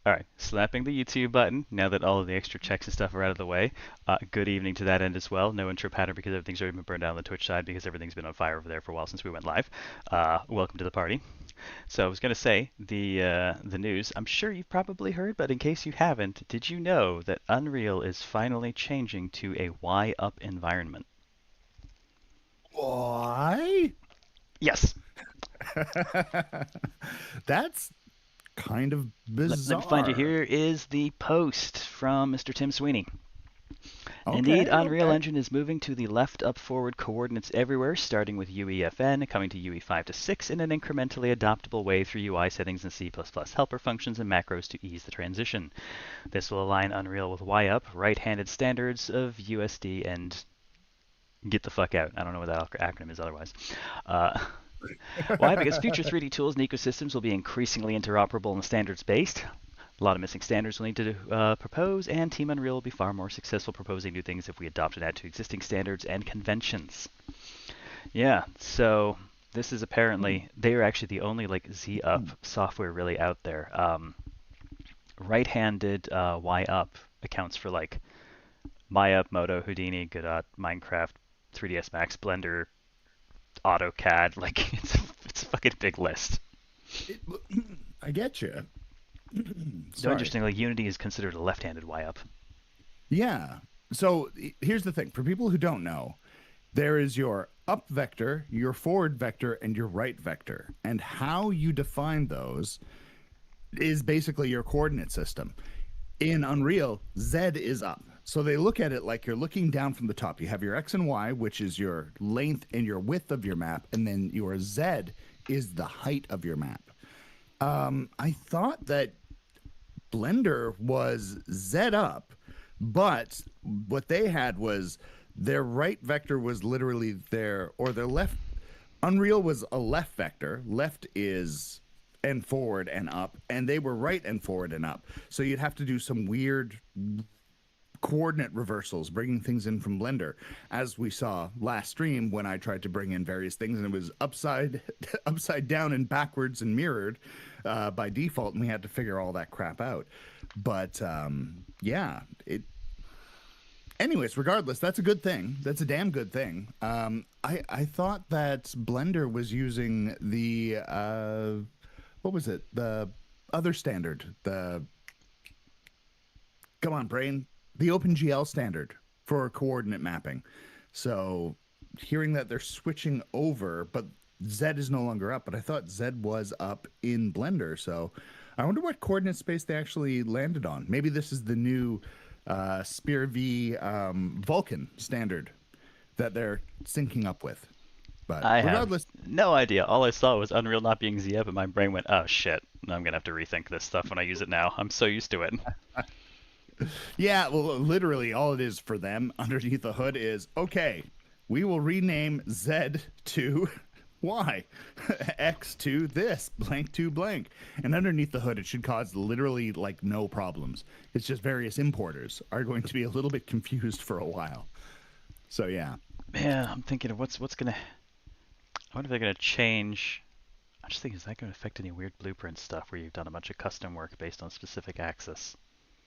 All right, slapping the YouTube button now that all of the extra checks and stuff are out of the way. Good evening to that end as well. No intro pattern because everything's already been burned down on the Twitch side because everything's been on fire over there for a while since we went live. Welcome to the party. So I was going to say the news. I'm sure you've probably heard, but in case you haven't, did you know that Unreal is finally changing to a Y up environment? Why? Yes. That's kind of Let me find you. bizarre. Here is the post from Mr. Tim Sweeney. Indeed, Okay, Unreal okay. Engine is moving to the left up forward coordinates everywhere, starting with UEFN, coming to UE 5 to 6 in an incrementally adoptable way through UI settings and C++ helper functions and macros to ease the transition. This will align Unreal with YUp, right-handed standards of USD and get the fuck out. I don't know what that acronym is otherwise. Uh, Why? Because future 3D tools and ecosystems will be increasingly interoperable and standards-based. A lot of missing standards we'll need to propose, and Team Unreal will be far more successful proposing new things if we adopt and add to existing standards and conventions. Yeah, so this is apparently, they are actually the only like Z-up software really out there. Right-handed Y-up accounts for like MyUp, Modo, Houdini, Godot, Minecraft, 3ds Max, Blender, AutoCAD. Like it's a fucking big list. It- I get you. Though Sorry. interestingly, Unity is considered a left-handed Y-up. Yeah. So here's the thing for people who don't know, there is your up vector, your forward vector, and your right vector. And how you define those is basically your coordinate system. In Unreal, Z is up. So they look at it like you're looking down from the top. You have your X and Y, which is your length and your width of your map, and then your Z is the height of your map. I thought that Blender was Z up, but what they had was their right vector was literally their, or their left. Unreal was a left vector. Left is and forward and up, and they were right and forward and up. So you'd have to do some weird coordinate reversals, bringing things in from Blender, as we saw last stream when I tried to bring in various things, and it was upside upside down and backwards and mirrored by default, and we had to figure all that crap out. But yeah, it. Anyways, regardless, that's a good thing. That's a damn good thing. I thought that Blender was using the what was it? The other standard. The come on, brain. The OpenGL standard for coordinate mapping. So hearing that they're switching over, but Z is no longer up, but I thought Z was up in Blender. So I wonder what coordinate space they actually landed on. Maybe this is the new Spear v Vulkan standard that they're syncing up with. But I have regardless, no idea. All I saw was Unreal not being Z-up, and my brain went, "Oh shit! I'm gonna have to rethink this stuff when I use it now." I'm so used to it. yeah, well, literally all it is for them underneath the hood is okay, we will rename Z to Y, X to this, blank to blank. And underneath the hood, it should cause literally like no problems. It's just various importers are going to be a little bit confused for a while. So, yeah. Man, I'm thinking of what's gonna. I wonder if they're gonna change. I'm just thinking, is that gonna affect any weird blueprint stuff where you've done a bunch of custom work based on specific axis?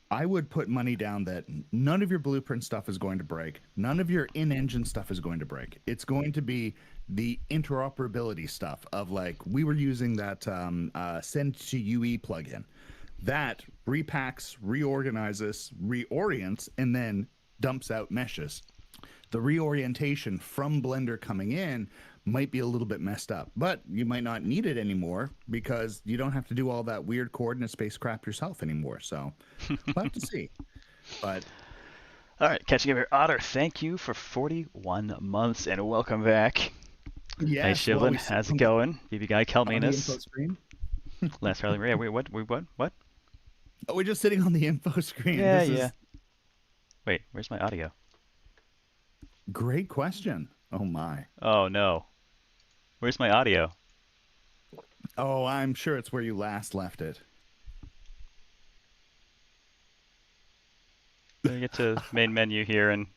I would put money down that none of your blueprint stuff is going to break. None of your in-engine stuff is going to break. It's going to be the interoperability stuff of like we were using that send to UE plugin that repacks, reorganizes, reorients, and then dumps out meshes. The reorientation from Blender coming in might be a little bit messed up, but you might not need it anymore because you don't have to do all that weird coordinate space crap yourself anymore. So we'll have to see. But All right, catching up here, Otter. Thank you for 41 months and welcome back. Hey yes, well, Shivlin, we sit how's it going? BB Guy on the info Kelminus, screen. Last Harley Maria. Wait, what? Wait, what? What? Oh, we're just sitting on the info screen. Yeah, This yeah. is Wait, where's my audio? great question. Oh my. Oh no, where's my audio? Oh, I'm sure it's where you last left it. Let me get to main menu here and.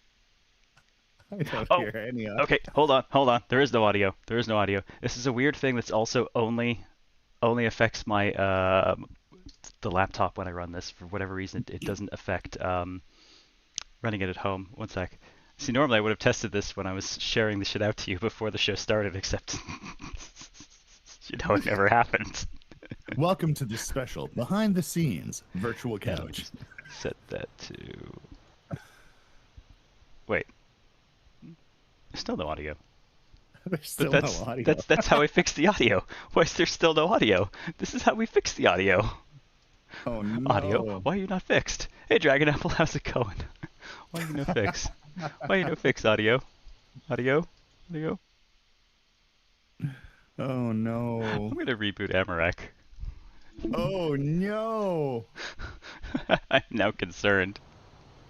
I don't Oh, hear any of. okay. Hold on. There is no audio. There is no audio. This is a weird thing that's also only affects my the laptop when I run this. For whatever reason, it doesn't affect running it at home. One sec. See, normally I would have tested this when I was sharing the shit out to you before the show started, except it never happened. Welcome to this special behind the scenes virtual couch. Set that to. Wait. Still no audio. There's still no audio. That's how I fixed the audio. Why is there still no audio? This is how we fix the audio. Oh no. Audio? Why are you not fixed? Hey Dragon Apple, how's it going? Why are you no fix? Why are you no fix, audio? Audio? Audio? Oh no. I'm gonna reboot Amarak. Oh no. I'm now concerned.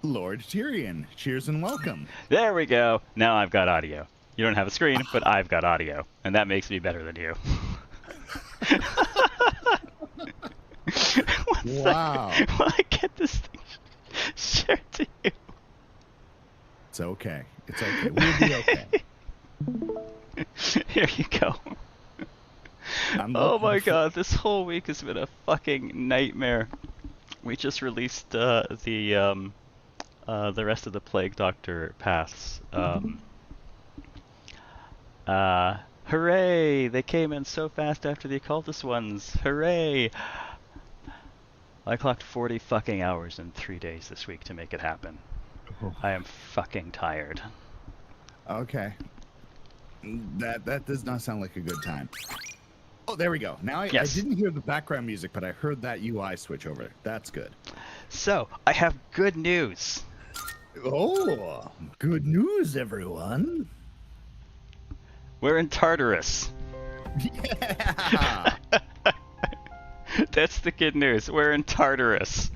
Lord Tyrion, cheers and welcome. There we go. Now I've got audio. You don't have a screen, but I've got audio, and that makes me better than you. Wow. Will I get this thing shared to you? It's okay. It's okay. We'll be okay. Here you go. Oh my god, this whole week has been a fucking nightmare. We just released the rest of the Plague Doctor paths. Hooray! They came in so fast after the occultist ones. Hooray! I clocked 40 fucking hours in 3 days this week to make it happen. Oh. I am fucking tired. Okay. That does not sound like a good time. Oh, there we go. Now Yes. I didn't hear the background music, but I heard that UI switch over. That's good. So, I have good news. Oh, good news, everyone. We're in Tartarus. Yeah. That's the good news. We're in Tartarus.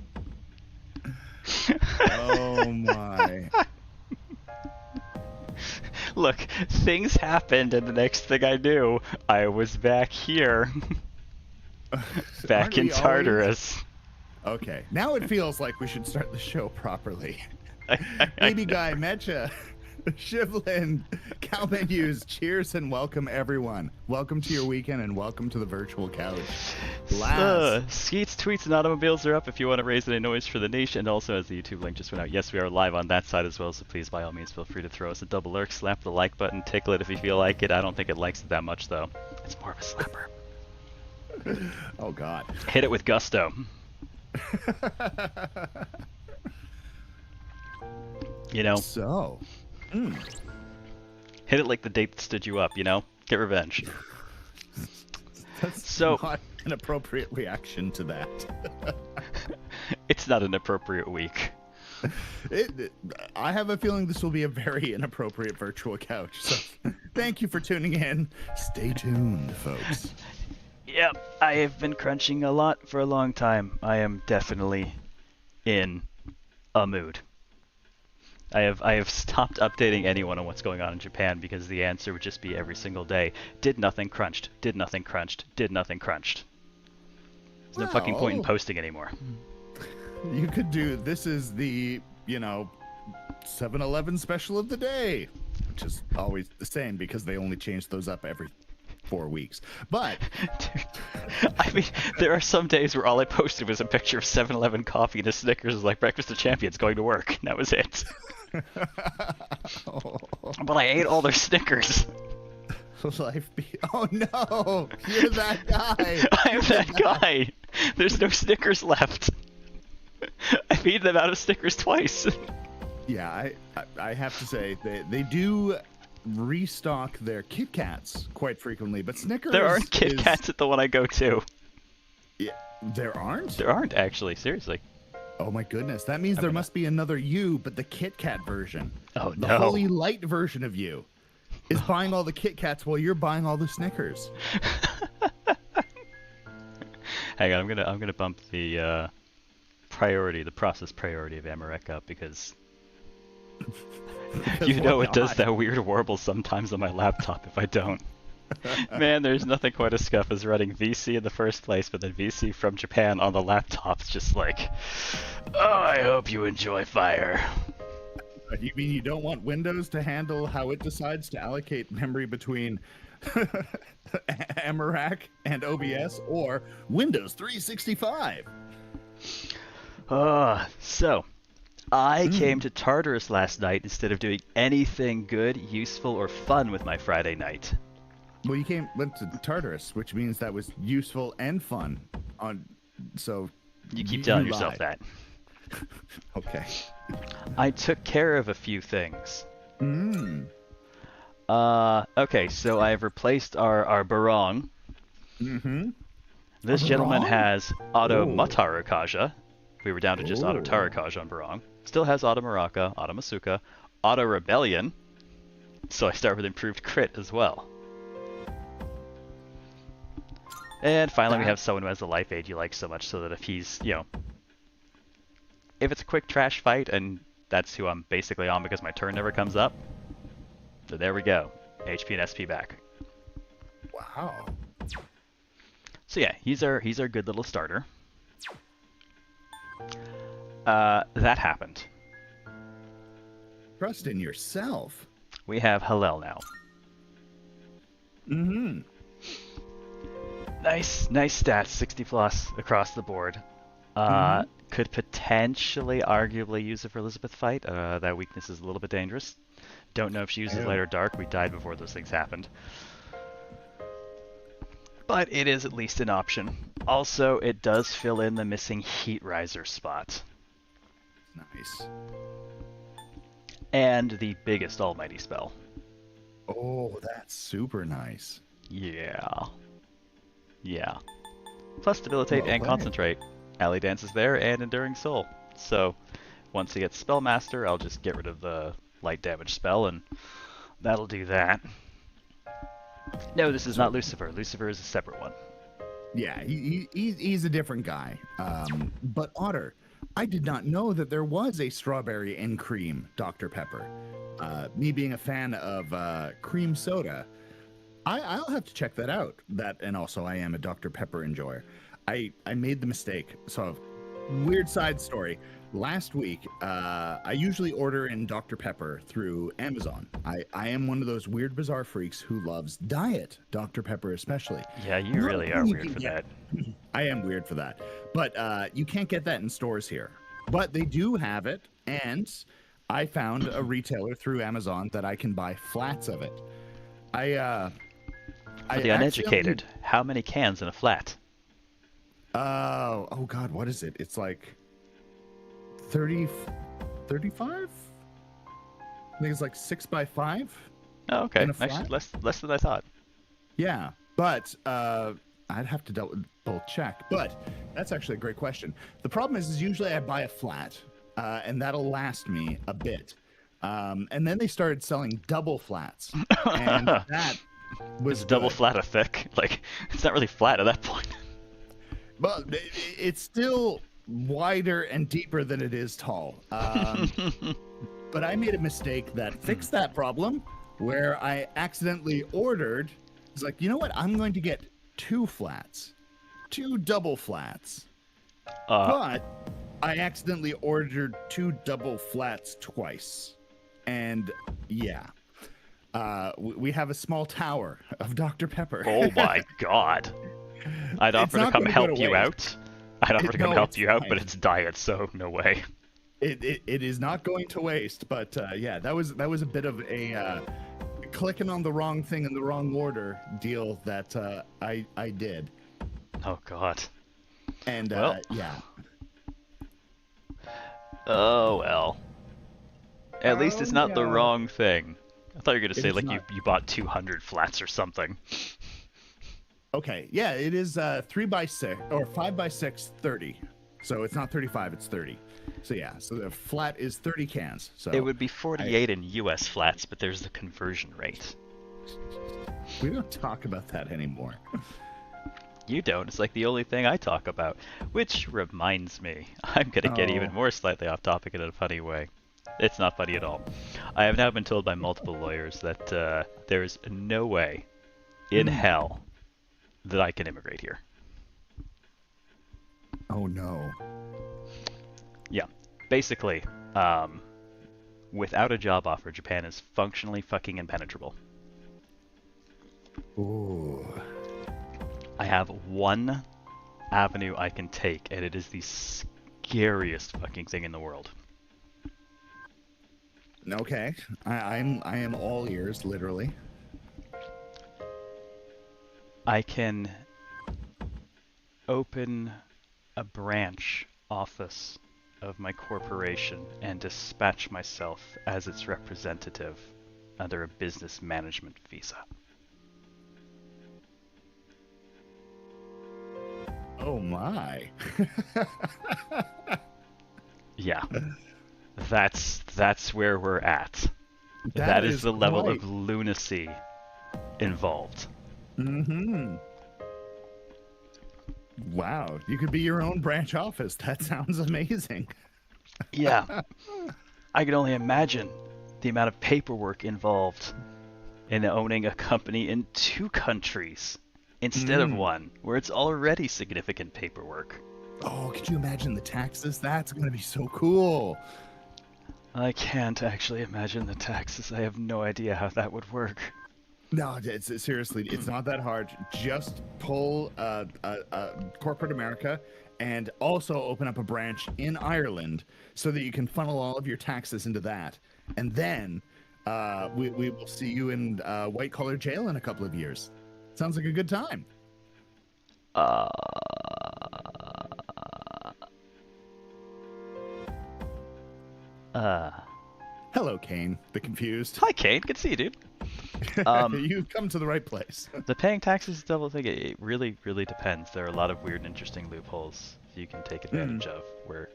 Oh my. Look, things happened, and the next thing I knew, I was back here. Back in Tartarus. Okay, now it feels like we should start the show properly. I Baby Guy, Mecha, Shivlin, Cow Menus, cheers and welcome everyone. Welcome to your weekend and welcome to the virtual couch. Skeets, tweets, and automobiles are up if you want to raise any noise for the niche, and also as the YouTube link just went out, yes, we are live on that side as well, so please by all means feel free to throw us a double lurk, slap the like button, tickle it if you feel like it. I don't think it likes it that much though. It's more of a slapper. Oh god. Hit it with gusto. You know? So. Hit it like the date that stood you up, you know? Get revenge. That's So- not an appropriate reaction to that. It's not an appropriate week. I have a feeling this will be a very inappropriate virtual couch. So thank you for tuning in. Stay tuned, folks. Yep, I have been crunching a lot for a long time. I am definitely in a mood. I have stopped updating anyone on what's going on in Japan because the answer would just be every single day, did nothing crunched, did nothing crunched, did nothing crunched. There's no fucking point in posting anymore. You could do, this is the, 7-Eleven special of the day, which is always the same because they only change those up every 4 weeks. But Dude, I mean, there are some days where all I posted was a picture of 7-Eleven coffee and a Snickers like Breakfast of Champions going to work. And that was it. But I ate all their Snickers. Oh no, you're that guy. I am that guy. There's no Snickers left. I've eaten them out of Snickers twice. Yeah, I have to say they do restock their Kit Kats quite frequently, but Snickers There aren't Kit Kats at the one I go to. Yeah, there aren't? There aren't, actually. Seriously. Oh my goodness, that means there must be another you, but the Kit Kat version. Oh the no. Holy Light version of you is buying all the Kit Kats while you're buying all the Snickers. Hang on, I'm gonna bump the the process priority of Amarek up because you know it does that weird warble sometimes on my laptop if I don't. Man, there's nothing quite as scuff as running VC in the first place, but then VC from Japan on the laptop's just like, oh, I hope you enjoy fire. You mean you don't want Windows to handle how it decides to allocate memory between Amarak and OBS or Windows 365? So I came Mm. to Tartarus last night instead of doing anything good, useful, or fun with my Friday night. Well, you went to Tartarus, which means that was useful and fun. On so You keep you telling yourself lied. that. Okay. I took care of a few things. Mm. Okay, so I have replaced our barong. Mm-hmm. A This gentleman barong? has Auto Oh. Matarakaja. We were down to just Auto Oh. Tarakaja on barong. Still has Auto Maraka, Auto Masuka, Auto Rebellion. So I start with improved crit as well. And finally, we That have someone who has the life aid you like so much, so that if he's, if it's a quick trash fight, and that's who I'm basically on because my turn never comes up, so there we go. HP and SP back. wow. So yeah, he's our good little starter. That happened. Trust in yourself. We have Hallel now. Mm-hmm. Nice stats, 60 plus across the board. Mm-hmm. Could potentially, arguably use it for Elizabeth fight. That weakness is a little bit dangerous. Don't know if she uses light Oh. or dark. We died before those things happened. But it is at least an option. Also, it does fill in the missing Heat Riser spot. Nice. And the biggest almighty spell. Oh, that's super nice. Yeah. Yeah. Plus Debilitate Well and played. Concentrate. Alley Dance is there, and Enduring Soul. So, once he gets Spellmaster, I'll just get rid of the light damage spell, and that'll do that. No, this is So not Lucifer. Lucifer is a separate one. yeah, he's a different guy. But Otter, I did not know that there was a strawberry and cream Dr. Pepper. Me being a fan of cream soda, I'll have to check that out. That, and also I am a Dr. Pepper enjoyer. I made the mistake. So, weird side story. Last week, I usually order in Dr. Pepper through Amazon. I am one of those weird, bizarre freaks who loves diet Dr. Pepper, especially. Yeah, you Not really a are thing you weird can for get- that. I am weird for that. But you can't get that in stores here. But they do have it, and I found a retailer through Amazon that I can buy flats of it. For I the uneducated, how many cans in a flat? oh God, what is it? It's like 30, 35? I think it's like 6x5. Oh, okay. In a Actually, flat? less than I thought. Yeah, but I'd have to double check. But that's actually a great question. The problem is usually I buy a flat, and that'll last me a bit. And then they started selling double flats, and that was Is a double good. flat a thick? Like, it's not really flat at that point. But it's still wider and deeper than it is tall. But I made a mistake that fixed that problem where I accidentally ordered. It's like, you know what? I'm going to get two double flats. But I accidentally ordered two double flats twice. And yeah, we have a small tower of Dr. Pepper. Oh my god. I'd offer to not come gonna go help to you waste. out. I'd offer to come No, help it's you out, fine. but it's diet, so no way. It is not going to waste, but yeah, that was a bit of a clicking on the wrong thing in the wrong order deal that I did, Oh god. and Well. yeah. Oh well. At least it's not the yeah. wrong thing. I thought you were gonna It say is like not. you bought 200 flats or something. Okay, yeah, it is 3x6 or 5x6, 30. So it's not 35, it's 30. So yeah, so the flat is 30 cans. So It would be 48 in US flats, but there's the conversion rate. we don't talk about that anymore. You don't. It's like the only thing I talk about. Which reminds me, I'm gonna get even Oh. more slightly off topic in a funny way. It's not funny at all. I have now been told by multiple lawyers that there's no way in hell that I can immigrate here. Oh no. Yeah. Basically, without a job offer, Japan is functionally fucking impenetrable. Ooh. I have one avenue I can take, and it is the scariest fucking thing in the world. Okay, I am all ears, literally. I can open a branch office of my corporation and dispatch myself as its representative under a business management visa. Oh my. Yeah. That's where we're at. That That is is the level quite. of lunacy involved. Mm-hmm. Wow, you could be your own branch office. That sounds amazing. Yeah. I can only imagine the amount of paperwork involved in owning a company in 2 countries instead of Mm. 1, where it's already significant paperwork. Oh, could you imagine the taxes? That's going to be so cool. I can't actually imagine the taxes. I have no idea how that would work. No, seriously, it's not that hard. Just pull corporate America and also open up a branch in Ireland so that you can funnel all of your taxes into that. And then we will see you in white collar jail in a couple of years. Sounds like a good time. Uh, Hello, Kane, the confused. Hi, Kane. Good to see you, dude. You've come to the right place. The paying taxes double thing, it really, really depends. There are a lot of weird and interesting loopholes you can take advantage of where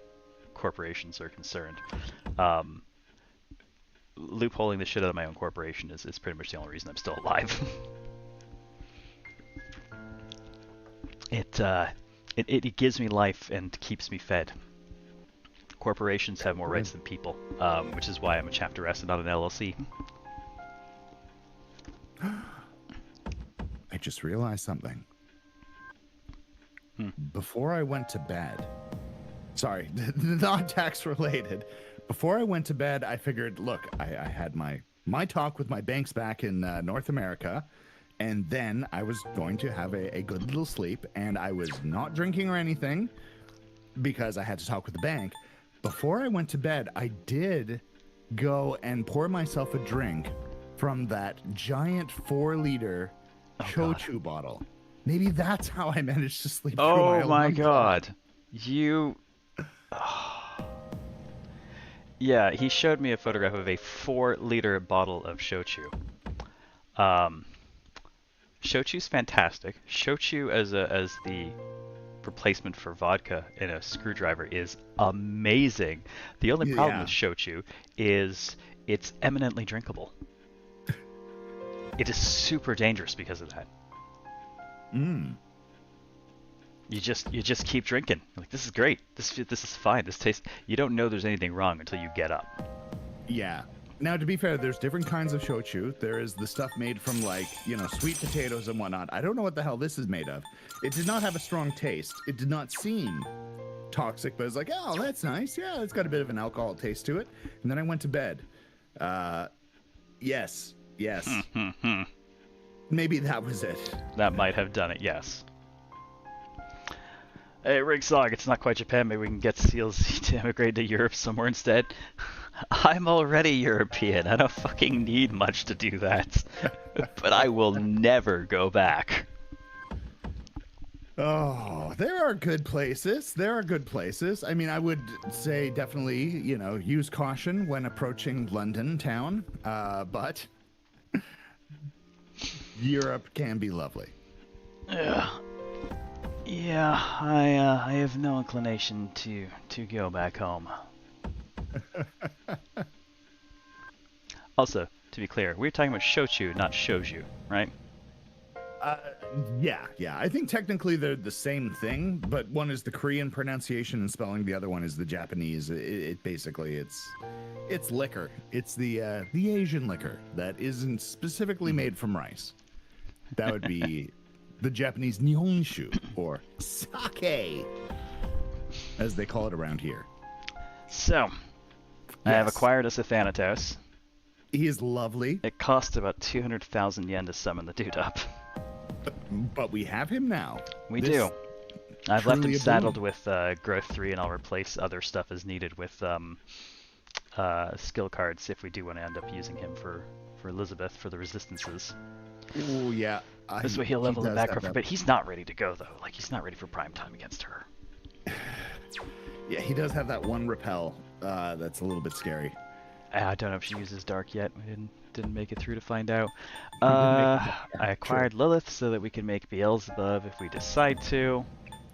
corporations are concerned. Loopholing the shit out of my own corporation is pretty much the only reason I'm still alive. It gives me life and keeps me fed. Corporations have more rights than people, which is why I'm a chapter S and not an LLC. I just realized something. Before I went to bed, sorry, not tax related. Before I went to bed, I figured, look, I had my talk with my banks back in North America, and then I was going to have a good little sleep, and I was not drinking or anything because I had to talk with the bank. Before I went to bed, I did go and pour myself a drink from that giant 4-liter shochu bottle. Maybe that's how I managed to sleep through my Oh my alarm clock. god. You... Yeah, he showed me a photograph of a 4-liter bottle of shochu. Shochu's fantastic. Shochu as the replacement for vodka in a screwdriver is amazing. The only problem with shochu is it's eminently drinkable. It is super dangerous because of that. You just keep drinking. Like, this is great. This is fine. This tastes. You don't know there's anything wrong until you get up. Yeah. Now, to be fair, there's different kinds of shochu. There is the stuff made from, like, sweet potatoes and whatnot. I don't know what the hell this is made of. It did not have a strong taste. It did not seem toxic, but it's like, oh, that's nice. Yeah, it's got a bit of an alcohol taste to it. And then I went to bed. Yes. Maybe that was it. That might have done it, yes. Hey, Rigsog, it's not quite Japan. Maybe we can get CLZ to immigrate to Europe somewhere instead. I'm already European. I don't fucking need much to do that. But I will never go back. Oh, there are good places. I mean, I would say definitely, use caution when approaching London town. But Europe can be lovely. Yeah, I have no inclination to go back home. Also, to be clear, we're talking about shochu, not shoju, right? Yeah. I think technically they're the same thing, but one is the Korean pronunciation and spelling, the other one is the Japanese. It basically it's liquor. It's the Asian liquor that isn't specifically made from rice. That would be the Japanese Nihonshu, or sake, as they call it around here. So, I have acquired us a Thanatos. He is lovely. It cost about 200,000 yen to summon the dude up. But we have him now. We do. I've left him truly a saddled boon. with growth 3, and I'll replace other stuff as needed with skill cards if we do want to end up using him for Elizabeth for the resistances. Oh yeah, This way he'll he level him does back have up, that. but he's not ready to go though. Like he's not ready for prime time against her. Yeah, he does have that one repel that's a little bit scary. I don't know if she uses dark yet. We didn't make it through to find out. He did make I True. acquired Lilith so that we can make Beelzebub if we decide to.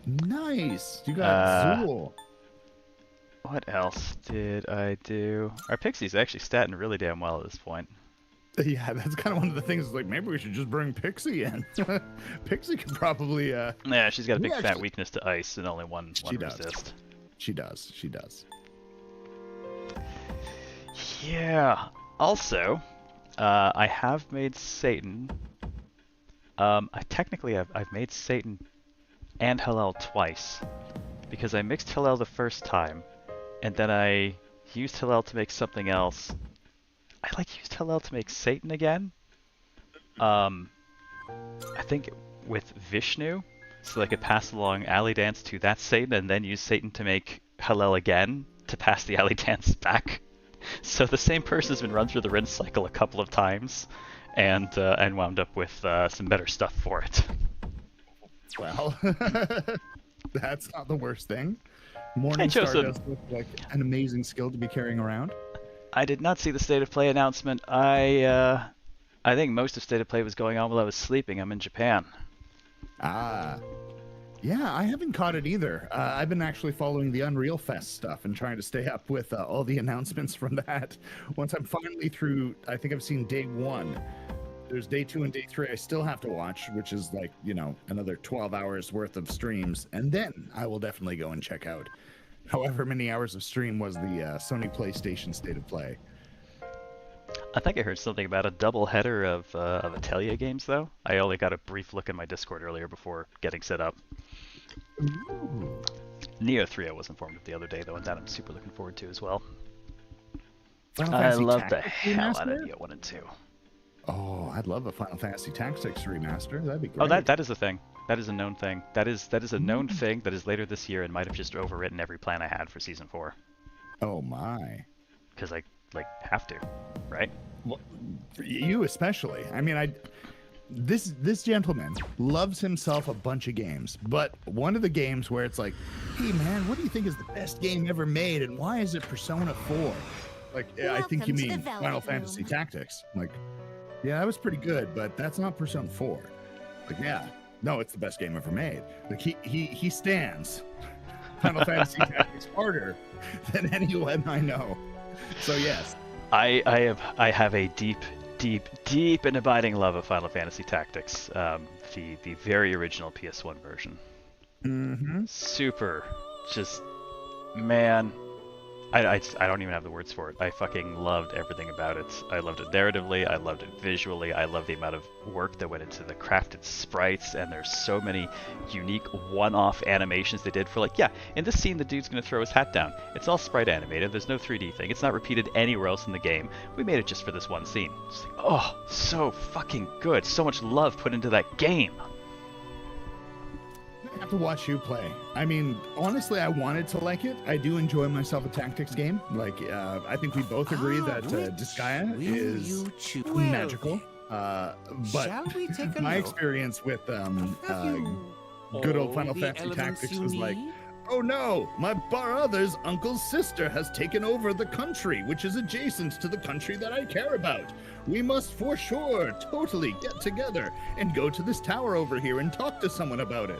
Nice. You got Zool. What else did I do? Our Pixie's actually statting really damn well at this point. Yeah, that's kind of one of the things. Like maybe we should just bring Pixie in. Pixie could probably. Yeah, she's got a big fat actually- weakness to ice and only one does. resist. She does. She does. Yeah. Also, I have made Satan. I've made Satan and Hillel twice because I mixed Hillel the first time, and then I used Hillel to make something else. I used Hillel to make Satan again. I think with Vishnu, so I could pass along Alley Dance to that Satan, and then use Satan to make Hillel again to pass the Alley Dance back. So the same person has been run through the rinse cycle a couple of times, and wound up with some better stuff for it. Well, that's not the worst thing. Hey, Morningstar Joseph. does look like an amazing skill to be carrying around. I did not see the State of Play announcement. I think most of State of Play was going on while I was sleeping. I'm in Japan. Ah. Yeah, I haven't caught it either. I've been actually following the Unreal Fest stuff and trying to stay up with all the announcements from that. Once I'm finally through, I think I've seen day 1. There's day 2 and day 3 I still have to watch, which is like, another 12 hours worth of streams. And then I will definitely go and check out however many hours of stream was the Sony PlayStation State of Play. I think I heard something about a double header of Atelier games, though. I only got a brief look in my Discord earlier before getting set up. Ooh. Neo 3 I was informed of the other day, though, and that I'm super looking forward to as well. Final I Fantasy love the Tactics hell out of remaster? Neo 1 and 2. Oh, I'd love a Final Fantasy Tactics remaster. That'd be great. Oh, that is a thing. That is a known thing. That is a known thing that is later this year and might have just overwritten every plan I had for Season 4. Oh my. Because I, have to, right? Well, you especially. I mean, this gentleman loves himself a bunch of games, but one of the games where it's like, hey man, what do you think is the best game ever made, and why is it Persona 4? Like, I think you Welcome to mean the Velvet Final Room. Fantasy Tactics. I'm like, yeah, that was pretty good, but that's not Persona 4. Like, yeah, no, it's the best game ever made. Like, he stands Final Fantasy Tactics harder than anyone I know. So yes. I have a deep and abiding love of Final Fantasy Tactics, the very original PS1 version. Mm-hmm. Super, just man, I don't even have the words for it. I fucking loved everything about it. I loved it narratively. I loved it visually. I loved the amount of work that went into the crafted sprites, and there's so many unique one-off animations they did for in this scene the dude's gonna throw his hat down. It's all sprite animated. There's no 3D thing. It's not repeated anywhere else in the game. We made it just for this one scene. Just oh, so fucking good. So much love put into that game. I have to watch you play. I mean, honestly, I wanted to like it. I do enjoy myself a tactics game. I think we both agree that Disgaea is magical. But Shall we take a my look? experience with Have you good old all Final the Fantasy elements Tactics you was like, need? oh no, my brother's uncle's sister has taken over the country, which is adjacent to the country that I care about. We must for sure totally get together and go to this tower over here and talk to someone about it.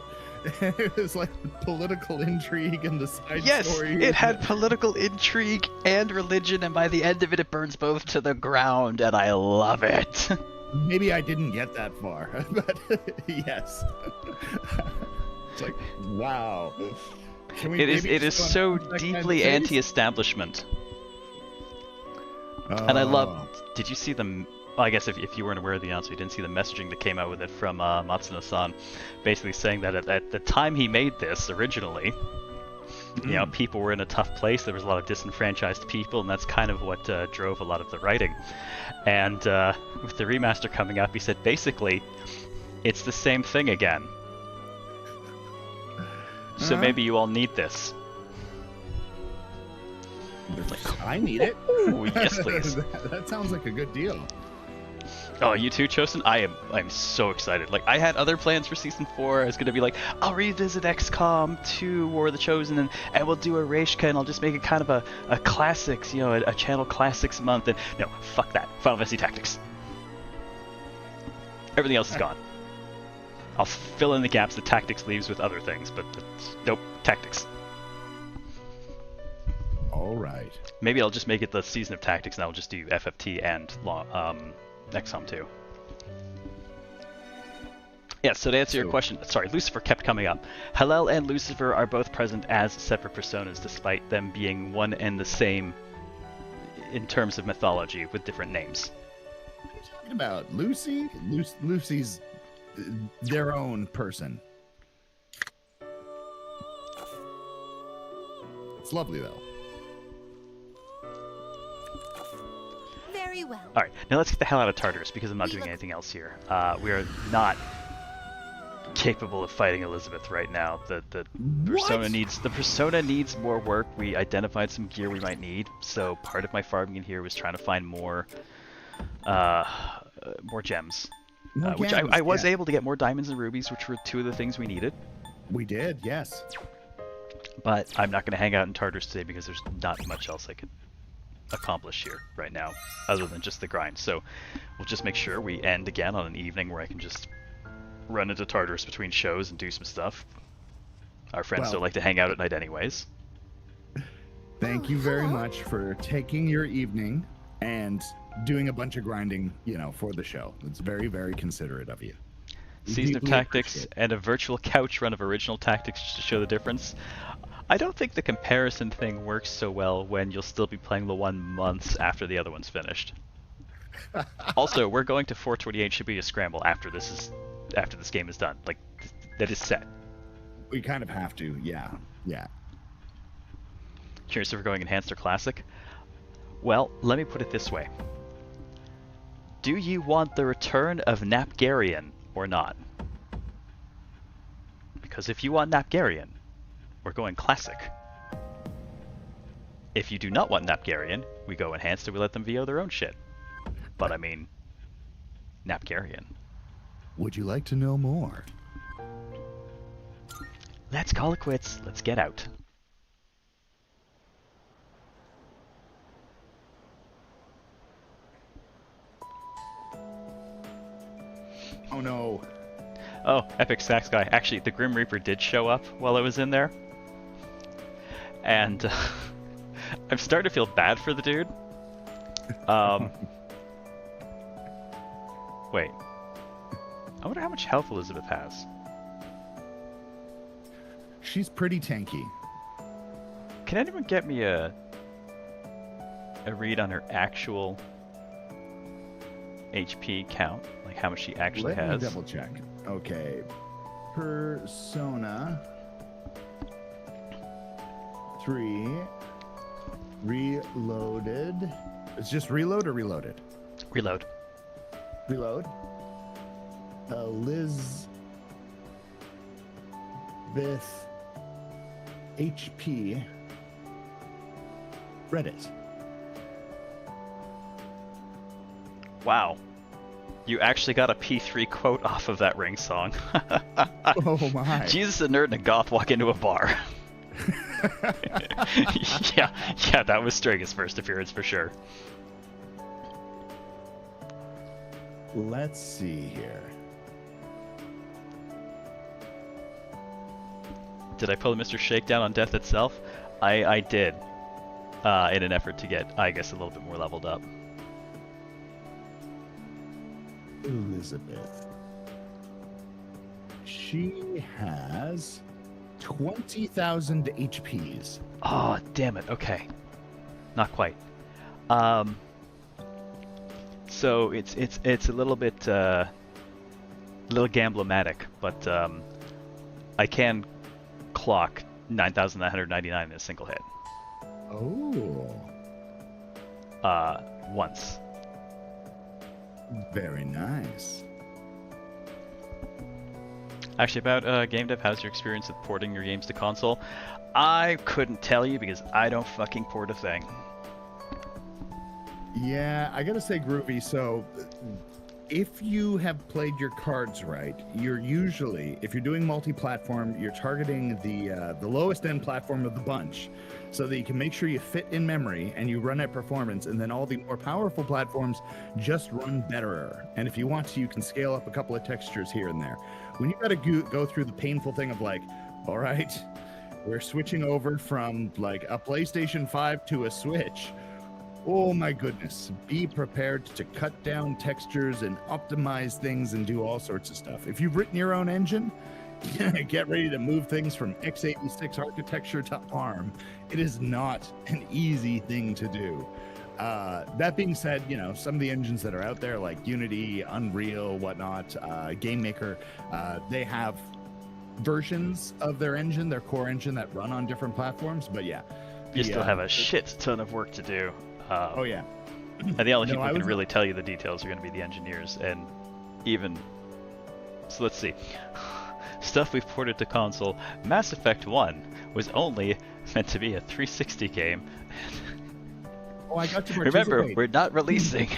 It was like political intrigue and the side story. It had political intrigue and religion, and by the end of it, it burns both to the ground, and I love it. Maybe I didn't get that far, but yes. It's like, wow. Can we It is maybe just go so on that kind of deeply phase? anti-establishment. And I love. Oh. Did you see the? Well, I guess if you weren't aware of the announcement, you didn't see the messaging that came out with it from Matsuno-san, basically saying that at the time he made this originally, people were in a tough place. There was a lot of disenfranchised people, and that's kind of what drove a lot of the writing. And with the remaster coming up, he said basically, it's the same thing again. So maybe you all need this. I need it. Ooh, yes, please. That sounds like a good deal. Oh, you too, Chosen? I'm so excited. Like, I had other plans for Season 4. I was going to be like, I'll revisit XCOM 2 War of the Chosen, and we'll do a Reishka, and I'll just make it kind of a classics, you know, a channel classics month. And no, fuck that. Final Fantasy Tactics. Everything else is gone. I'll fill in the gaps that Tactics leaves with other things, but nope, Tactics. All right. Maybe I'll just make it the Season of Tactics, and I'll just do FFT and XCOM 2. Yeah, so to answer your question, sorry, Lucifer kept coming up. Hallel and Lucifer are both present as separate personas, despite them being one and the same in terms of mythology, with different names. What are you talking about? Lucy? Lucy's their own person. It's lovely, though. Very well. Alright, now let's get the hell out of Tartarus, because I'm not doing anything else here. We are not capable of fighting Elizabeth right now. The persona needs more work. We identified some gear we might need, so part of my farming in here was trying to find more gems. Which I was able to get more diamonds and rubies, which were two of the things we needed. We did, yes. But I'm not going to hang out in Tartarus today because there's not much else I could accomplish here right now, other than just the grind. So we'll just make sure we end again on an evening where I can just run into Tartarus between shows and do some stuff. Our friends don't like to hang out at night anyways. Thank you very much for taking your evening and doing a bunch of grinding, you know, for the show. It's very, very considerate of you. Season of Tactics and a virtual couch run of original Tactics just to show the difference. I don't think the comparison thing works so well when you'll still be playing the one months after the other one's finished. Also, we're going to 428 should be a scramble after this game is done. Like, that is set. We kind of have to, yeah. Curious if we're going Enhanced or Classic? Well, let me put it this way. Do you want the return of Napgarian or not? Because if you want Napgarian, we're going Classic. If you do not want Napgarian, we go Enhanced and we let them VO their own shit. But I mean, Napgarian. Would you like to know more? Let's call it quits. Let's get out. Oh no. Oh, Epic Sax Guy. Actually, the Grim Reaper did show up while I was in there. And I'm starting to feel bad for the dude. Wait. I wonder how much health Elizabeth has. She's pretty tanky. Can anyone get me a read on her actual HP count? Like how much she actually has? Let me double check. Okay. Persona 3 Reloaded. It's just reload or reloaded? Reload. Reload. Elizabeth HP. Reddit. Wow. You actually got a P3 quote off of that Ring song. Oh my. Jesus, a nerd and a goth walk into a bar. yeah, that was Striga's first appearance for sure. Let's see here. Did I pull a Mr. Shakedown on Death itself? I did. In an effort to get, I guess, a little bit more leveled up. Elizabeth. She has 20,000 HPs. Oh, damn it. Okay. Not quite. So it's a little bit little gamblomatic, but I can clock 9,999 in a single hit. Oh. Once. Very nice. Actually, about game dev, how's your experience with porting your games to console? I couldn't tell you because I don't fucking port a thing. Yeah, I gotta say, Groovy. So, if you have played your cards right, you're usually, if you're doing multi-platform, you're targeting the lowest end platform of the bunch, so that you can make sure you fit in memory and you run at performance, and then all the more powerful platforms just run better. And if you want to, you can scale up a couple of textures here and there. When you gotta go through the painful thing of like, all right, we're switching over from like a PlayStation 5 to a Switch. Oh my goodness, be prepared to cut down textures and optimize things and do all sorts of stuff. If you've written your own engine, get ready to move things from x86 architecture to ARM. It is not an easy thing to do. That being said, you know, some of the engines that are out there like Unity, Unreal, whatnot, GameMaker, they have versions of their engine, their core engine, that run on different platforms. But yeah, You still have a shit ton of work to do. Oh yeah. And the only people who can really tell you the details are going to be the engineers, and even... So let's see. Stuff we've ported to console. Mass Effect 1 was only meant to be a 360 game. Oh, I got to Remember, we're not releasing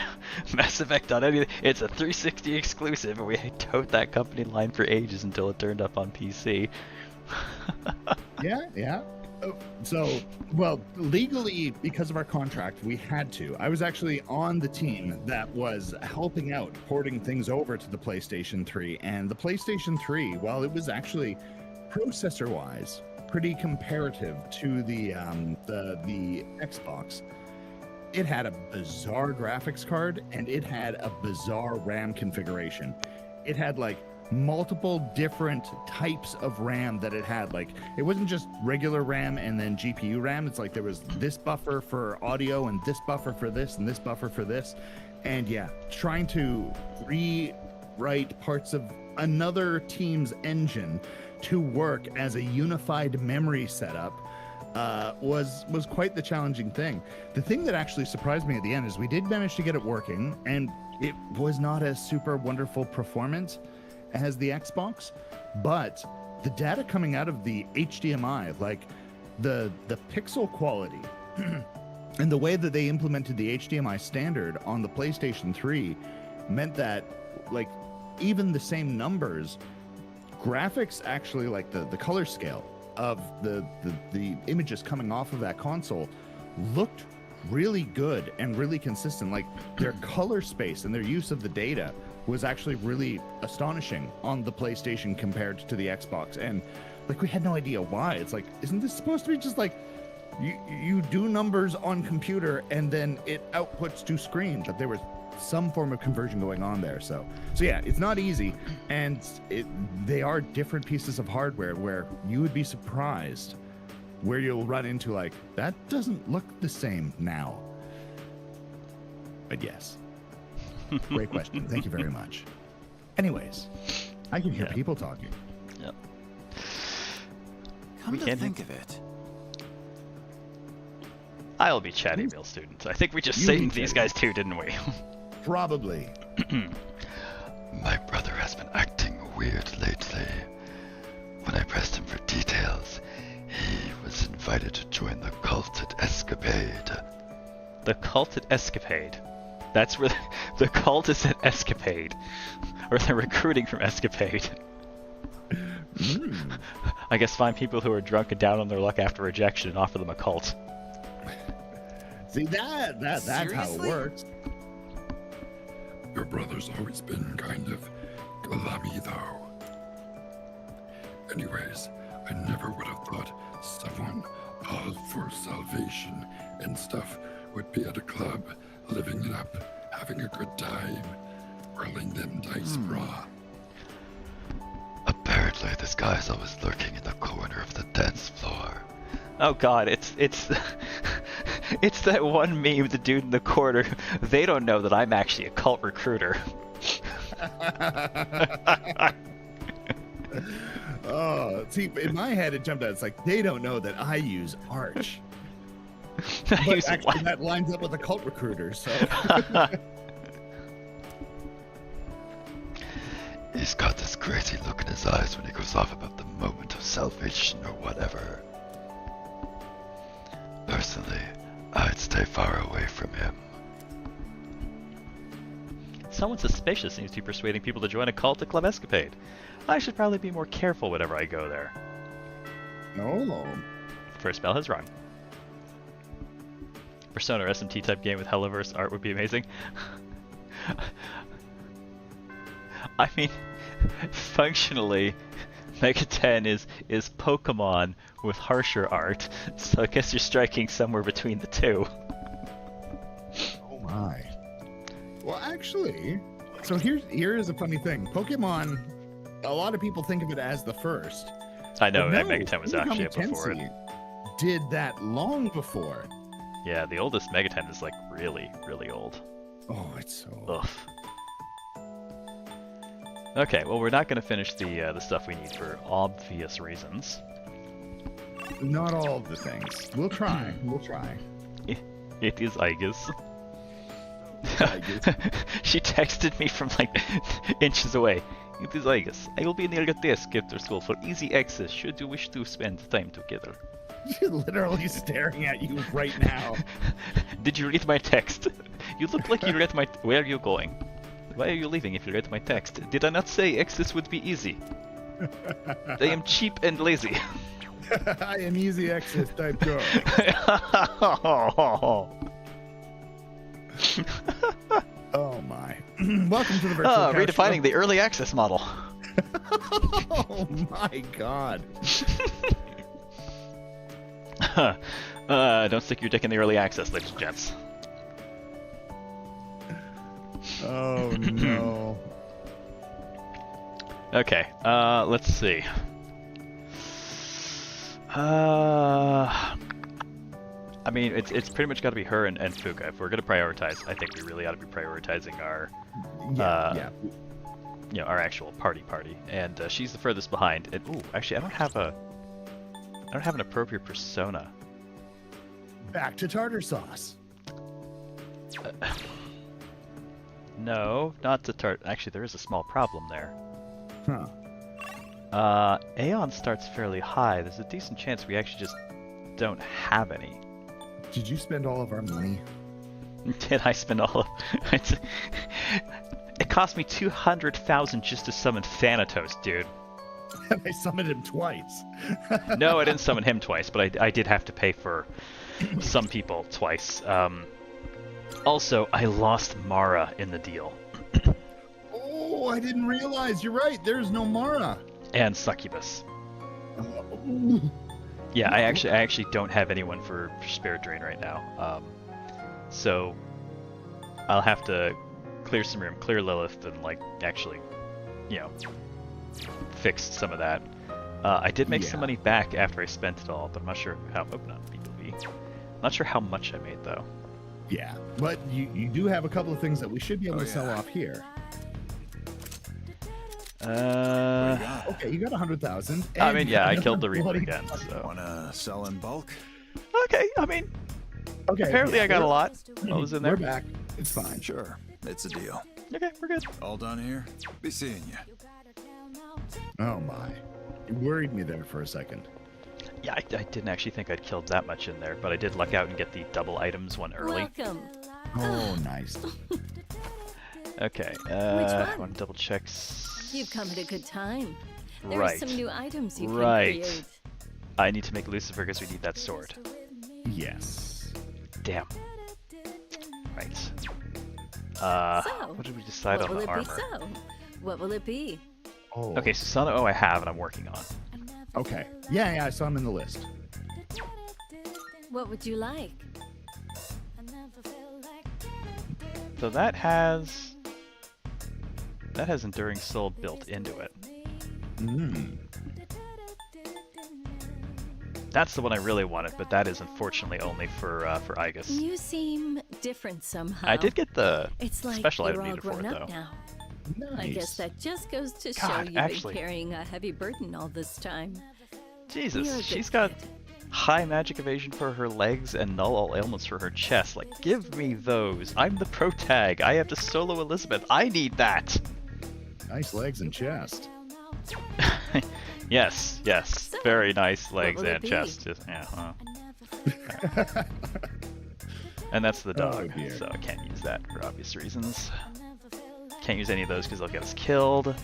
Mass Effect on anything. It's a 360 exclusive, and we toed that company line for ages until it turned up on PC. Yeah. So, well, legally, because of our contract, we had to. I was actually on the team that was helping out porting things over to the PlayStation 3. And the PlayStation 3, while it was actually processor-wise pretty comparative to the Xbox, it had a bizarre graphics card and it had a bizarre RAM configuration. It had like multiple different types of RAM that it had. Like, it wasn't just regular RAM and then GPU RAM. It's like there was this buffer for audio and this buffer for this and this buffer for this. And yeah, trying to rewrite parts of another team's engine to work as a unified memory setup was quite the challenging thing. The thing that actually surprised me at the end is we did manage to get it working, and it was not a super wonderful performance as the Xbox, but the data coming out of the HDMI, like the pixel quality and the way that they implemented the HDMI standard on the PlayStation 3 meant that, like, even the same numbers, graphics actually, like the color scale of the images coming off of that console looked really good and really consistent. Like, their color space and their use of the data was actually really astonishing on the PlayStation compared to the Xbox. And like, we had no idea why. It's like, isn't this supposed to be just like you do numbers on computer and then it outputs to screen? But there was some form of conversion going on there. So yeah, it's not easy, and they are different pieces of hardware where you would be surprised where you'll run into like, that doesn't look the same now. But yes. Great question. Thank you very much. Anyways, I can hear people talking. Yep. Come to think of it, I'll be chatty real students. I think we just saved these guys too, didn't we? Probably. My brother has been acting weird lately. When I pressed him for details, he was invited to join the cult at Escapade. The cult at Escapade. That's where the cult is at Escapade. Or they're recruiting from Escapade. I guess find people who are drunk and down on their luck after rejection and offer them a cult. See, that's how it works. Your brother's always been kind of glummy, though. Anyways, I never would have thought someone all for salvation and stuff would be at a club, living it up, having a good time, rolling them dice raw. Apparently, this guy's always lurking in the corner of the dance floor. Oh god, it's it's that one meme, the dude in the corner. They don't know that I'm actually a cult recruiter. Oh, see, in my head it jumped out. It's like, they don't know that I use Arch. But actually, that lines up with a cult recruiter, so. Is He's got this crazy look in his eyes when he goes off about the moment of salvation or whatever. Personally, I'd stay far away from him. Someone suspicious seems to be persuading people to join a cult at Club Escapade. I should probably be more careful whenever I go there. Oh. First bell has rung. Persona or SMT type game with Helloverse art would be amazing. I mean, functionally, Mega 10 is Pokemon with harsher art, so I guess you're striking somewhere between the two. Oh my. Well, actually, so here's a funny thing. Pokemon, a lot of people think of it as the first. I know, But that no, Mega 10 was actually up before it. Tensei did that long before. Yeah, the oldest Mega 10 is like really, really old. Oh, it's so. Ugh. Okay, well we're not going to finish the stuff we need for obvious reasons. Not all of the things. We'll try. We'll try. It is Aegis. Aegis. She texted me from like inches away. It is Aegis. I will be near your desk after school for easy access should you wish to spend time together. She's literally staring at you right now. Did you read my text? You look like you read my... Where are you going? Why are you leaving if you read my text? Did I not say access would be easy? I am cheap and lazy. I am easy access type girl. Oh my. Welcome to the virtual couch redefining show. the early access model. Oh my god. Don't stick your dick in the early access, ladies and gents. Oh no. Okay, let's see. I mean, it's pretty much got to be her and Fuga. If we're gonna prioritize, I think we really ought to be prioritizing our, Yeah. you know, our actual party. And she's the furthest behind. And ooh, actually, I don't have an appropriate persona. Back to tartar sauce. No, not to tart. Actually, there is a small problem there. Huh. Aeon starts fairly high. There's a decent chance we actually just don't have any. Did you spend all of our money? Did I spend all of it? It cost me 200,000 just to summon Thanatos, dude. I summoned him twice. No, I didn't summon him twice, but I did have to pay for some people twice. Also, I lost Mara in the deal. Oh, I didn't realize. You're right. There's no Mara. And Succubus. Oh. Yeah, I actually don't have anyone for Spirit Drain right now. So I'll have to clear some room, clear Lilith, and like actually, you know, fix some of that. I did make some money back after I spent it all, but I'm not sure how. Oh, not BLV. Not sure how much I made though. Yeah, but you do have a couple of things that we should be able to sell off here. Okay, you got 100,000. I mean, yeah, I killed the Reaper again. So. Wanna sell in bulk? Okay, I mean, Okay. apparently yeah, I got a we're- lot. What was in there? We're back. It's fine. Sure, it's a deal. Okay, we're good. All done here? Be seeing you. Oh my. You worried me there for a second. Yeah, I didn't actually think I'd killed that much in there, but I did luck out and get the double items one early. Welcome. Oh, nice. Okay, one? want to double check. You've come at a good time. There Right. are some new items you Right. can create. I need to make Lucifer because we need that sword. Yes. Damn. Right. So, what did we decide what on will the it be armor? so? What will it be? Oh. Okay, so Sana O I have and I'm working on. Okay. Yeah, I saw him in the list. What would you like? So that has Enduring Soul built into it. That's the one I really wanted, but that is unfortunately only for Aegis. You seem different somehow. I did get the It's like special you're item all needed for grown it up though. now. Nice. I guess that just goes to show God, you've actually- been carrying a heavy burden all this time. You're a Jesus, good she's got kid. high magic evasion for her legs and null all ailments for her chest. Like, give me those. I'm the pro tag. I have to solo Elizabeth. I need that. Nice legs and chest. Yes, yes. So, Very nice legs will it and be? chest. Just, yeah, and that's the dog, dear. so I can't use that for obvious reasons. Can't use any of those because they'll get us killed.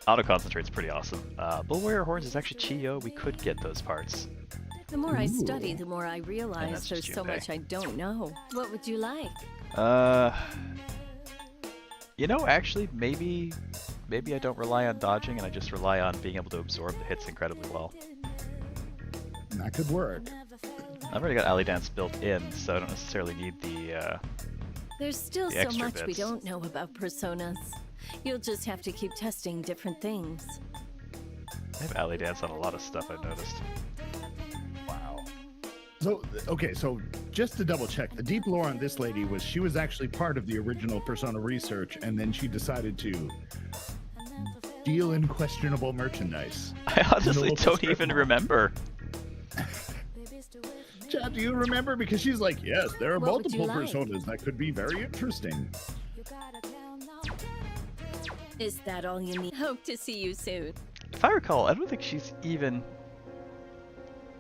Auto concentrate's pretty awesome. Bull Warrior Horns is actually Chiyo. We could get those parts. The more I Ooh. study, the more I that's realize just there's so Junpei. much I don't know. What would you like? You know, actually, maybe I don't rely on dodging and I just rely on being able to absorb the hits incredibly well. That could work. I've already got alley dance built in, so I don't necessarily need the. There's still The so extra much we bits. don't know about personas. You'll just have to keep testing different things. I have alley dance on a lot of stuff I've noticed. Wow. So, okay, so just to double check, the deep lore on this lady was she was actually part of the original Persona research, and then she decided to deal in questionable merchandise. I honestly local don't strip even mall. remember. Chad, do you remember? Because she's like, yes, there are What would you multiple like? personas that could be very interesting. Is that all you need? Hope to see you soon. If I recall, I don't think she's even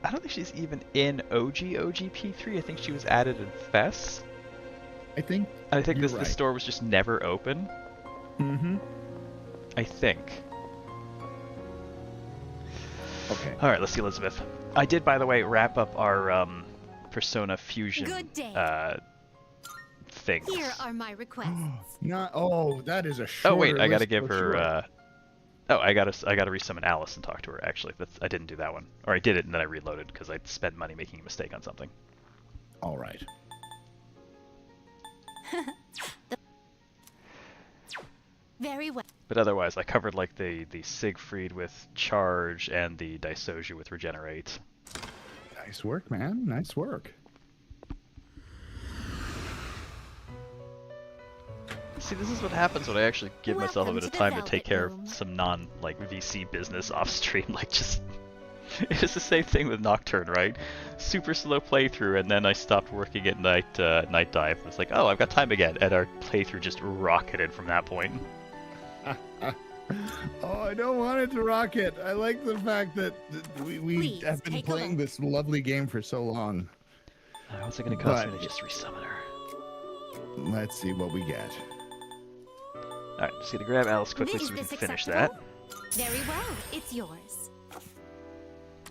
in OG P3. I think she was added in FES. I think. I think You're the right. store was just never open. Mm-hmm. I think. Okay. All right, let's see Elizabeth. I did, by the way, wrap up our Persona Fusion Good day. things. Here are my requests. Not. Oh, that is a short. Oh wait, I gotta give her. I gotta resummon Alice and talk to her. Actually, I didn't do that one, or I did it and then I reloaded because I spent money making a mistake on something. All right. Very well. But otherwise, I covered like the Siegfried with charge and the Daisoju with regenerate. Nice work, man. Nice work. See, this is what happens when I actually give myself a Welcome bit of to the time to take Velvet care of Room. some VC business off stream. Like just, it's the same thing with Nocturne, right? Super slow playthrough, and then I stopped working at night dive. It's like, oh, I've got time again, and our playthrough just rocketed from that point. Oh, I don't want it to rocket. I like the fact that we Please, have been take a playing look. this lovely game for so long. What's it gonna cost me But- to just resummon her? Let's see what we get. Alright, just gonna grab Alice quickly Is so we can this finish acceptable? Very well. It's yours.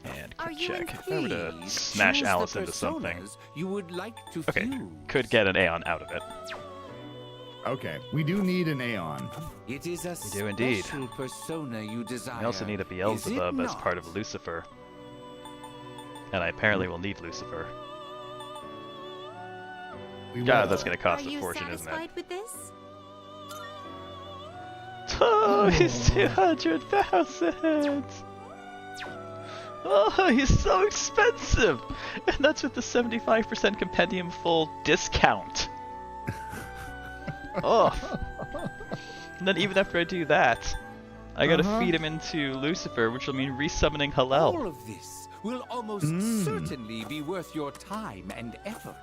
that. And Are quick you check. If I were to Please smash choose the Alice into something. personas you would like to Okay, fuse. could get an Aeon out of it. Okay, we do need an Aeon. It is a We do indeed. special persona you desire. I also need a is it Beelzebub as not? part of Lucifer. And I apparently will need Lucifer. We God, will. that's gonna cost Are a you fortune, isn't satisfied it? with this? Oh, he's 200,000! Oh, he's so expensive! And that's with the 75% compendium full discount. Oh. And then even after I do that, I gotta Uh-huh. feed him into Lucifer, which will mean resummoning All Hallel. of this will almost certainly be worth your time and effort.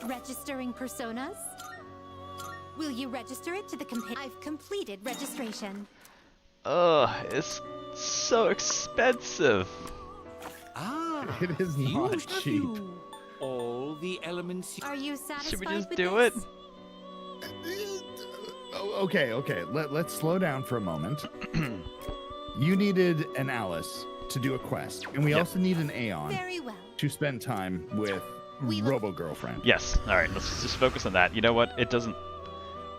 Registering personas? Will you register it to the I've completed registration. Ugh, it's so expensive. Ah, It is you not have cheap. you all the elements. Are you satisfied Should we just with do this? it? Oh, okay. Let's slow down for a moment. You needed an Alice to do a quest, and we Yep. also need an Aeon Very well. to spend time with We will- Robo Girlfriend. Yes. Alright, let's just focus on that. You know what? It doesn't...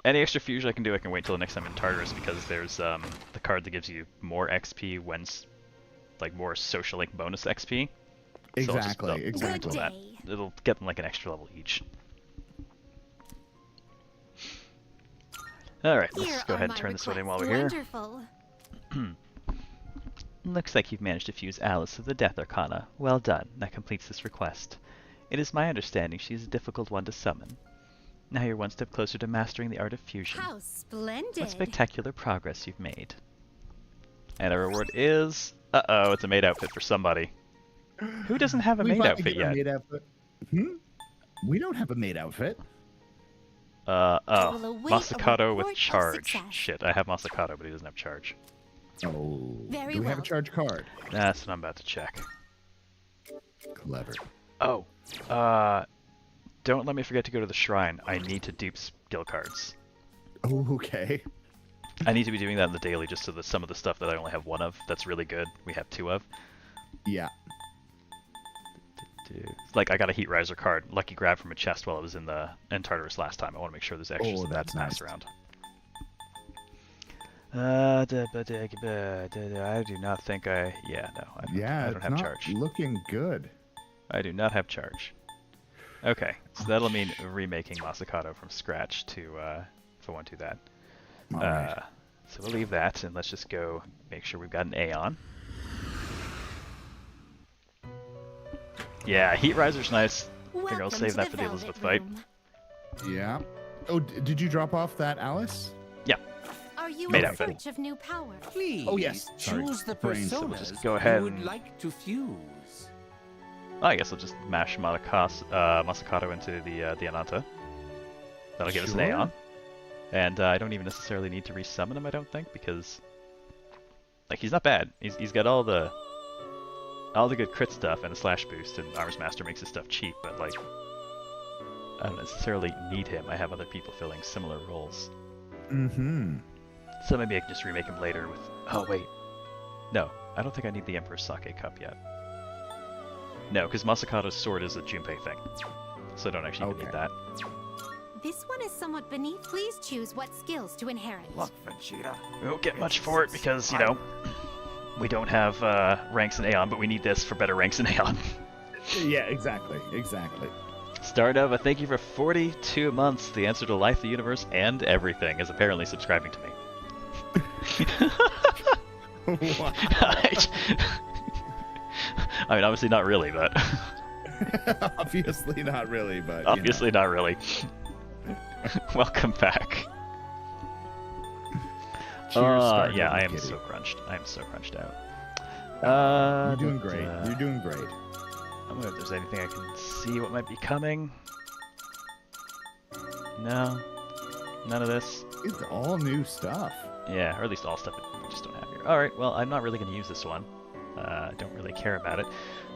Any extra fusion I can do, I can wait till the next time in Tartarus, because there's the card that gives you more XP when... like, more social link bonus XP. So I'll just Exactly. double Good Exactly. that. day. It'll get them like an extra level each. Alright, Here let's go are ahead and my turn this one in while requests. we're here. Wonderful. Looks like you've managed to fuse Alice with the Death Arcana. Well done. That completes this request. It is my understanding she's a difficult one to summon. Now you're one step closer to mastering the art of fusion. How splendid. What spectacular progress you've made. And our reward is... Uh-oh, it's a maid outfit for somebody. Who doesn't have a We maid finally outfit get a yet? maid outfit. We don't have a maid outfit. I Oh, will await a Masakato with report of charge. success. Shit, I have Masakato, but he doesn't have charge. Oh, Very do we have a well. charge card? That's what I'm about to check. Clever. Oh, don't let me forget to go to the shrine. I need to dupe skill cards. Oh, okay. I need to be doing that in the daily just so that some of the stuff that I only have one of that's really good, we have two of. Yeah. Like, I got a Heat Riser card, lucky grab from a chest while I was in Tartarus last time. I want to make sure there's extras Oh, of that that's to pass nice. around. I do not think I... Yeah, no. I don't It's have not charge. looking good. I do not have charge. Okay, so that'll mean remaking Masakato from scratch to, if I want to do that. All right. So we'll leave that, and let's just go make sure we've got an Aeon. Yeah, Heat Riser's nice. I think I'll Welcome save to that the for the Velvet Elizabeth fight. Room. Yeah. Oh, did you drop off that Alice? Yeah. Are you Made in outfit. search of new power? Please Oh, yes. Sorry. choose the Brain, so personas just go ahead you would and- like to fuse. I guess I'll just mash Masakato into the Ananta. That'll give us an Sure. Aeon. And I don't even necessarily need to resummon him, I don't think, because like he's not bad. He's got all the good crit stuff and a slash boost, and Arms Master makes his stuff cheap, but like I don't necessarily need him. I have other people filling similar roles. Mm-hmm. So maybe I can just remake him later with... Oh, wait. No, I don't think I need the Emperor's Sake Cup yet. No, because Masakato's sword is a Junpei thing. So I don't actually even Okay. need that. This one is somewhat beneath. Please choose what skills to inherit. Look, Vegeta. We won't get much for it because, you know, we don't have ranks in Aeon, but we need this for better ranks in Aeon. Yeah, exactly. Exactly. Starnova, thank you for 42 months. The answer to life, the universe, and everything is apparently subscribing to me. Wow. I mean, obviously not really, but... Obviously not really, but Obviously not really. Welcome back. Cheers, Starnova yeah, I am Kitty. so crunched. I am so crunched out. You're doing but, great. You're doing great. I wonder if there's anything I can see what might be coming. No. None of this. It's all new stuff. Yeah, or at least all stuff that we just don't have here. Alright, well, I'm not really going to use this one. I don't really care about it.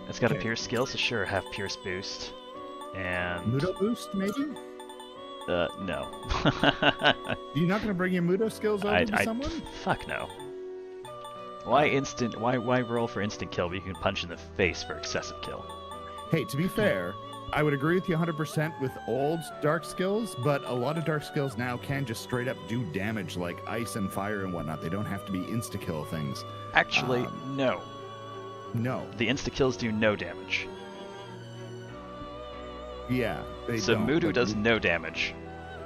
It's got a Okay. Pierce skill, so sure, have Pierce boost. And... Mudo boost, maybe? no. You're not going to bring your Mudo skills over to someone? Fuck no. Why roll for instant kill, but you can punch in the face for excessive kill? Hey, to be fair, I would agree with you 100% with old dark skills, but a lot of dark skills now can just straight up do damage, like ice and fire and whatnot. They don't have to be insta-kill things. Actually, no. No. The insta-kills do no damage. Yeah, they So don't. Mudu but does no damage,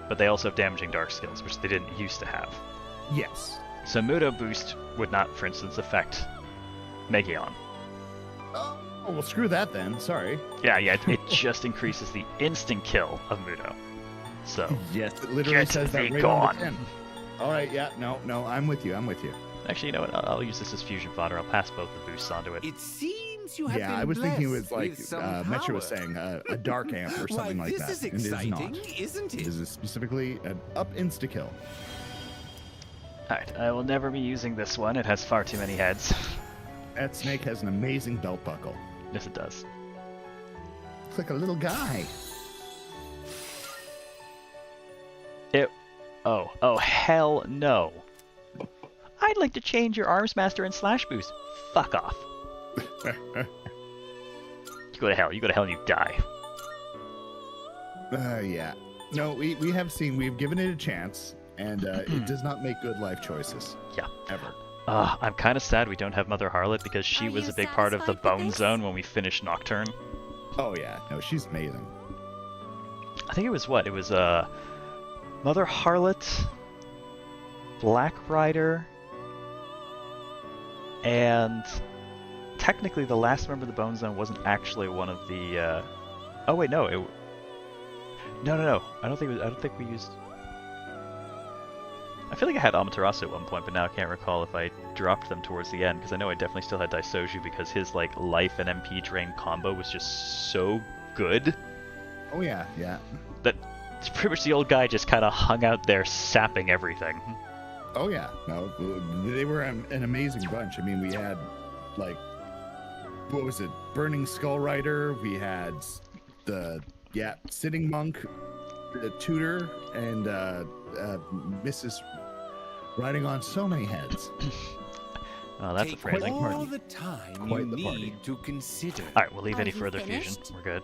but they also have damaging dark skills, which they didn't used to have. Yes. So Mudo boost would not, for instance, affect Megion. Oh, well, screw that then. Sorry. Yeah, it just increases the instant kill of Mudo. So, Yes, it literally Get says that thee right on gone. the tin. All right, yeah, no, I'm with you. actually, you know what? I'll use this as fusion fodder. I'll pass both the boosts onto it. It seems you have Yeah, been I was thinking it was blessed like with some Metcha was power. saying, a dark amp or something Why, like this that. is and it is exciting, not. isn't It it? is specifically an up insta-kill. Alright, I will never be using this one. It has far too many heads. That snake has an amazing belt buckle. Yes, it does. It's like a little guy. Oh, hell no. I'd like to change your Arms Master and Slash Boost. Fuck off. You go to hell and you die. Yeah. No, we have seen, we've given it a chance, and it does not make good life choices. Yeah. Ever. I'm kind of sad we don't have Mother Harlot because she Are was you a big part of the satisfied with Bone this? Zone when we finished Nocturne. Oh, yeah. No, she's amazing. I think it was what? It was Mother Harlot, Black Rider, and technically the last member of the Bone Zone wasn't actually one of the. Oh wait, no. No. I don't think we used. I feel like I had Amaterasu at one point, but now I can't recall if I dropped them towards the end because I know I definitely still had Daisoju because his like life and MP drain combo was just so good Oh, yeah, yeah. that It's pretty much the old guy just kind of hung out there sapping everything. Oh yeah, no, they were an amazing bunch. I mean, we had like, what was it? Burning Skull Rider. We had the Sitting Monk, the Tutor, and Mrs. riding on so many heads. Oh, that's a Take phrasing. all the time Quite you the party. need to consider. All right, we'll leave Are any you further fusion. finished? We're good.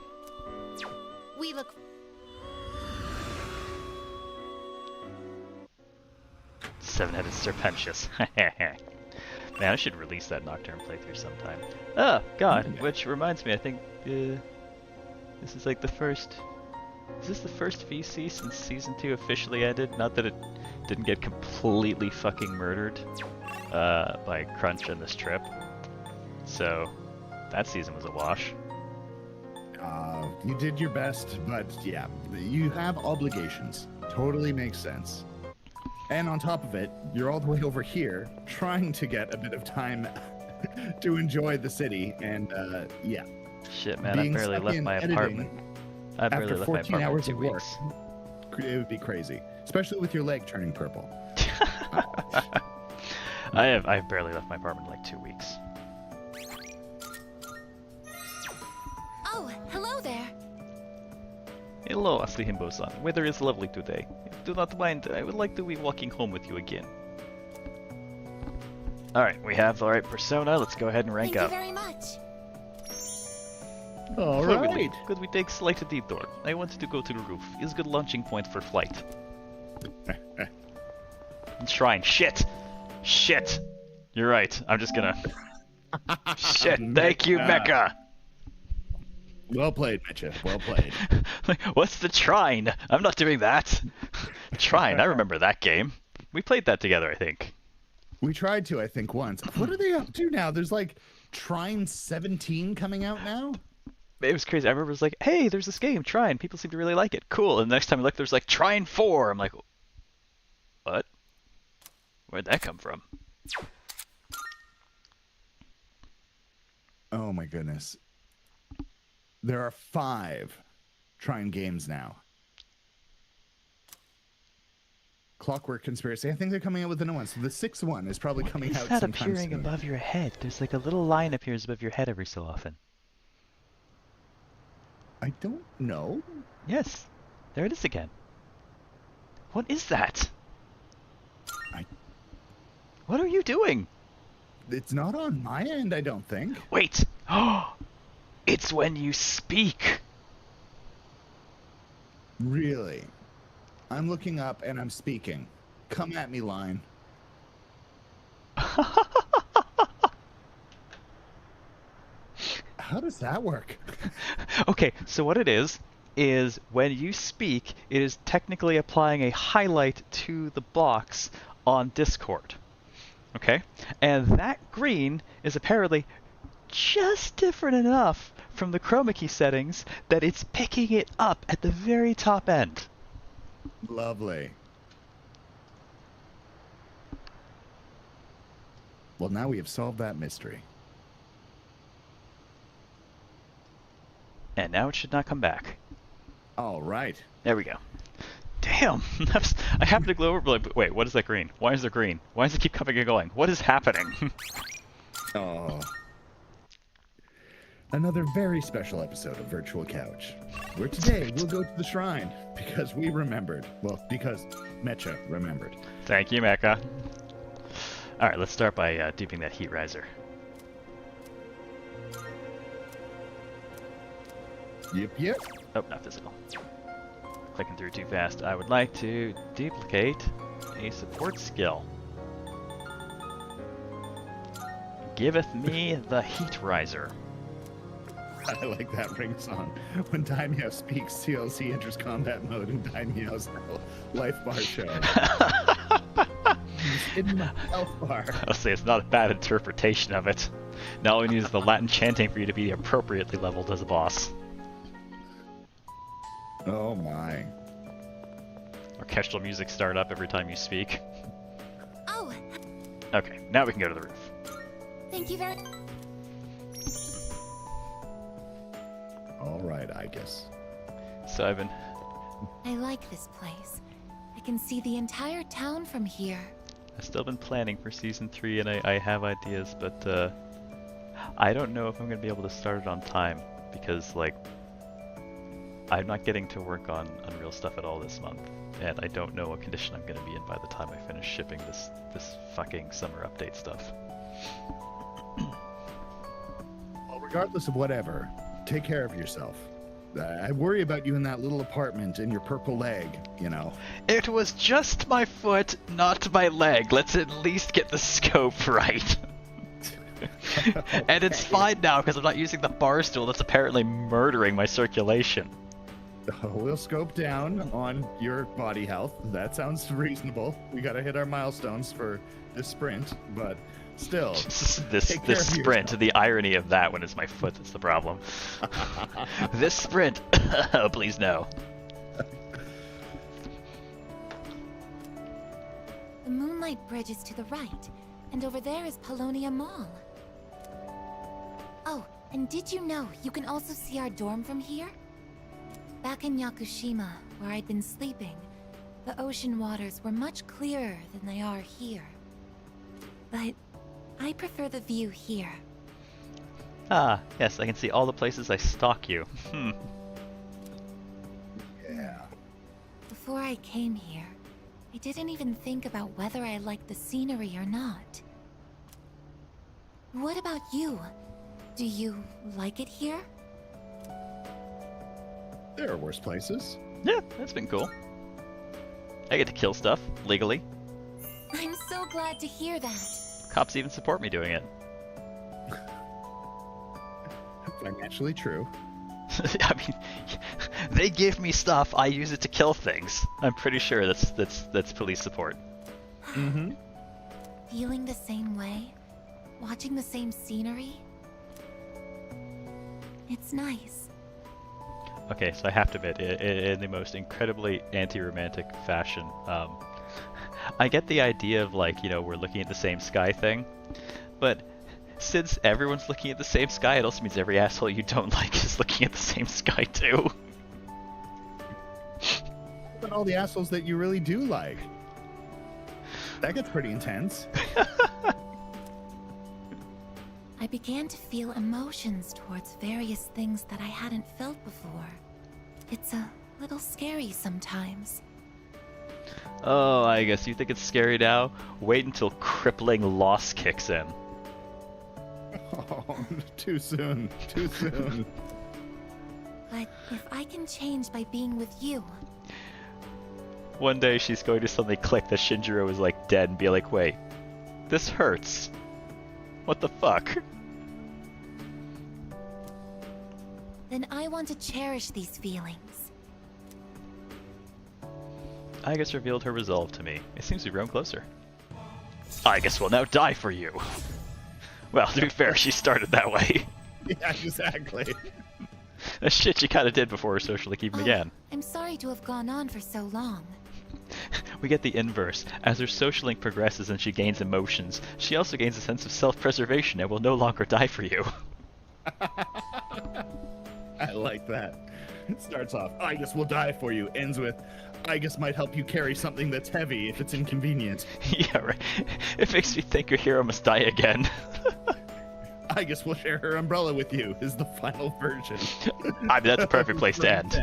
We look. Seven-headed Serpentious. Man, I should release that Nocturne playthrough sometime. Oh, God, Yeah. which reminds me, I think this is like the first... Is this the first VC since Season 2 officially ended? Not that it didn't get completely fucking murdered by Crunch and this trip. So, that season was a wash. You did your best, but yeah, you have obligations. Totally makes sense. And on top of it, you're all the way over here trying to get a bit of time to enjoy the city, and yeah. Shit, man, I Being barely stuck left in my editing apartment. I barely after left my 14 apartment hours in of 2 work, weeks. it would be crazy, especially with your leg turning purple. I've barely left my apartment in like 2 weeks. Oh, hello there. Hello, Asli Himbo-san. Weather is lovely today. If you do not mind, I would like to be walking home with you again. Alright, we have the right persona. Let's go ahead and rank Thank up. you very much. All Fluidly. Could we take slight detour? I wanted to go to the roof. Is good launching point for flight. Shrine. Shit! Shit! You're right. I'm just gonna... Shit! Thank you, Mecha! Well played, Mitcha. Well played. Like, what's the Trine? I'm not doing that. Trine, I remember that game. We played that together, I think. We tried to, I think, once. What are they up to now? There's like Trine 17 coming out now? It was crazy. I remember it was like, hey, there's this game, Trine. People seem to really like it. Cool. And the next time I look, there's like Trine 4. I'm like, what? Where'd that come from? Oh my goodness. There are 5 Trine games now. Clockwork Conspiracy. I think they're coming out with a new one. So the 6th one is probably coming What out is that sometime appearing soon. above your head? There's like a little line appears above your head every so often. I don't know. Yes. There it is again. What is that? What are you doing? It's not on my end, I don't think. Wait. Oh, it's when you speak. Really? I'm looking up and I'm speaking. Come at me, line. How does that work? Okay, so what it is when you speak, it is technically applying a highlight to the box on Discord. Okay? And that green is apparently just different enough from the chroma key settings that it's picking it up at the very top end. Lovely. Well, now we have solved that mystery. And now it should not come back. All right. There we go. Damn! I happened to glow over, like, wait, what is that green? Why is there green? Why does it keep coming and going? What is happening? Oh. Another very special episode of Virtual Couch, where today we'll go to the shrine because we remembered. Well, because Mecha remembered. Thank you, Mecha. Alright, let's start by duping that heat riser. Yep. Oh, not physical. Clicking through too fast. I would like to duplicate a support skill. Giveth me the heat riser. I like that ring song. When Daimyo speaks, CLC enters combat mode and Daimyo's life bar show. He's in my health bar. I'll say it's not a bad interpretation of it. Now all we need is the Latin chanting for you to be appropriately leveled as a boss. Oh my. Orchestral music start up every time you speak. Oh, Okay, now we can go to the roof. thank you very. All right, I guess. So I've been I like this place. I can see the entire town from here. I've still been planning for Season 3 and I have ideas, but I don't know if I'm going to be able to start it on time because, like, I'm not getting to work on Unreal stuff at all this month, and I don't know what condition I'm going to be in by the time I finish shipping this fucking summer update stuff. Well, regardless of whatever, take care of yourself. I worry about you in that little apartment and your purple leg, you know. It was just my foot, not my leg. Let's at least get the scope right. And it's fine now because I'm not using the bar stool that's apparently murdering my circulation. We'll scope down on your body health. That sounds reasonable. We gotta hit our milestones for this sprint, but still. this sprint, the irony of that one is my foot that's the problem. This sprint, oh please no. The Moonlight Bridge is to the right, and over there is Polonia Mall. Oh, and did you know you can also see our dorm from here? Back in Yakushima, where I'd been sleeping, the ocean waters were much clearer than they are here. But I prefer the view here. Ah, yes, I can see all the places I stalk you. Yeah. Before I came here, I didn't even think about whether I liked the scenery or not. What about you? Do you like it here? There are worse places. Yeah, that's been cool. I get to kill stuff, legally. I'm so glad to hear that. Cops even support me doing it. Financially true. I mean, they give me stuff, I use it to kill things. I'm pretty sure that's police support. Mm-hmm. Feeling the same way? Watching the same scenery? It's nice. Okay, so I have to admit, in the most incredibly anti-romantic fashion, I get the idea of, like, you know, we're looking at the same sky thing, but since everyone's looking at the same sky, it also means every asshole you don't like is looking at the same sky too. But all the assholes that you really do like. That gets pretty intense. I began to feel emotions towards various things that I hadn't felt before. It's a little scary sometimes. Oh, I guess you think it's scary now? Wait until crippling loss kicks in. Oh, too soon. Too soon. But if I can change by being with you... One day she's going to suddenly click that Shinjiro is, like, dead and be like, wait, this hurts. What the fuck? Then I want to cherish these feelings. Aigis revealed her resolve to me. It seems we've grown closer. Aigis will now die for you. Well, to be fair, she started that way. Yeah, exactly. That shit she kinda did before her social leak even began. I'm sorry to have gone on for so long. We get the inverse. As her social link progresses and she gains emotions, she also gains a sense of self-preservation and will no longer die for you. I like that. It starts off, I guess we'll die for you. Ends with, I guess might help you carry something that's heavy if it's inconvenient. Yeah, right. It makes me think your hero must die again. I guess we'll share her umbrella with you, is the final version. I mean, that's a perfect place to end.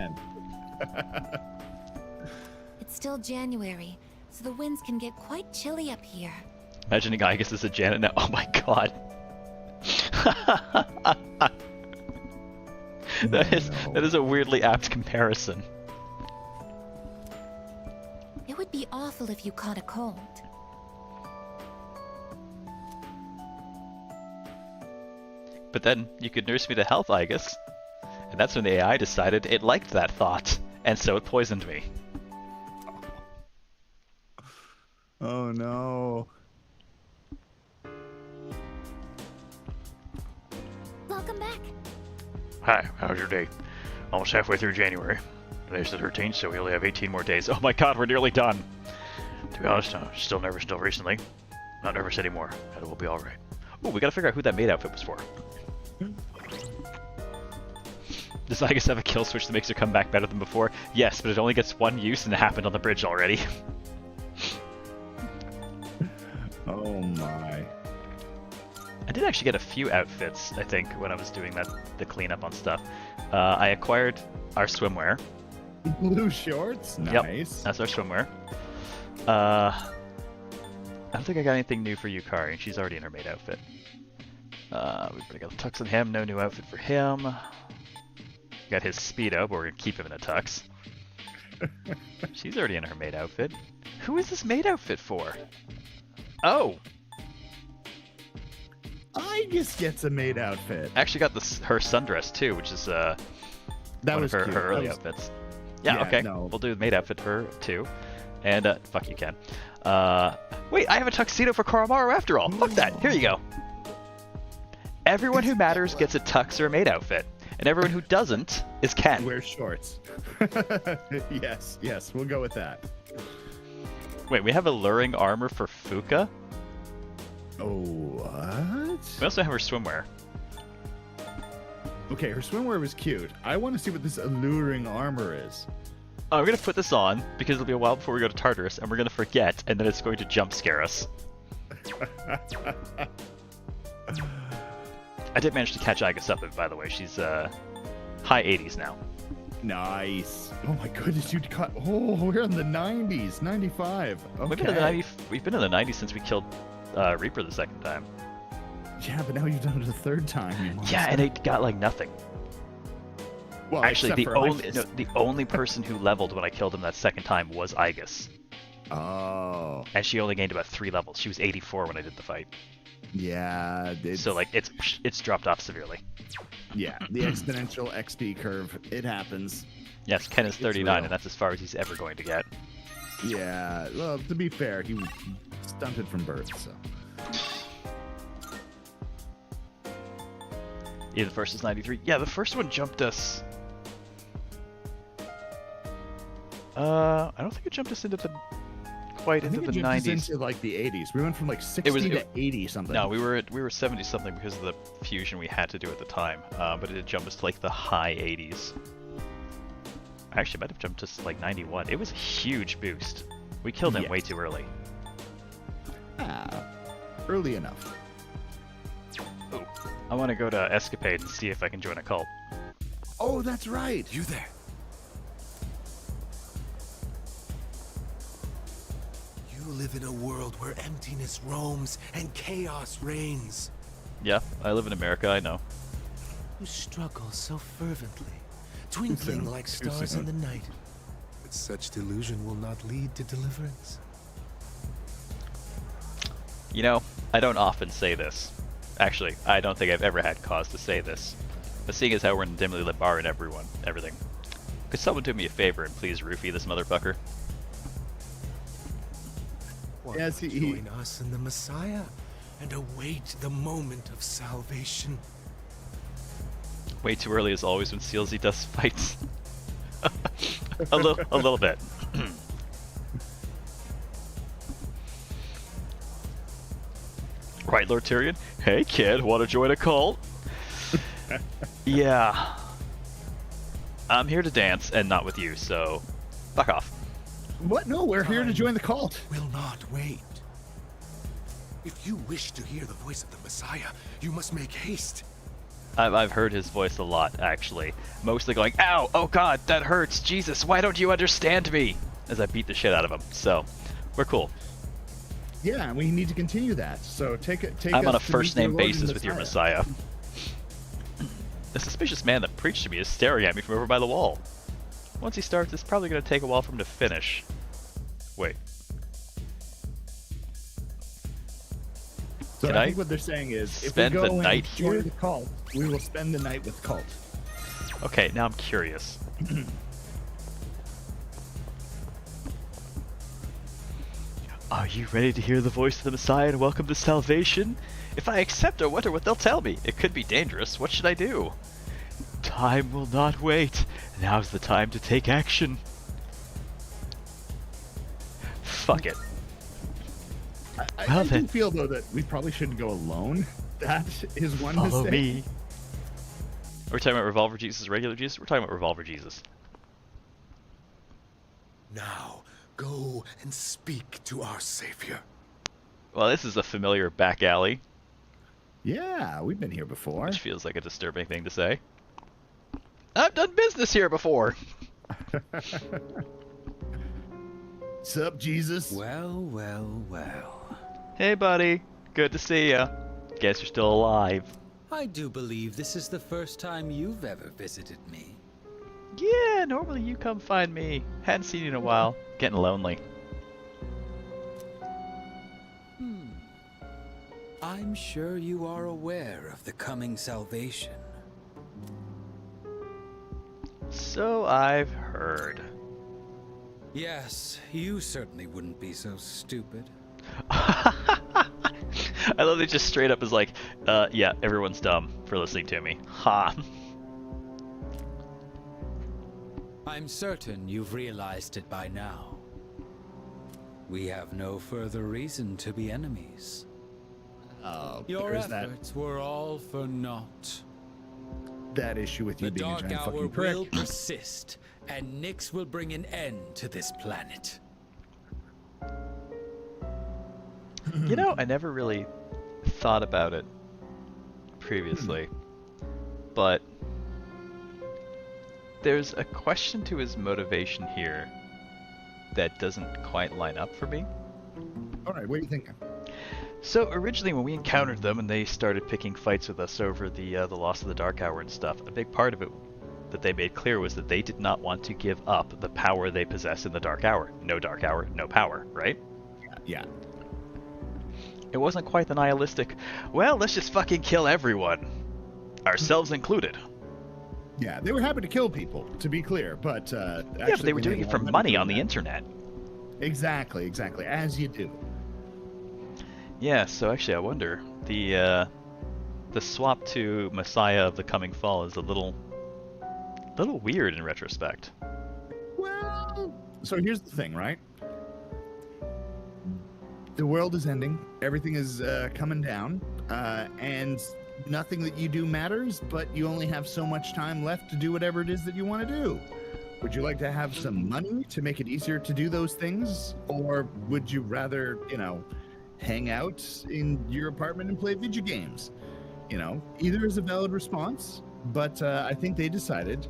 It's still January, so the winds can get quite chilly up here. Imagining Aigis as a Janet now. Oh my god. That is a weirdly apt comparison. It would be awful if you caught a cold. But then you could nurse me to health, Aigis. And that's when the AI decided it liked that thought, and so it poisoned me. Oh no. Welcome back. Hi, how's your day? Almost halfway through January. Today's the 13th, so we only have 18 more days. Oh my god, we're nearly done! To be honest, I'm still nervous till recently. Not nervous anymore, and it will be alright. Ooh, we gotta figure out who that maid outfit was for. Does Igus have a kill switch that makes her come back better than before? Yes, but it only gets one use and it happened on the bridge already. Oh my. I did actually get a few outfits, I think, when I was doing the cleanup on stuff. I acquired our swimwear. Blue shorts? Nice. Yep, that's our swimwear. I don't think I got anything new for Yukari. She's already in her maid outfit. We've already got a tux on him, no new outfit for him. Got his Speedo, but we're going to keep him in a tux. She's already in her maid outfit. Who is this maid outfit for? Oh! Igus gets a maid outfit. I actually got her sundress too, which is That one was of her, cute. her early That was- outfits. Yeah, Yeah, okay. no. We'll do the maid outfit for her too. And, fuck you, Ken. Wait, I have a tuxedo for Koromaru after all. Fuck that. Here you go. Everyone who matters gets a tux or a maid outfit. And everyone who doesn't is Ken. Wear shorts. Yes, we'll go with that. Wait, we have alluring armor for Fuka? Oh, what? We also have her swimwear. Okay, her swimwear was cute. I want to see what this alluring armor is. We're gonna put this on because it'll be a while before we go to Tartarus, and we're gonna forget, and then it's going to jump scare us. I did manage to catch Igus up, by the way. She's high 80s now. Nice. Oh my goodness, you caught. Oh, we're in the 90s, 95. Okay. We've been in the 90s since we killed Reaper the second time. Yeah, but now you've done it a third time. You monster. Yeah, and it got like nothing. Well, Actually, except for Igus. the only person who leveled when I killed him that second time was Igus. Oh. And she only gained about 3 levels. She was 84 when I did the fight. Yeah. So like it's dropped off severely. Yeah, the exponential XP curve. It happens. Yes, Ken is 39, real. and that's as far as he's ever going to get. Yeah. Well, to be fair, he was stunted from birth, so. Yeah, the first is 93. Yeah, the first one jumped us. I don't think it jumped us into the I think into it the jumped us 90s. into like the 80s. We went from like 60 to 80 something. No, we were 70 something because of the fusion we had to do at the time. But it did jump us to like the high 80s. Actually, it might have jumped us to like 91. It was a huge boost. We killed him Yes. way too early. Early enough. Ooh, I want to go to Escapade and see if I can join a cult. Oh, that's right. You there? You live in a world where emptiness roams and chaos reigns. Yeah, I live in America, I know. You struggle so fervently, twinkling soon. like Too stars in soon. the night. But such delusion will not lead to deliverance. You know, I don't often say this. Actually, I don't think I've ever had cause to say this. But seeing as how we're in a dimly lit bar and everything, could someone do me a favor and please roofie this motherfucker? Why Yes, not he- join us in the Messiah and await the moment of salvation. Way too early as always when CLZ does fights. a little bit. Right, Lord Tyrion? Hey kid, wanna join a cult? Yeah. I'm here to dance and not with you, so fuck off. What? No, we're here to join the cult. Will not wait. If you wish to hear the voice of the Messiah, you must make haste. I've heard his voice a lot, actually. Mostly going, ow, oh god, that hurts, Jesus, why don't you understand me? As I beat the shit out of him, so, we're cool. Yeah, we need to continue that. So take I'm us on a to first meet your name Lord and basis with your Messiah. The suspicious man that preached to me is staring at me from over by the wall. Once he starts, it's probably going to take a while for him to finish. Wait. So Can I I think what they're saying is, if we spend go the and night join here? the cult, we will spend the night with cult. Okay, now I'm curious. Are you ready to hear the voice of the Messiah and welcome to salvation? If I accept, I wonder what they'll tell me. It could be dangerous. What should I do? Time will not wait. Now's the time to take action. Fuck it. I do feel though that we probably shouldn't go alone. That is one Follow mistake. me. Are we talking about Revolver Jesus, regular Jesus? We're talking about Revolver Jesus. Now, go and speak to our savior. Well, this is a familiar back alley, Yeah, we've been here before. which feels like a disturbing thing to say. I've done business here before. Sup, Jesus? Well, well, well. Hey, buddy. Good to see ya. Guess you're still alive. I do believe this is the first time you've ever visited me. Yeah, normally you come find me. Hadn't seen you in a while. Getting lonely. I'm sure you are aware of the coming salvation. So I've heard. Yes, you certainly wouldn't be so stupid. I love it just straight up is like, yeah, everyone's dumb for listening to me. Ha. I'm certain you've realized it by now. We have no further reason to be enemies. Oh, Your there's efforts were all for naught. that issue with you The being a Dark giant Hour fucking prick. will persist, and Nyx will bring an end to this planet. You know, I never really thought about it previously, but there's a question to his motivation here that doesn't quite line up for me. All right, what are you thinking? So originally when we encountered them and they started picking fights with us over the loss of the Dark Hour and stuff, a big part of it that they made clear was that they did not want to give up the power they possess in the Dark Hour. No Dark Hour, no power, right? Yeah. It wasn't quite the nihilistic, well, let's just fucking kill everyone, ourselves included. Yeah, they were happy to kill people, to be clear, but Yeah, but they were doing it for money on the internet. Exactly, as you do. Yeah, so actually I wonder, the swap to Messiah of the Coming Fall is a little weird in retrospect. Well, so here's the thing, right? The world is ending, everything is coming down, and nothing that you do matters, but you only have so much time left to do whatever it is that you want to do. Would you like to have some money to make it easier to do those things? Or would you rather, hang out in your apartment and play video games? Either is a valid response, but I think they decided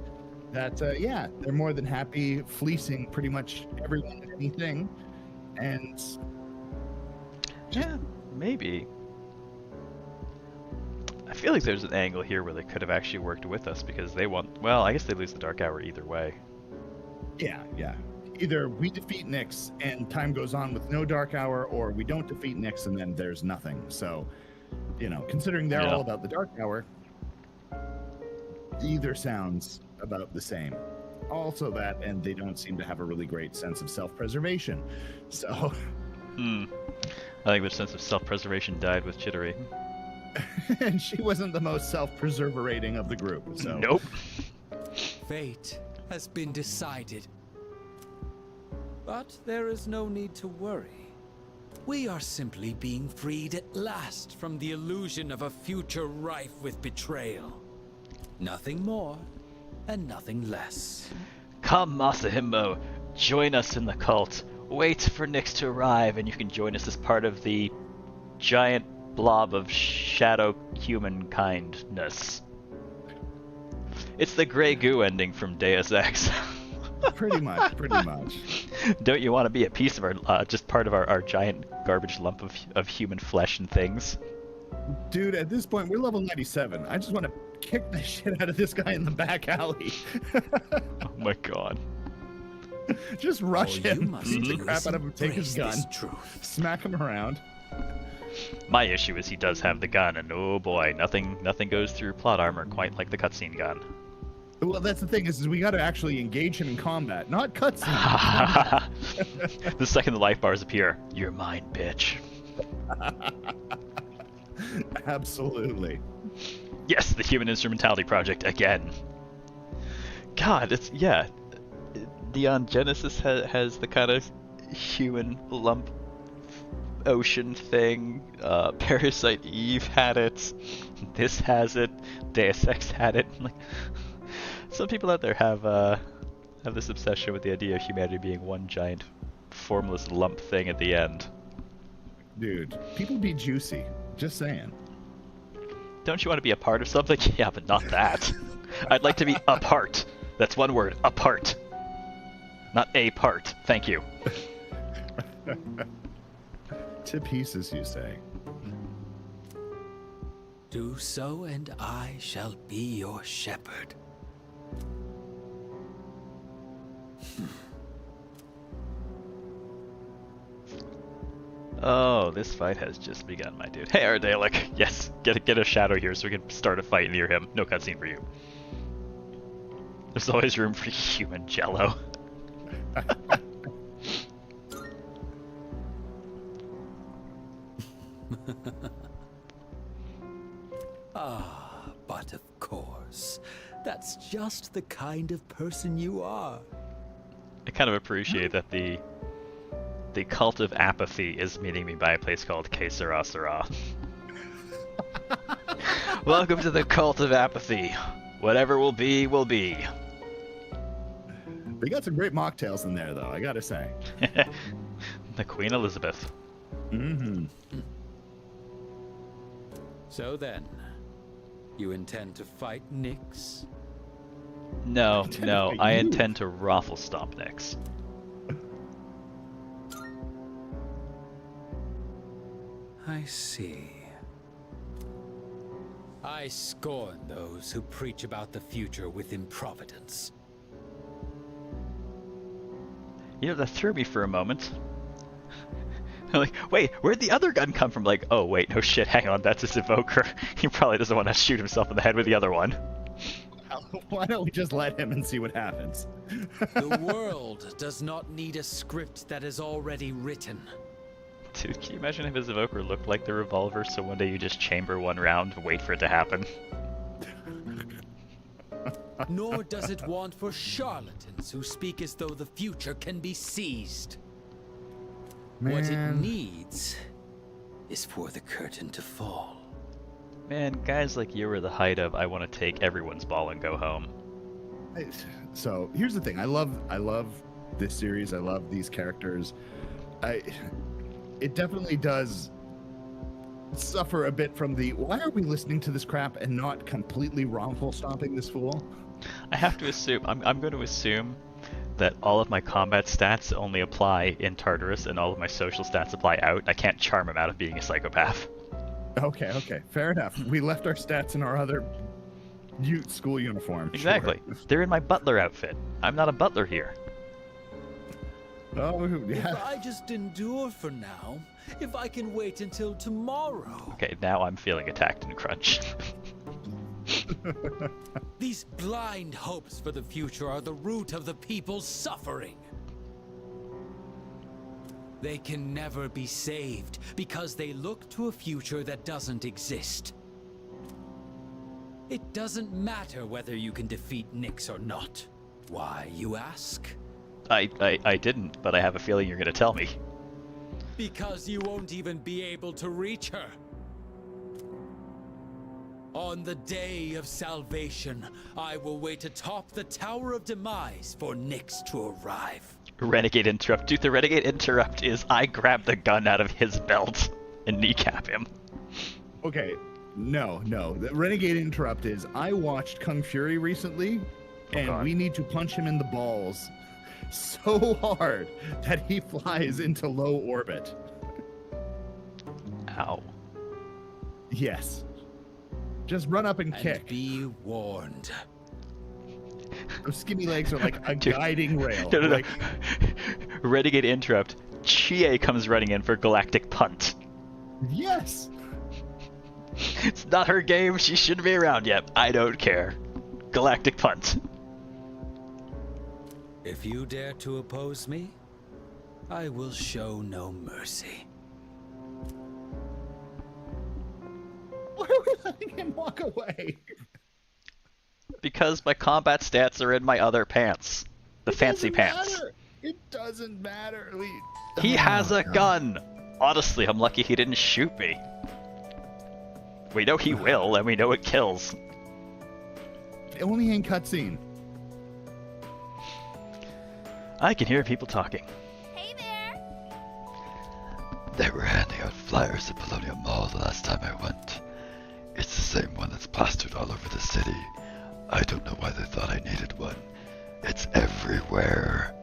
that, yeah, they're more than happy fleecing pretty much everyone and anything. And Yeah, maybe. I feel like there's an angle here where they could have actually worked with us because they want, well, I guess they lose the Dark Hour either way. yeah. Either we defeat Nyx and time goes on with no Dark Hour, or we don't defeat Nyx and then there's nothing. So, considering they're all about the Dark Hour, either sounds about the same. Also that, and they don't seem to have a really great sense of self-preservation. So... I think their sense of self-preservation died with Chittery. and she wasn't the most self-preserverating of the group, so... Nope. Fate has been decided. But there is no need to worry. We are simply being freed at last from the illusion of a future rife with betrayal. Nothing more and nothing less. Come, Masahimbo, join us in the cult. Wait for Nyx to arrive and you can join us as part of the giant blob of shadow humankindness. It's the gray goo ending from Deus Ex. pretty much. Don't you want to be a piece of our, just part of our giant garbage lump of human flesh and things? Dude, at this point, we're level 97. I just want to kick the shit out of this guy in the back alley. Oh my god. Just rush You him, must beat the crap out of him, take his embrace gun, this truth. smack him around. My issue is he does have the gun, and oh boy, nothing goes through plot armor quite like the cutscene gun. Well, that's the thing is we got to actually engage him in combat, not cutscene. The second the life bars appear, you're mine, bitch. Absolutely. Yes, the Human Instrumentality Project again. God, it's yeah. Neon Genesis has the kind of human lump ocean thing. Parasite Eve had it. This has it. Deus Ex had it. Like, some people out there have this obsession with the idea of humanity being one giant formless lump thing at the end. Dude, people be juicy. Just saying. Don't you want to be a part of something? Yeah, but not that. I'd like to be a part. That's one word, a part. Not a part. Thank you. To pieces, you say. Do so, and I shall be your shepherd. Oh, this fight has just begun, my dude. Hey, Ardalic. Yes, get a shadow here so we can start a fight near him. No cutscene for you. There's always room for human jello. But of course, that's just the kind of person you are. I kind of appreciate that the cult of apathy is meeting me by a place called Que Sera Sera. Welcome to the cult of apathy. Whatever will be, will be. They got some great mocktails in there, though, I gotta say. The Queen Elizabeth. Mm-hmm. So then, you intend to fight Nyx? No, no, fight I you. intend to raffle stomp Nyx. I see. I scorn those who preach about the future with improvidence. You know, that threw me for a moment. I'm like, wait, where'd the other gun come from? Like, oh wait, no shit, hang on, that's his evoker. He probably doesn't want to shoot himself in the head with the other one. Why don't we just let him and see what happens? The world does not need a script that is already written. Dude, can you imagine if his evoker looked like the revolver, so one day you just chamber one round, wait for it to happen? Nor does it want for charlatans who speak as though the future can be seized. What it Man. needs is for the curtain to fall. Man, guys like you are the height of I want to take everyone's ball and go home. So here's the thing. I love this series. I love these characters. It definitely does suffer a bit from the why are we listening to this crap and not completely wrongful stomping this fool? I have to assume, I'm going to assume that all of my combat stats only apply in Tartarus and all of my social stats apply out. I can't charm him out of being a psychopath. Okay, fair enough. We left our stats in our other school uniform. Exactly. Sure. They're in my butler outfit. I'm not a butler here. Oh, If yeah. I just endure for now, if I can wait until tomorrow. Okay, now I'm feeling attacked and crunched. These blind hopes for the future are the root of the people's suffering. They can never be saved because they look to a future that doesn't exist. It doesn't matter whether you can defeat Nyx or not. Why, you ask? I didn't, but I have a feeling you're going to tell me. Because you won't even be able to reach her. On the day of salvation, I will wait atop the Tower of Demise for Nyx to arrive. Renegade Interrupt. Dude, the Renegade Interrupt is I grab the gun out of his belt and kneecap him. Okay, no. The Renegade Interrupt is I watched Kung Fury recently, and God. we need to punch him in the balls so hard that he flies into low orbit. Ow. Yes. Just run up and And kick. be warned. Those skinny legs are like a Dude. guiding rail. No. Like, Renegade Interrupt. Chie comes running in for Galactic Punt. yes. It's not her game. She shouldn't be around yet. I don't care. Galactic Punt. If you dare to oppose me, I will show no mercy. Why are we letting him walk away? Because my combat stats are in my other pants. The It fancy doesn't pants. matter. It doesn't matter. He has a God. gun. Honestly, I'm lucky he didn't shoot me. We know he will, and we know it kills. Only in cutscene. I can hear people talking. Hey there! They were handing out flyers at Bologna Mall the last time I went. It's the same one that's plastered all over the city. I don't know why they thought I needed one. It's everywhere.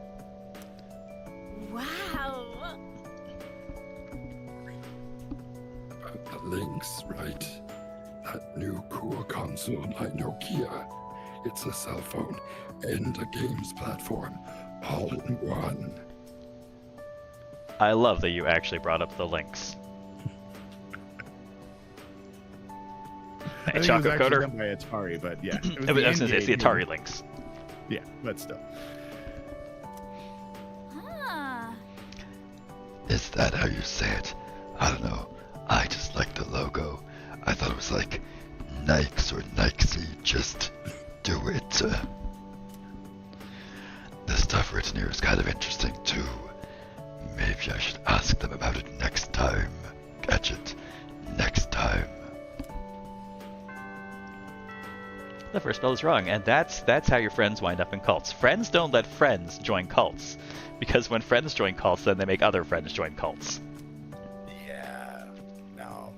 Wow! About the links, right? That new cool console by Nokia. It's a cell phone and a games platform, all in one. I love that you actually brought up the links. I Hey, think it was Choco actually Coder. done by Atari, but yeah. It was I was the gonna say, it's the NDA Atari game. links. Yeah, but still. Huh. Is that how you say it? I don't know. I just like the logo. I thought it was like Nikes or Nikesy. Just do it. The stuff written here is kind of interesting too. Maybe I should ask them about it next time. Catch it. Next time. The first spell is wrong, and that's how your friends wind up in cults. Friends don't let friends join cults, because when friends join cults, then they make other friends join cults. Yeah. No.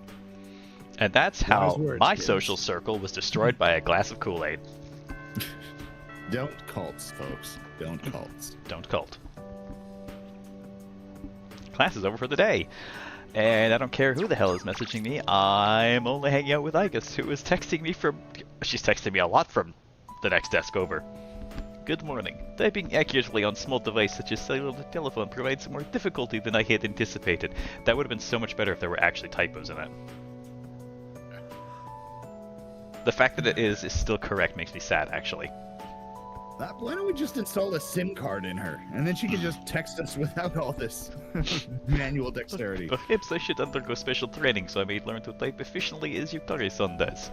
And that's how Wise words, my kids. social circle was destroyed by a glass of Kool-Aid. Don't cults, folks. Don't cults. Don't cult. Class is over for the day. And I don't care who the hell is messaging me. I'm only hanging out with Igus, who is texting me from... She's texting me a lot from the next desk over. Good morning. Typing accurately on small device such as cellular telephone provides more difficulty than I had anticipated. That would have been so much better if there were actually typos in it. The fact that it is still correct makes me sad, actually. Why don't we just install a SIM card in her, and then she can just text us without all this manual dexterity. Perhaps I should undergo special training so I may learn to type efficiently as Yukari-san does.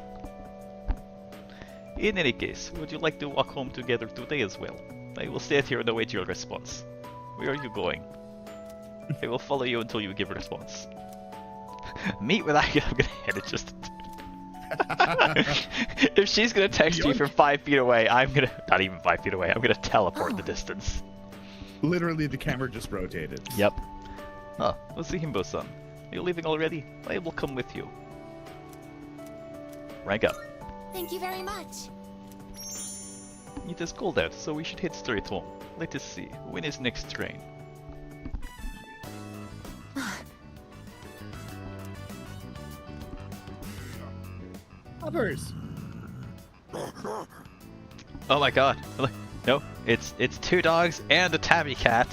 In any case, would you like to walk home together today as well? I will stand here and await your response. Where are you going? I will follow you until you give a response. Meet with Aya. I'm gonna hit it just... If she's gonna text me from 5 feet away, I'm gonna... Not even 5 feet away, I'm gonna teleport the distance. Literally, the camera just rotated. Yep. Ah, Ozihimbo-san. Are you leaving already? I will come with you. Rank up. Thank you very much. It is cold out, so we should head straight home. Let us see. When is next train? Hoppers. Oh my god. No, it's 2 dogs and a tabby cat,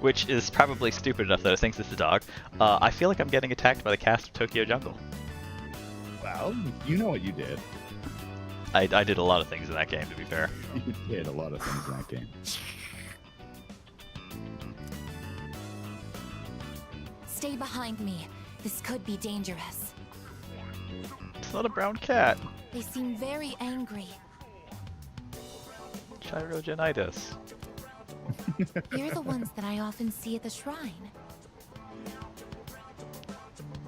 which is probably stupid enough that it thinks it's a dog. I feel like I'm getting attacked by the cast of Tokyo Jungle. Well, you know what you did. I did a lot of things in that game, to be fair. You did a lot of things in that game. Stay behind me. This could be dangerous. It's not a brown cat. They seem very angry. Chirogenitis. You're the ones that I often see at the shrine.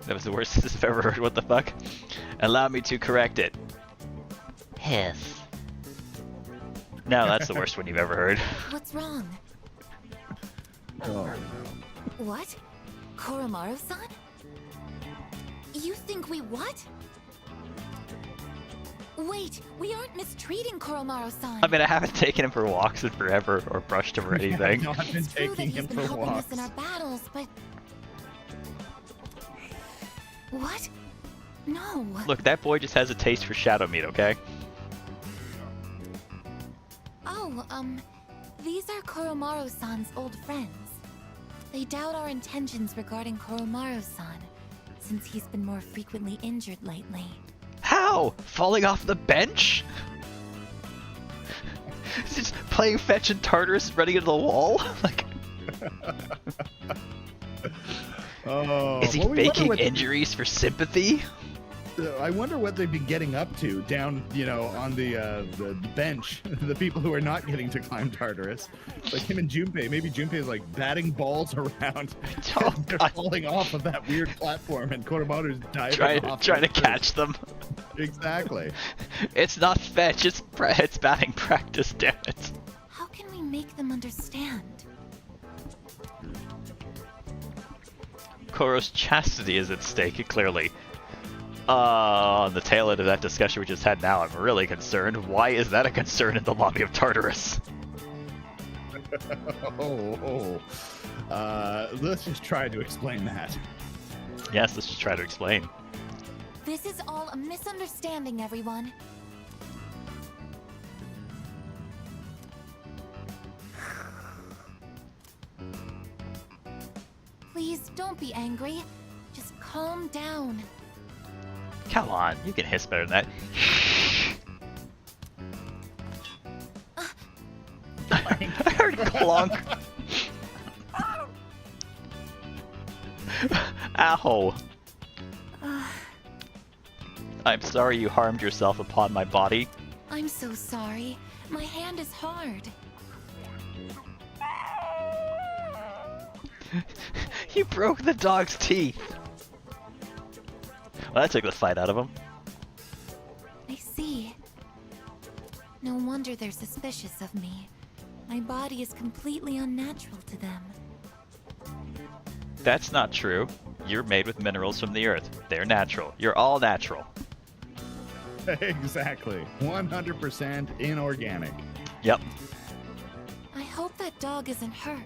That was the worst I've ever heard. What the fuck? Allow me to correct it. Hiss. No, that's the worst one you've ever heard. What's wrong? Oh. What? Koromaru-san? You think we what? Wait, we aren't mistreating Koromaru-san. I mean, I haven't taken him for walks in forever or brushed him or anything. No, I've been It's true that taking he's him been for helping walks. us in our battles, but... What? No. Look, that boy just has a taste for shadow meat, okay? Oh, these are Koromaru-san's old friends. They doubt our intentions regarding Koromaru-san, since he's been more frequently injured lately. How? Falling off the bench? Just playing fetch and Tartarus running into the wall? Like, Oh, is he well, we wonder faking what- injuries for sympathy? I wonder what they'd be getting up to down, on the bench. The people who are not getting to climb Tartarus, like him and Junpei. Maybe Junpei is like batting balls around. They're falling off of that weird platform, and Koromaru's diving off. Trying to catch them. Exactly. It's not fetch. It's batting practice. Damn it. How can we make them understand? Koro's chastity is at stake, clearly. On the tail end of that discussion we just had now, I'm really concerned. Why is that a concern in the lobby of Tartarus? Let's just try to explain that. Yes, let's just try to explain. This is all a misunderstanding, everyone. Please don't be angry. Just calm down. Come on, you can hiss better than that. I heard clunk. Ow. I'm sorry you harmed yourself upon my body. I'm so sorry. My hand is hard. You broke the dog's teeth. Well, that took the fight out of him. I see. No wonder they're suspicious of me. My body is completely unnatural to them. That's not true. You're made with minerals from the earth. They're natural. You're all natural. Exactly. 100% inorganic. Yep. I hope that dog isn't hurt.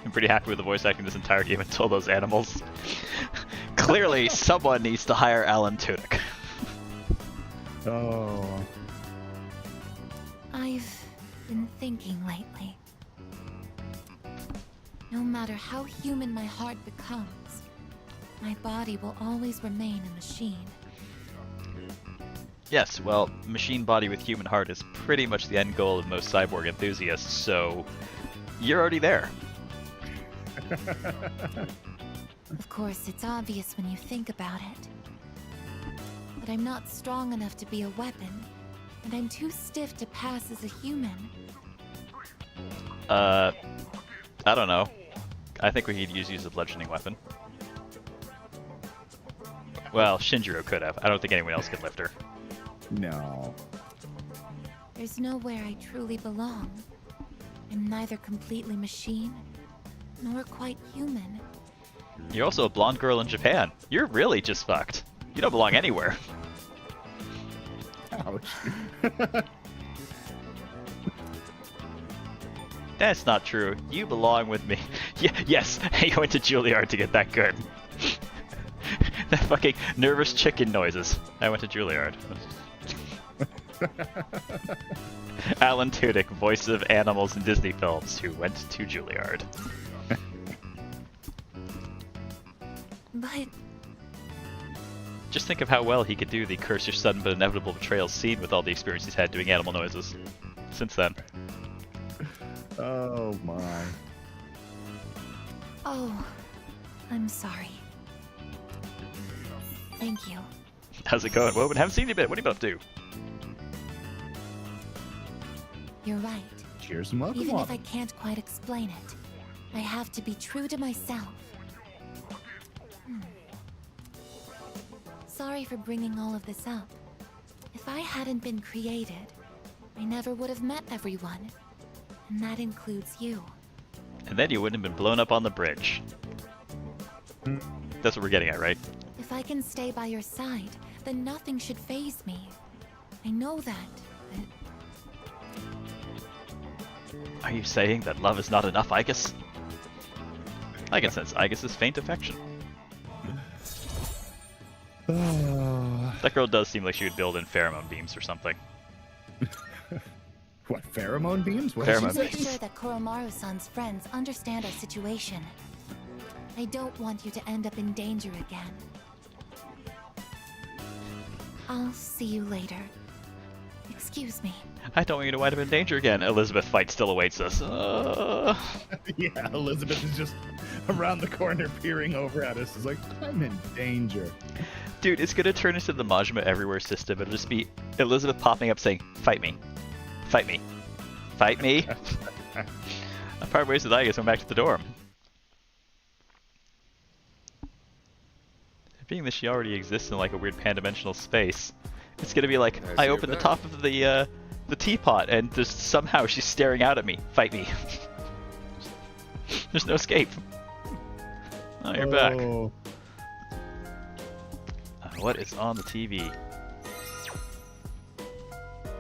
I'm pretty happy with the voice acting this entire game until those animals. Clearly, someone needs to hire Alan Tudyk. Oh. I've been thinking lately. No matter how human my heart becomes, my body will always remain a machine. Yes, well, machine body with human heart is pretty much the end goal of most cyborg enthusiasts, so you're already there. Of course, it's obvious when you think about it. But I'm not strong enough to be a weapon, and I'm too stiff to pass as a human. I don't know. I think we could use a bludgeoning weapon. Well, Shinjiro could have. I don't think anyone else could lift her. No. There's nowhere I truly belong. I'm neither completely machine, nor quite human. You're also a blonde girl in Japan. You're really just fucked. You don't belong anywhere. Ouch. That's not true. You belong with me. Yes, I went to Juilliard to get that good. That fucking nervous chicken noises. I went to Juilliard. Alan Tudyk, voice of animals in Disney films, who went to Juilliard. But Just think of how well he could do the curse your sudden but inevitable betrayal scene with all the experience he's had doing animal noises since then. Oh my. oh, I'm sorry. Thank you. How's it going? Well, we haven't seen you in a bit. What are you about to do? You're right. Cheers and welcome. Even if I can't quite explain it, I have to be true to myself. Sorry for bringing all of this up. If I hadn't been created, I never would have met everyone. And that includes you. And then you wouldn't have been blown up on the bridge. That's what we're getting at, right? If I can stay by your side, then nothing should faze me. I know that, but Are you saying that love is not enough, Igus? I can sense Igus's faint affection. That girl does seem like she would build in pheromone beams or something. What, pheromone beams? What Pheromone did she make say? sure that Koromaru-san's friends understand our situation. I don't want you to end up in danger again. I'll see you later. Excuse me. I don't want you to wind up in danger again. Elizabeth fight still awaits us. Yeah, Elizabeth is just around the corner peering over at us. It's like, I'm in danger. Dude, it's gonna turn into the Majima Everywhere system. It'll just be Elizabeth popping up saying, fight me. Fight me. Fight me. I part ways with Igus, went back to the dorm. Being that she already exists in like a weird pan-dimensional space, it's gonna be like, I open the top of the teapot and just somehow she's staring out at me. Fight me. There's no escape. Oh, you're back. What is on the TV?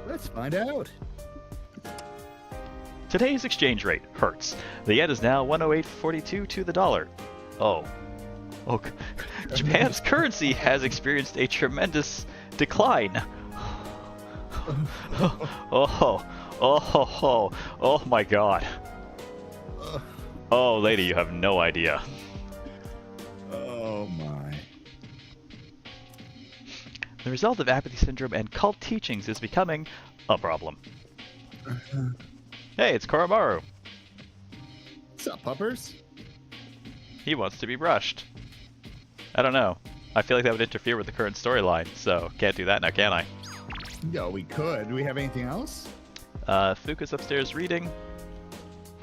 Let's find out. Today's exchange rate hurts. The yen is now 108.42 to the dollar. Oh. Oh. Japan's currency has experienced a tremendous decline. Oh my god. Oh, lady, you have no idea. Oh my. The result of apathy syndrome and cult teachings is becoming a problem. Hey, it's Koromaru. What's up, puppers? He wants to be brushed. I don't know. I feel like that would interfere with the current storyline, so can't do that now, can I? No, we could. Do we have anything else? Fuka's upstairs reading.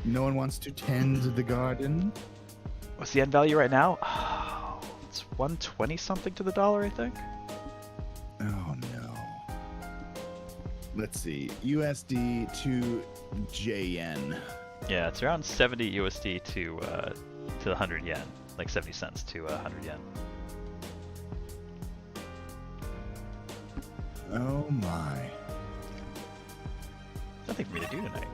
No one wants to tend the garden. What's the end value right now? Oh, it's 120 something to the dollar, I think. Oh no. Let's see. USD to JN. Yeah, it's around 70 USD to 100 yen. Like 70 cents to 100 yen. Oh my. Nothing for me to do tonight.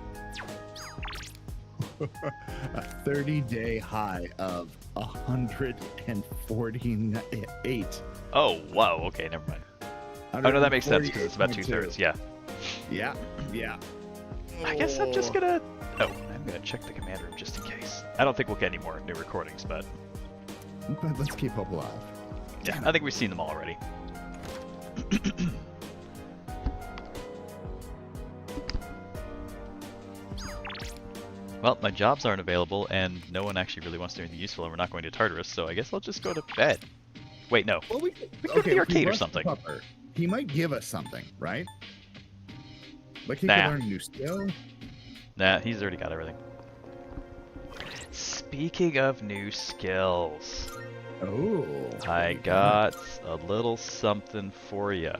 A 30-day high of 148. Oh, wow, okay, never mind. Oh no, that makes sense because it's about 2/3, yeah. Yeah, yeah. I guess I'm just gonna... Oh, I'm gonna check the command room just in case. I don't think we'll get any more new recordings, but... But let's keep up alive. Yeah, I think we've seen them all already. Well, my jobs aren't available, and no one actually really wants to do anything useful, and we're not going to Tartarus, so I guess I'll just go to bed. Wait, no. Well, we could go to the arcade or something. Pupper, he might give us something, right? Like he Nah. could learn a new skill. Nah, he's already got everything. Speaking of new skills, Oh. I got a little something for you.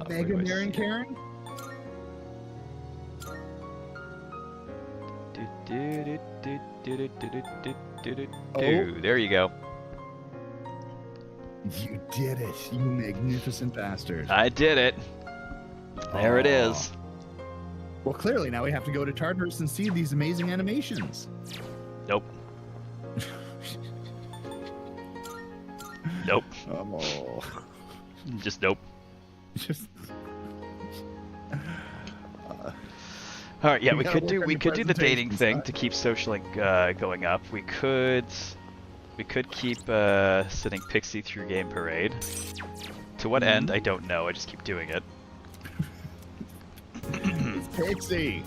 Mega Marin Karen? There you go. You did it, you magnificent bastard. I did it. There it Aw. is. Well, clearly now we have to go to Tartarus and see these amazing animations. Nope. Nope. Oh. Just nope. Just. All right, yeah, We we gotta could do work on your the dating presentations, thing huh? to keep social link going up. We could keep sending Pixie through Game Parade. To what end, I don't know. I just keep doing it. Pixie.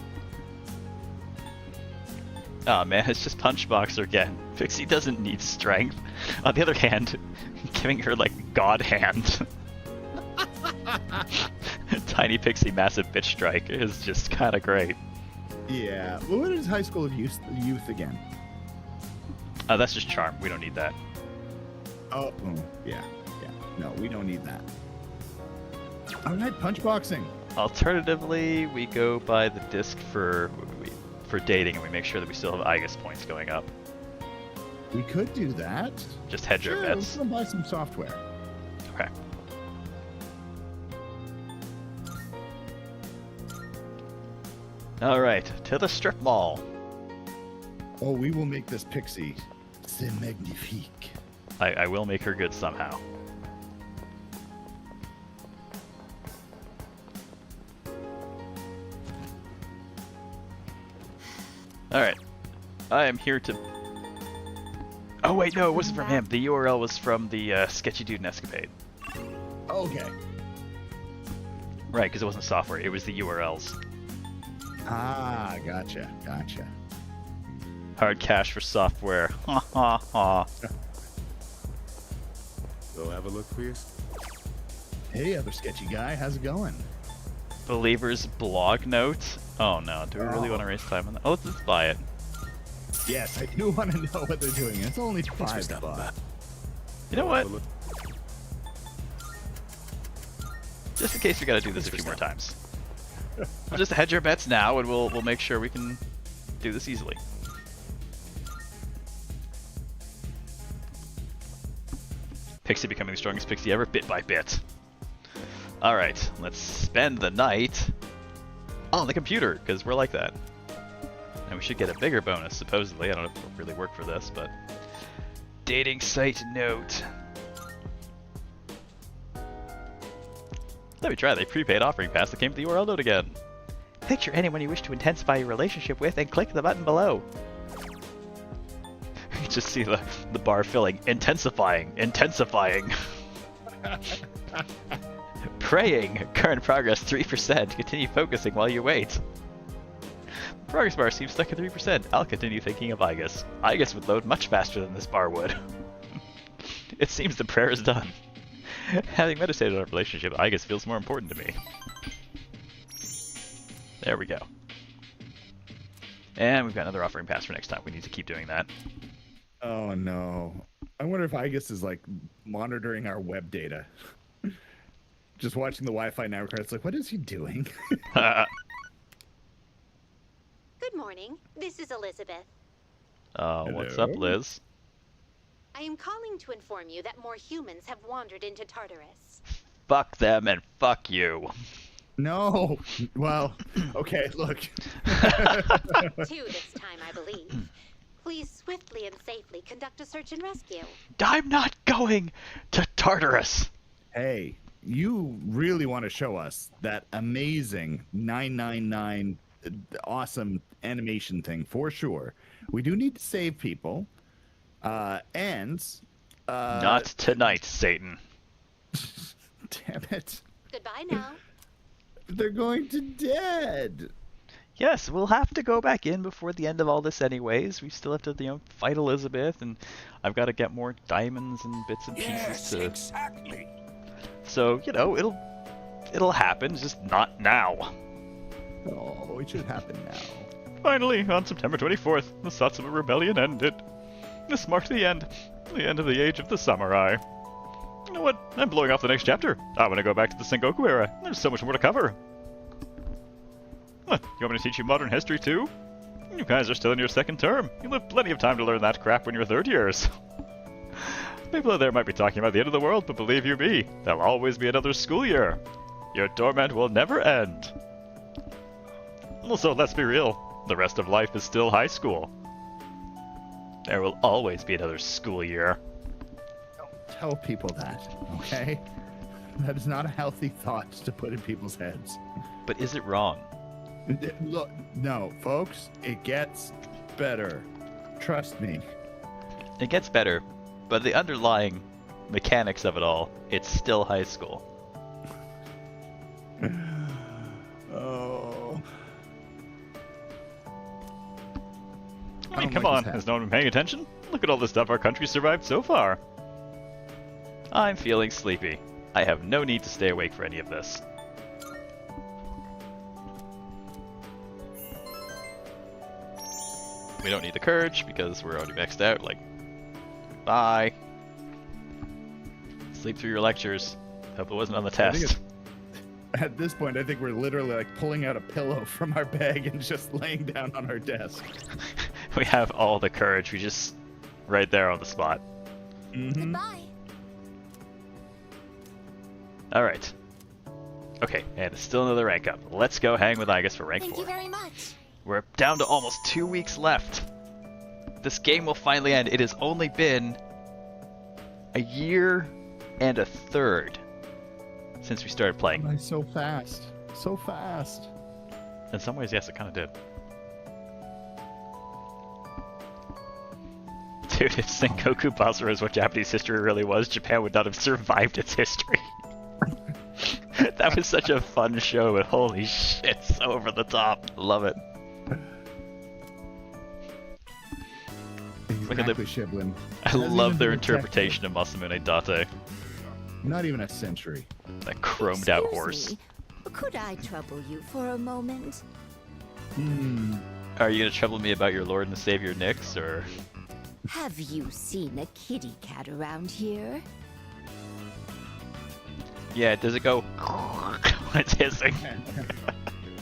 Oh man, it's just Punchboxer again. Pixie doesn't need strength. On the other hand, giving her like God hand. Tiny Pixie massive bitch strike is just kind of great. Yeah. Well, what is High School of Youth again? That's just charm. We don't need that. Oh, yeah. Yeah. No, we don't need that. All right, punchboxing. Alternatively, we go by the disc for dating, and we make sure that we still have Igus points going up. We could do that. Just hedge our Sure, bets. let's go buy some software. Okay. All right, to the strip mall. Oh, we will make this Pixie. C'est magnifique. I will make her good somehow. Alright. I am here to... Oh wait, no, it wasn't from him. The URL was from the Sketchy Dude and Escapade. Okay. Right, because it wasn't software, it was the URLs. Ah, gotcha. Hard cash for software. Ha ha ha. Go have a look for you. Hey, other sketchy guy, how's it going? Believers blog note. Oh no, do we really want to waste time on that? Oh, let's buy it. Yes, I do want to know what they're doing. It's only Thanks for $5. stopping by. You know Go what? have a look. Just in case we gotta do this a few more times. We'll just hedge our bets now, and we'll make sure we can do this easily. Pixie becoming the strongest Pixie ever, bit by bit. Alright, let's spend the night on the computer, because we're like that. And we should get a bigger bonus, supposedly. I don't know if it'll really work for this, but... Dating site note. Let me try the prepaid offering pass that came with the URL note again. Picture anyone you wish to intensify your relationship with and click the button below. You just see the bar filling. Intensifying. Praying. Current progress 3%. Continue focusing while you wait. The progress bar seems stuck at 3%. I'll continue thinking of Igus. Igus would load much faster than this bar would. It seems the prayer is done. Having meditated on our relationship, Igus feels more important to me. There we go. And we've got another offering pass for next time. We need to keep doing that. Oh no. I wonder if Igus is like monitoring our web data. Just watching the Wi-Fi now. It's like, what is he doing? Good morning. This is Elizabeth. What's up, Liz? I am calling to inform you that more humans have wandered into Tartarus. Fuck them and fuck you. No. Well, okay, look. Two this time, I believe. Please swiftly and safely conduct a search and rescue. I'm not going to Tartarus. Hey, you really want to show us that amazing 999 awesome animation thing for sure. We do need to save people. Not tonight, Satan. Damn it. Goodbye now. They're going to dead. Yes, we'll have to go back in before the end of all this anyways. We still have to, fight Elizabeth, and I've got to get more diamonds and bits and pieces Yes, to... exactly. So, it'll happen, just not now. Oh, it should happen now. Finally, on September 24th, the Satsuma Rebellion ended. This marked the end of the age of the samurai. You know what? I'm blowing off the next chapter. I want to go back to the Sengoku era. There's so much more to cover. What, you want me to teach you modern history too? You guys are still in your second term. You'll have plenty of time to learn that crap when you're third years. People out there might be talking about the end of the world, but believe you me, there'll always be another school year. Your torment will never end. Also, let's be real. The rest of life is still high school. There will always be another school year. Don't tell people that, okay? That is not a healthy thought to put in people's heads. But is it wrong? Look, no, folks, it gets better. Trust me. It gets better, but the underlying mechanics of it all, it's still high school. Oh. I mean, come on, has no one been paying attention? Look at all the stuff our country survived so far. I'm feeling sleepy. I have no need to stay awake for any of this. We don't need the courage because we're already maxed out. Bye. Sleep through your lectures. Hope it wasn't on the test. At this point, I think we're literally pulling out a pillow from our bag and just laying down on our desk. We have all the courage. We just right there on the spot. Mm-hmm. Goodbye. All right. Okay, and it's still another rank up. Let's go hang with Igus for rank 4. Thank you very much. We're down to almost 2 weeks left. This game will finally end. It has only been a year and a third since we started playing. Oh, so fast. So fast. In some ways, yes, it kind of did. Dude, if Sengoku Basara is what Japanese history really was, Japan would not have survived its history. That was such a fun show, but holy shit, so over the top. Love it. Look at Exactly, Shiblin. I Hasn't love even their been a decade. interpretation of Masamune Date. Not even a century. That chromed out Excuse horse. me, could I trouble you for a moment? Are you gonna trouble me about your Lord and Savior Nyx, or? Have you seen a kitty cat around here? Yeah, does it go? It's hissing.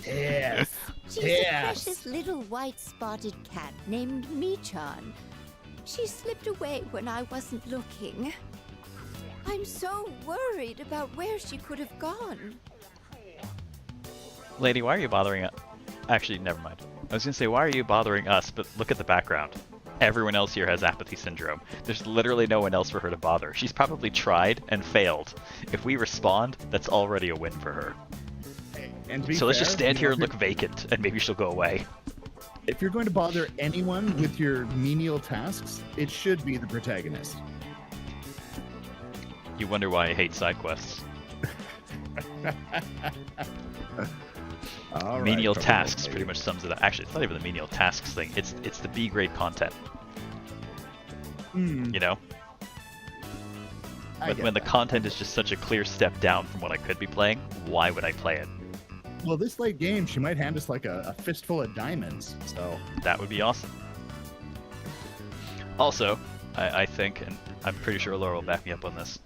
Yes. She's a precious little white spotted cat named Michan. She slipped away when I wasn't looking. I'm so worried about where she could have gone. Lady, why are you bothering us? Actually, never mind. I was gonna say, why are you bothering us? But look at the background. Everyone else here has apathy syndrome. There's literally no one else for her to bother. She's probably tried and failed. If we respond, that's already a win for her. And to be So let's just fair, stand you here know, and look vacant, and maybe she'll go away. If you're going to bother anyone with your menial tasks, it should be the protagonist. You wonder why I hate side quests. All right, Menial trouble tasks lady. pretty much sums it up. Actually, it's not even the menial tasks thing. It's the B grade content. You know, I get when the that. content is just such a clear step down from what I could be playing, why would I play it? Well, this late game, she might hand us like a fistful of diamonds. So That would be awesome. Also, I think, and I'm pretty sure Laura will back me up on this.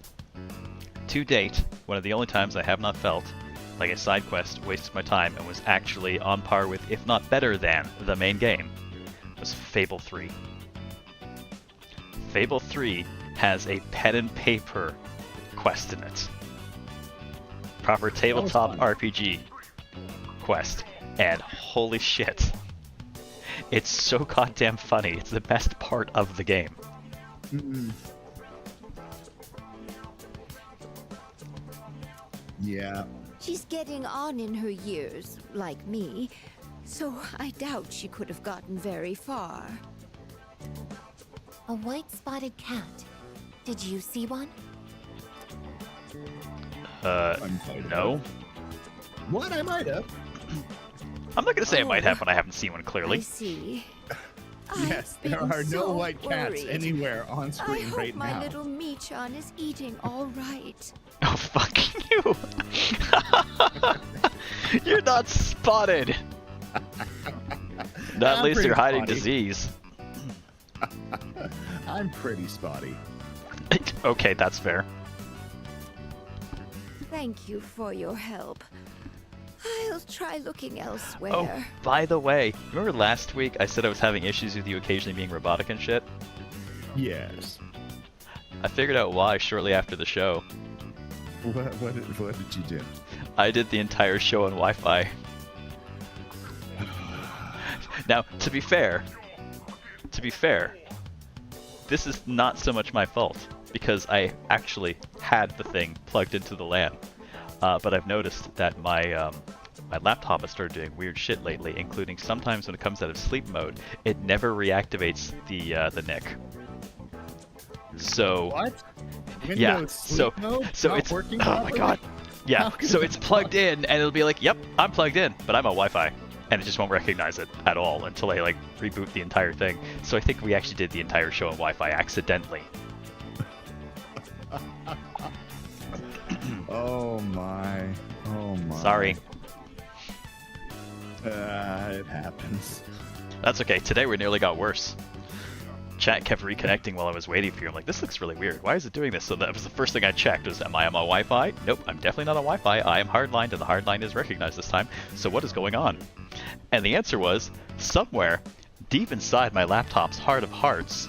To date, one of the only times I have not felt like a side quest wasted my time and was actually on par with, if not better than, the main game was Fable 3. Fable 3 has a pen and paper quest in it. Proper tabletop fun. RPG quest. And holy shit. It's so goddamn funny. It's the best part of the game. yeah, She's getting on in her years, like me, so I doubt she could have gotten very far. A white spotted cat. Did you see one? No. what I might have. I'm not gonna say I might Oh, have when I haven't seen one I clearly. see. Yes, I've there been are no so white cats worried. anywhere on I screen hope right my now. little Michan is eating all right. Oh, fuck you! You're not spotted! Not I'm at least you're pretty hiding spotty. disease. I'm pretty spotty. Okay, that's fair. Thank you for your help. I'll try looking elsewhere. Oh, by the way, remember last week I said I was having issues with you occasionally being robotic and shit? Yes. I figured out why shortly after the show. What did you do? I did the entire show on Wi-Fi. Now, to be fair, this is not so much my fault, because I actually had the thing plugged into the LAN. But I've noticed that my laptop has started doing weird shit lately, including sometimes when it comes out of sleep mode, it never reactivates the NIC. So What? yeah, Windows so sleep mode so not it's working oh my properly? god, yeah. How could So that it's plugged in, and it'll be like, yep, I'm plugged in, but I'm on Wi-Fi, and it just won't recognize it at all until I like reboot the entire thing. So I think we actually did the entire show on Wi-Fi accidentally. Oh my. Oh my. Sorry. It happens. That's okay. Today we nearly got worse. Chat kept reconnecting while I was waiting for you. I'm like, this looks really weird. Why is it doing this? So that was the first thing I checked was, am I on my Wi-Fi? Nope, I'm definitely not on Wi-Fi. I am hardlined, and the hardline is recognized this time. So what is going on? And the answer was, somewhere deep inside my laptop's heart of hearts,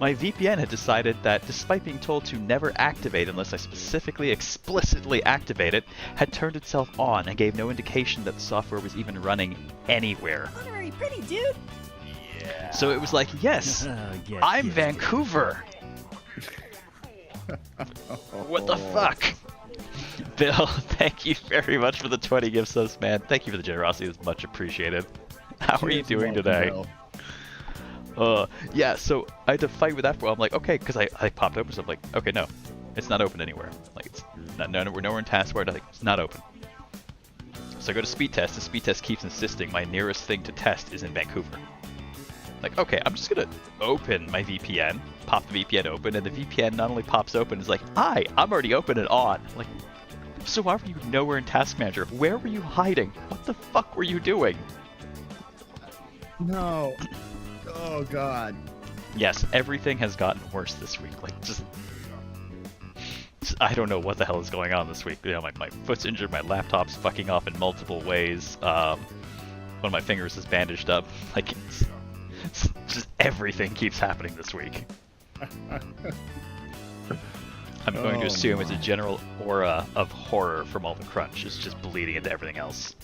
my VPN had decided that despite being told to never activate unless I specifically explicitly activate it, had turned itself on and gave no indication that the software was even running anywhere. Honorary pretty dude. So it was like, yes, I'm Vancouver. What the fuck? Bill, thank you very much for the 20 gift subs, man. Thank you for the generosity. It was much appreciated. How are you Cheers, doing welcome, today? Bill. Yeah, so I had to fight with that for a while. I'm like, okay, because I popped open, so I'm like, okay, no. It's not open anywhere. Like, it's not, no, we're nowhere in taskbar, nothing. It's not open. So I go to speed test, and speed test keeps insisting my nearest thing to test is in Vancouver. Like, okay, I'm just gonna open my VPN, pop the VPN open, and the VPN not only pops open, it's like, hi, I'm already open and on. Like, so why were you nowhere in Task Manager? Where were you hiding? What the fuck were you doing? No. Oh, God. Yes, everything has gotten worse this week. Like, just I don't know what the hell is going on this week. You know, my foot's injured, my laptop's fucking off in multiple ways. One of my fingers is bandaged up. Like, it's just everything keeps happening this week. I'm going to assume it's a general aura of horror from all the crunch. It's just bleeding into everything else.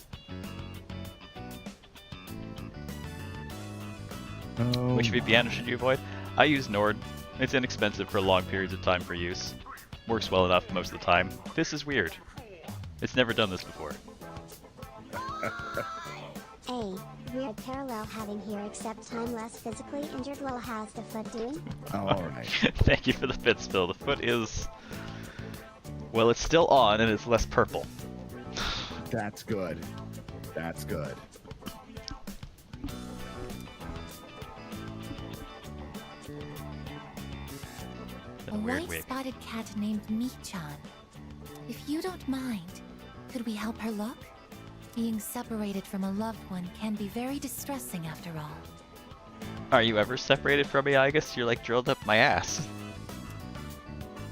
Which VPN should you avoid? I use Nord. It's inexpensive for long periods of time for use. Works well enough most of the time. This is weird. It's never done this before. Hey, we're parallel having here, except I'm less physically injured. Well, how's the foot doing? Alright. Thank you for the fit spill. The foot is... well, it's still on and it's less purple. That's good. That's good. A white-spotted cat named Michan. If you don't mind, could we help her look? Being separated from a loved one can be very distressing after all. Are you ever separated from me, Igus? You're like drilled up my ass.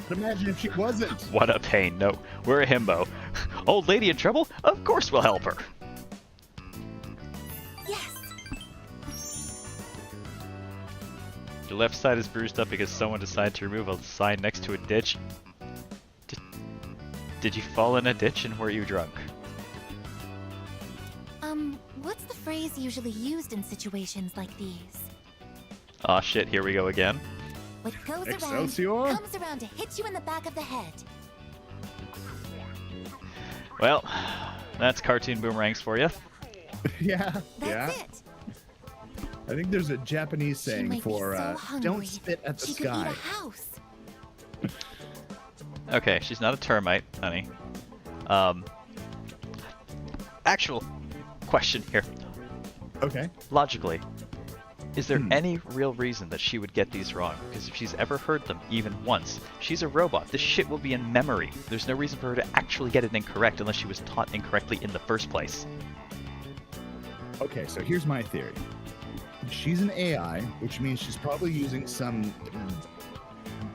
But imagine if she wasn't. What a pain. No, we're a himbo. Old lady in trouble? Of course we'll help her. Yes! Your left side is bruised up because someone decided to remove a sign next to a ditch. Did you fall in a ditch and were you drunk? What's the phrase usually used in situations like these? Aw shit, here we go again. What goes Excelsior? around comes around to hit you in the back of the head. Well, that's cartoon boomerangs for you. Yeah. That's yeah. it. I think there's a Japanese She saying might be for so hungry, don't spit at the she sky. could eat a house. Okay, she's not a termite, honey. Actual question here. Okay. Logically, is there any real reason that she would get these wrong? Because if she's ever heard them even once, she's a robot. This shit will be in memory. There's no reason for her to actually get it incorrect unless she was taught incorrectly in the first place. Okay, so here's my theory. She's an AI, which means she's probably using some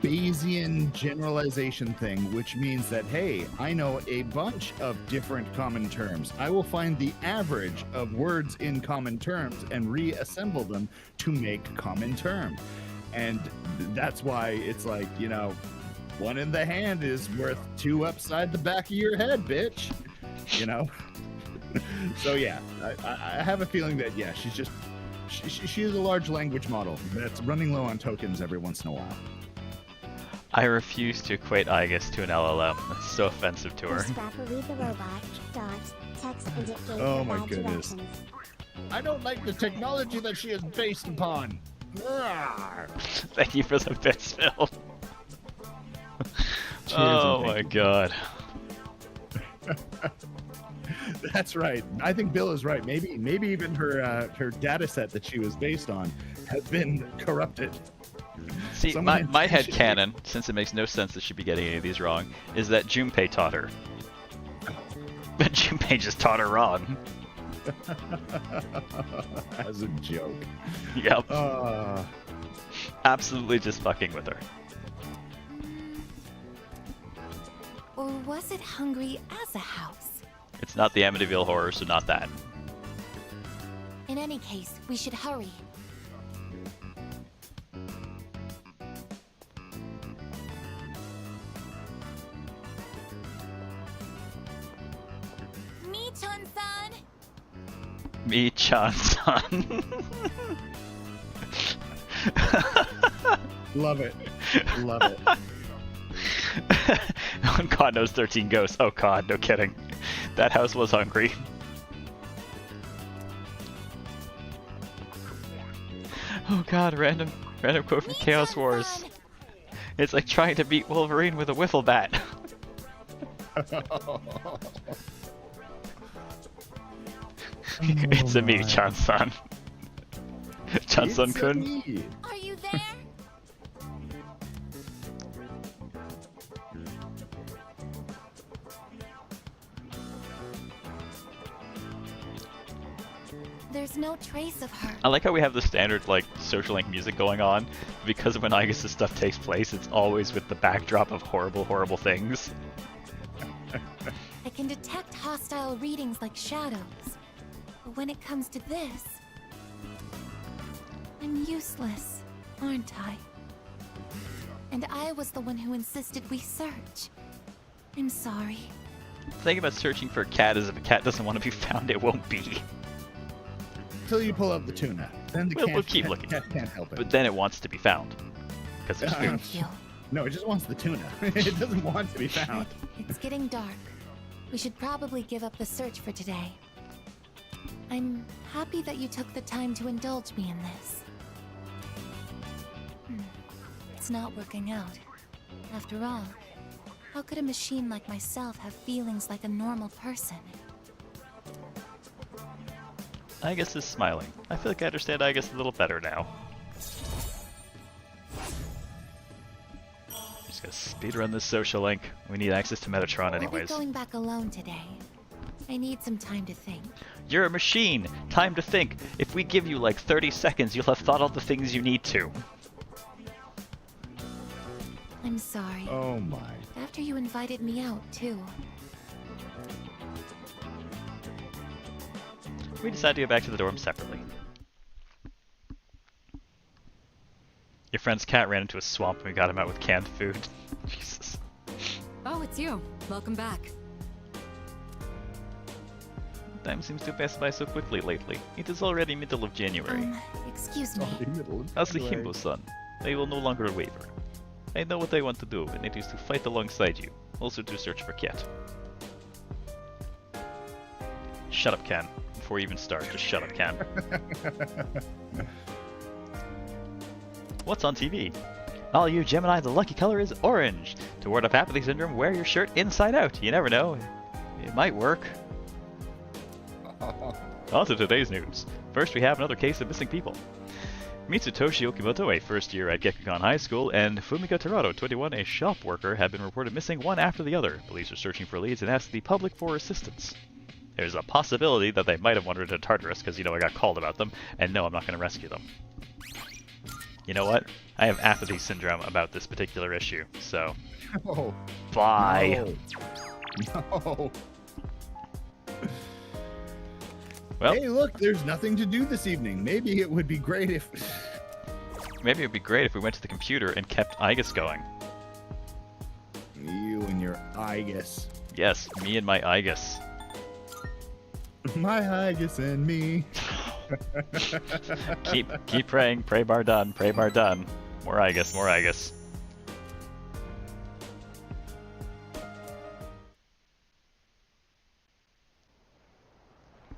Bayesian generalization thing, which means that, hey, I know a bunch of different common terms. I will find the average of words in common terms and reassemble them to make common term. And that's why it's like, you know, one in the hand is worth two upside the back of your head, bitch. You know? So yeah, I have a feeling that, yeah, she's just, she is a large language model that's running low on tokens every once in a while. I refuse to equate Igus to an LLM. That's so offensive to her. Scrapper read the robot, dot, text, and it gave Oh her my bad goodness. directions. I don't like the technology that she is based upon. Thank you for the bit spill. Cheers Oh and my thank god. That's right. I think Bill is right. Maybe even her data set that she was based on has been corrupted. See, Someone my head intentionally- canon, since it makes no sense that she'd be getting any of these wrong, is that Junpei taught her. But Junpei just taught her wrong. As a joke. Yep. Uh, Absolutely just fucking with her. Or was it hungry as a house? It's not the Amityville horror, so not that. In any case, we should hurry. Michan-san! Me-chan-san. love it. Love it. God knows 13 ghosts. Oh god, no kidding. That house was hungry. Oh god, random quote from Chaos Wars. It's like trying to beat Wolverine with a wiffle bat. It's a me, Chan-san. Chan-san-kun. Are you there? There's no trace of her. I like how we have the standard like social link music going on, because when Aigis' stuff takes place, it's always with the backdrop of horrible, horrible things. I can detect hostile readings like shadows. But when it comes to this, I'm useless, aren't I? And I was the one who insisted we search. I'm sorry. The thing about searching for a cat is if a cat doesn't want to be found, it won't be. Until you pull out the tuna. Then the We'll keep looking. cat can't help it. But then it wants to be found. Because it's food. Thank you. No, it just wants the tuna. It doesn't want to be found. It's getting dark. We should probably give up the search for today. I'm happy that you took the time to indulge me in this. It's not working out. After all, how could a machine like myself have feelings like a normal person? Aigis is smiling. I feel like I understand Aigis a little better now. Just gonna speedrun this social link. We need access to Metatron anyways. I'll be going back alone today. I need some time to think. You're a machine! Time to think! If we give you like 30 seconds, you'll have thought all the things you need to. I'm sorry. Oh my. After you invited me out, too. We decided to go back to the dorm separately. Your friend's cat ran into a swamp and we got him out with canned food. Jesus. Oh, it's you. Welcome back. Time seems to pass by so quickly lately. It is already middle of January. Excuse me. As the Himbo-san, I will no longer waver. I know what I want to do, and it is to fight alongside you, also to search for Cat. Shut up, Ken. Before you even start, just shut up, Ken. What's on TV? All you Gemini, the lucky color is orange. To ward off apathy syndrome, wear your shirt inside out. You never know. It might work. On to today's news. First, we have another case of missing people. Mitsutoshi Okimoto, a first year at Gekukon High School, and Fumika Terado, 21, a shop worker, have been reported missing one after the other. Police are searching for leads and ask the public for assistance. There's a possibility that they might have wandered to Tartarus because, you know, I got called about them, and no, I'm not going to rescue them. You know what? I have apathy syndrome about this particular issue, so... Oh. Bye! No. Well, hey, look, there's nothing to do this evening. Maybe it would be great if... Maybe it would be great if we went to the computer and kept Aigis going. You and your Aigis. Yes, me and my Aigis. My Aigis and me. keep praying, pray bar done, pray bar done. More Aigis, more Aigis.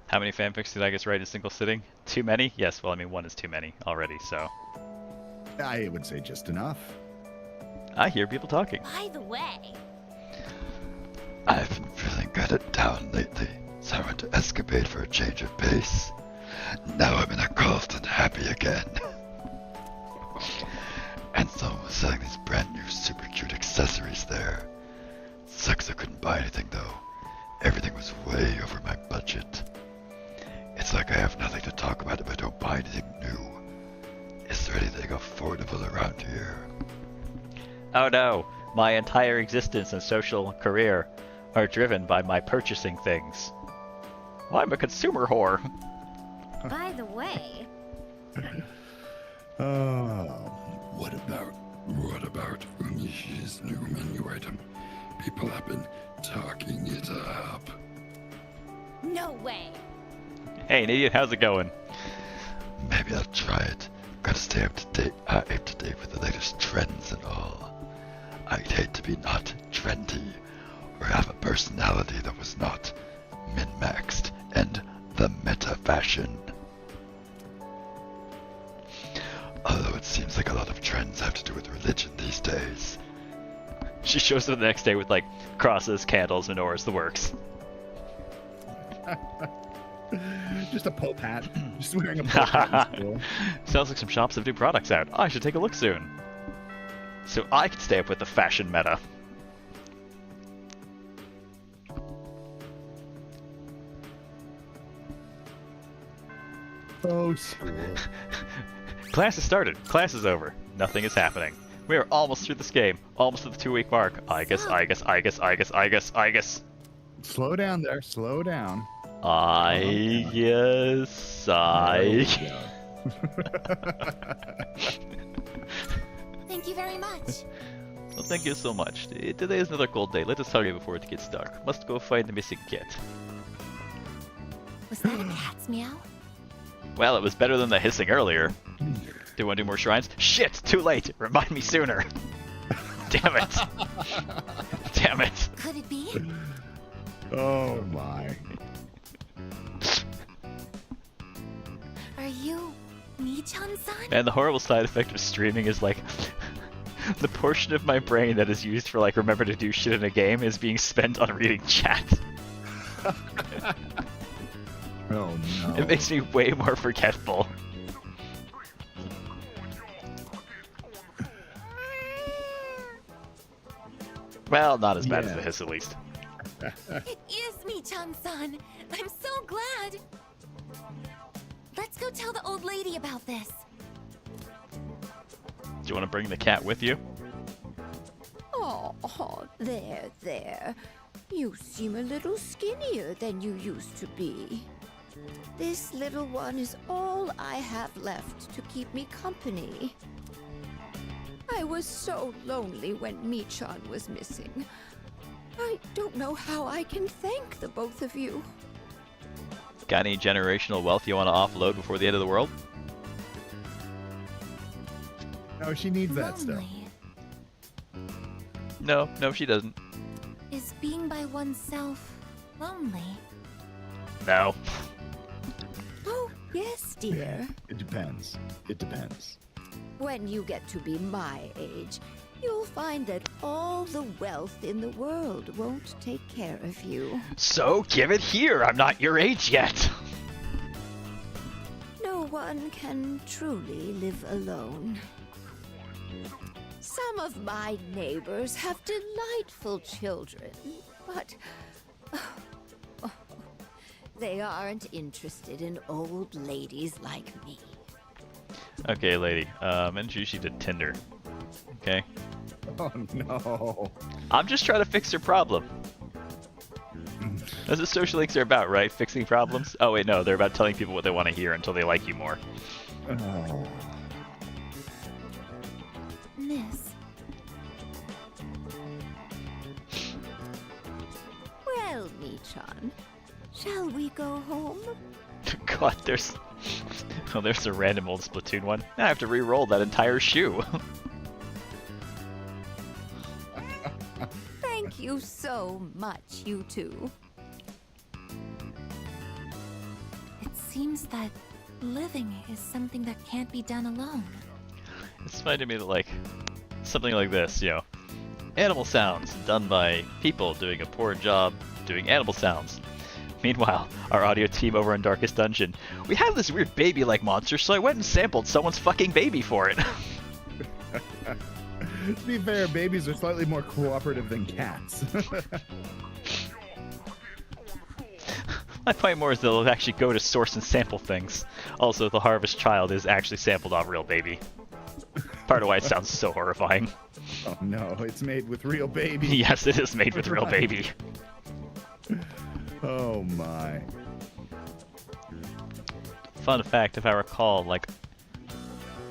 How many fanfics did Aigis write in a single sitting? Too many? Yes, well I mean one is too many already, so. I would say just enough. I hear people talking. By the way, I've been feeling kind of down lately, so I went to Escapade for a change of pace. Now I'm in a cult and happy again. And someone was selling these brand new super cute accessories there. Sucks I couldn't buy anything though. Everything was way over my budget. It's like I have nothing to talk about if I don't buy anything new. Is there anything affordable around here? Oh no, my entire existence and social career are driven by my purchasing things. Well, I'm a consumer whore. by the way, What about Unishi's new menu item? People have been talking it up. no way. Hey Nadine, how's it going? Maybe I'll try it. Gotta stay up to date with the latest trends and all. I'd hate to be not trendy, or have a personality that was not min-maxed and the meta fashion. Although it seems like a lot of trends have to do with religion these days, She shows up the next day with like crosses, candles, menorahs, the works. Just a Pope hat. Just wearing a Pope hat in school. Sounds like some shops have new products out. I should take a look soon. So I can stay up with the fashion meta. Oh, school. Class has started. Class is over. Nothing is happening. We are almost through this game. Almost to the 2-week mark. I guess. Slow down there. Slow down. I guess. Thank you very much. Well, thank you so much. Today is another cold day. Let us hurry before it gets dark. Must go find the missing cat. Was that a cat's meow? Well, it was better than the hissing earlier. Do you want to do more shrines? Shit! Too late! Remind me sooner! Damn it! Damn it! Could it be? Oh my. Are you Michan's son? And the horrible side effect of streaming is like the portion of my brain that is used for like remember to do shit in a game is being spent on reading chat. Oh no. It makes me way more forgetful. Well, not as bad as the hiss at least. It is Michan's son. I'm so glad. Let's go tell the old lady about this. Do you want to bring the cat with you? Oh, there. You seem a little skinnier than you used to be. This little one is all I have left to keep me company. I was so lonely when Michan was missing. I don't know how I can thank the both of you. Got any generational wealth you want to offload before the end of the world? No, she needs that still. No, she doesn't. Is being by oneself lonely? No. Oh, yes, dear. It depends. It depends. When you get to be my age, you'll find that all the wealth in the world won't take care of you. So give it here. I'm not your age yet. No one can truly live alone. Some of my neighbors have delightful children, but they aren't interested in old ladies like me. Okay, lady. Introduce you to Tinder. Okay? Oh no. I'm just trying to fix your problem. That's what social links are about, right? Fixing problems? Oh wait, no, they're about telling people what they want to hear until they like you more. Oh. Miss. Well, Michan, shall we go home? God, there's a random old Splatoon one. Now I have to re-roll that entire shoe. Thank you so much, you two. It seems that living is something that can't be done alone. It's funny to me that like something like this, you know, animal sounds done by people doing a poor job doing animal sounds. Meanwhile, our audio team over in Darkest Dungeon, we have this weird baby-like monster, so I went and sampled someone's fucking baby for it. To be fair, babies are slightly more cooperative than cats. My point more is they'll actually go to source and sample things. Also, the Harvest Child is actually sampled off real baby. Part of why it sounds so horrifying. Oh no, it's made with real baby. Yes, it is made with real baby. Oh my. Fun fact, if I recall, like,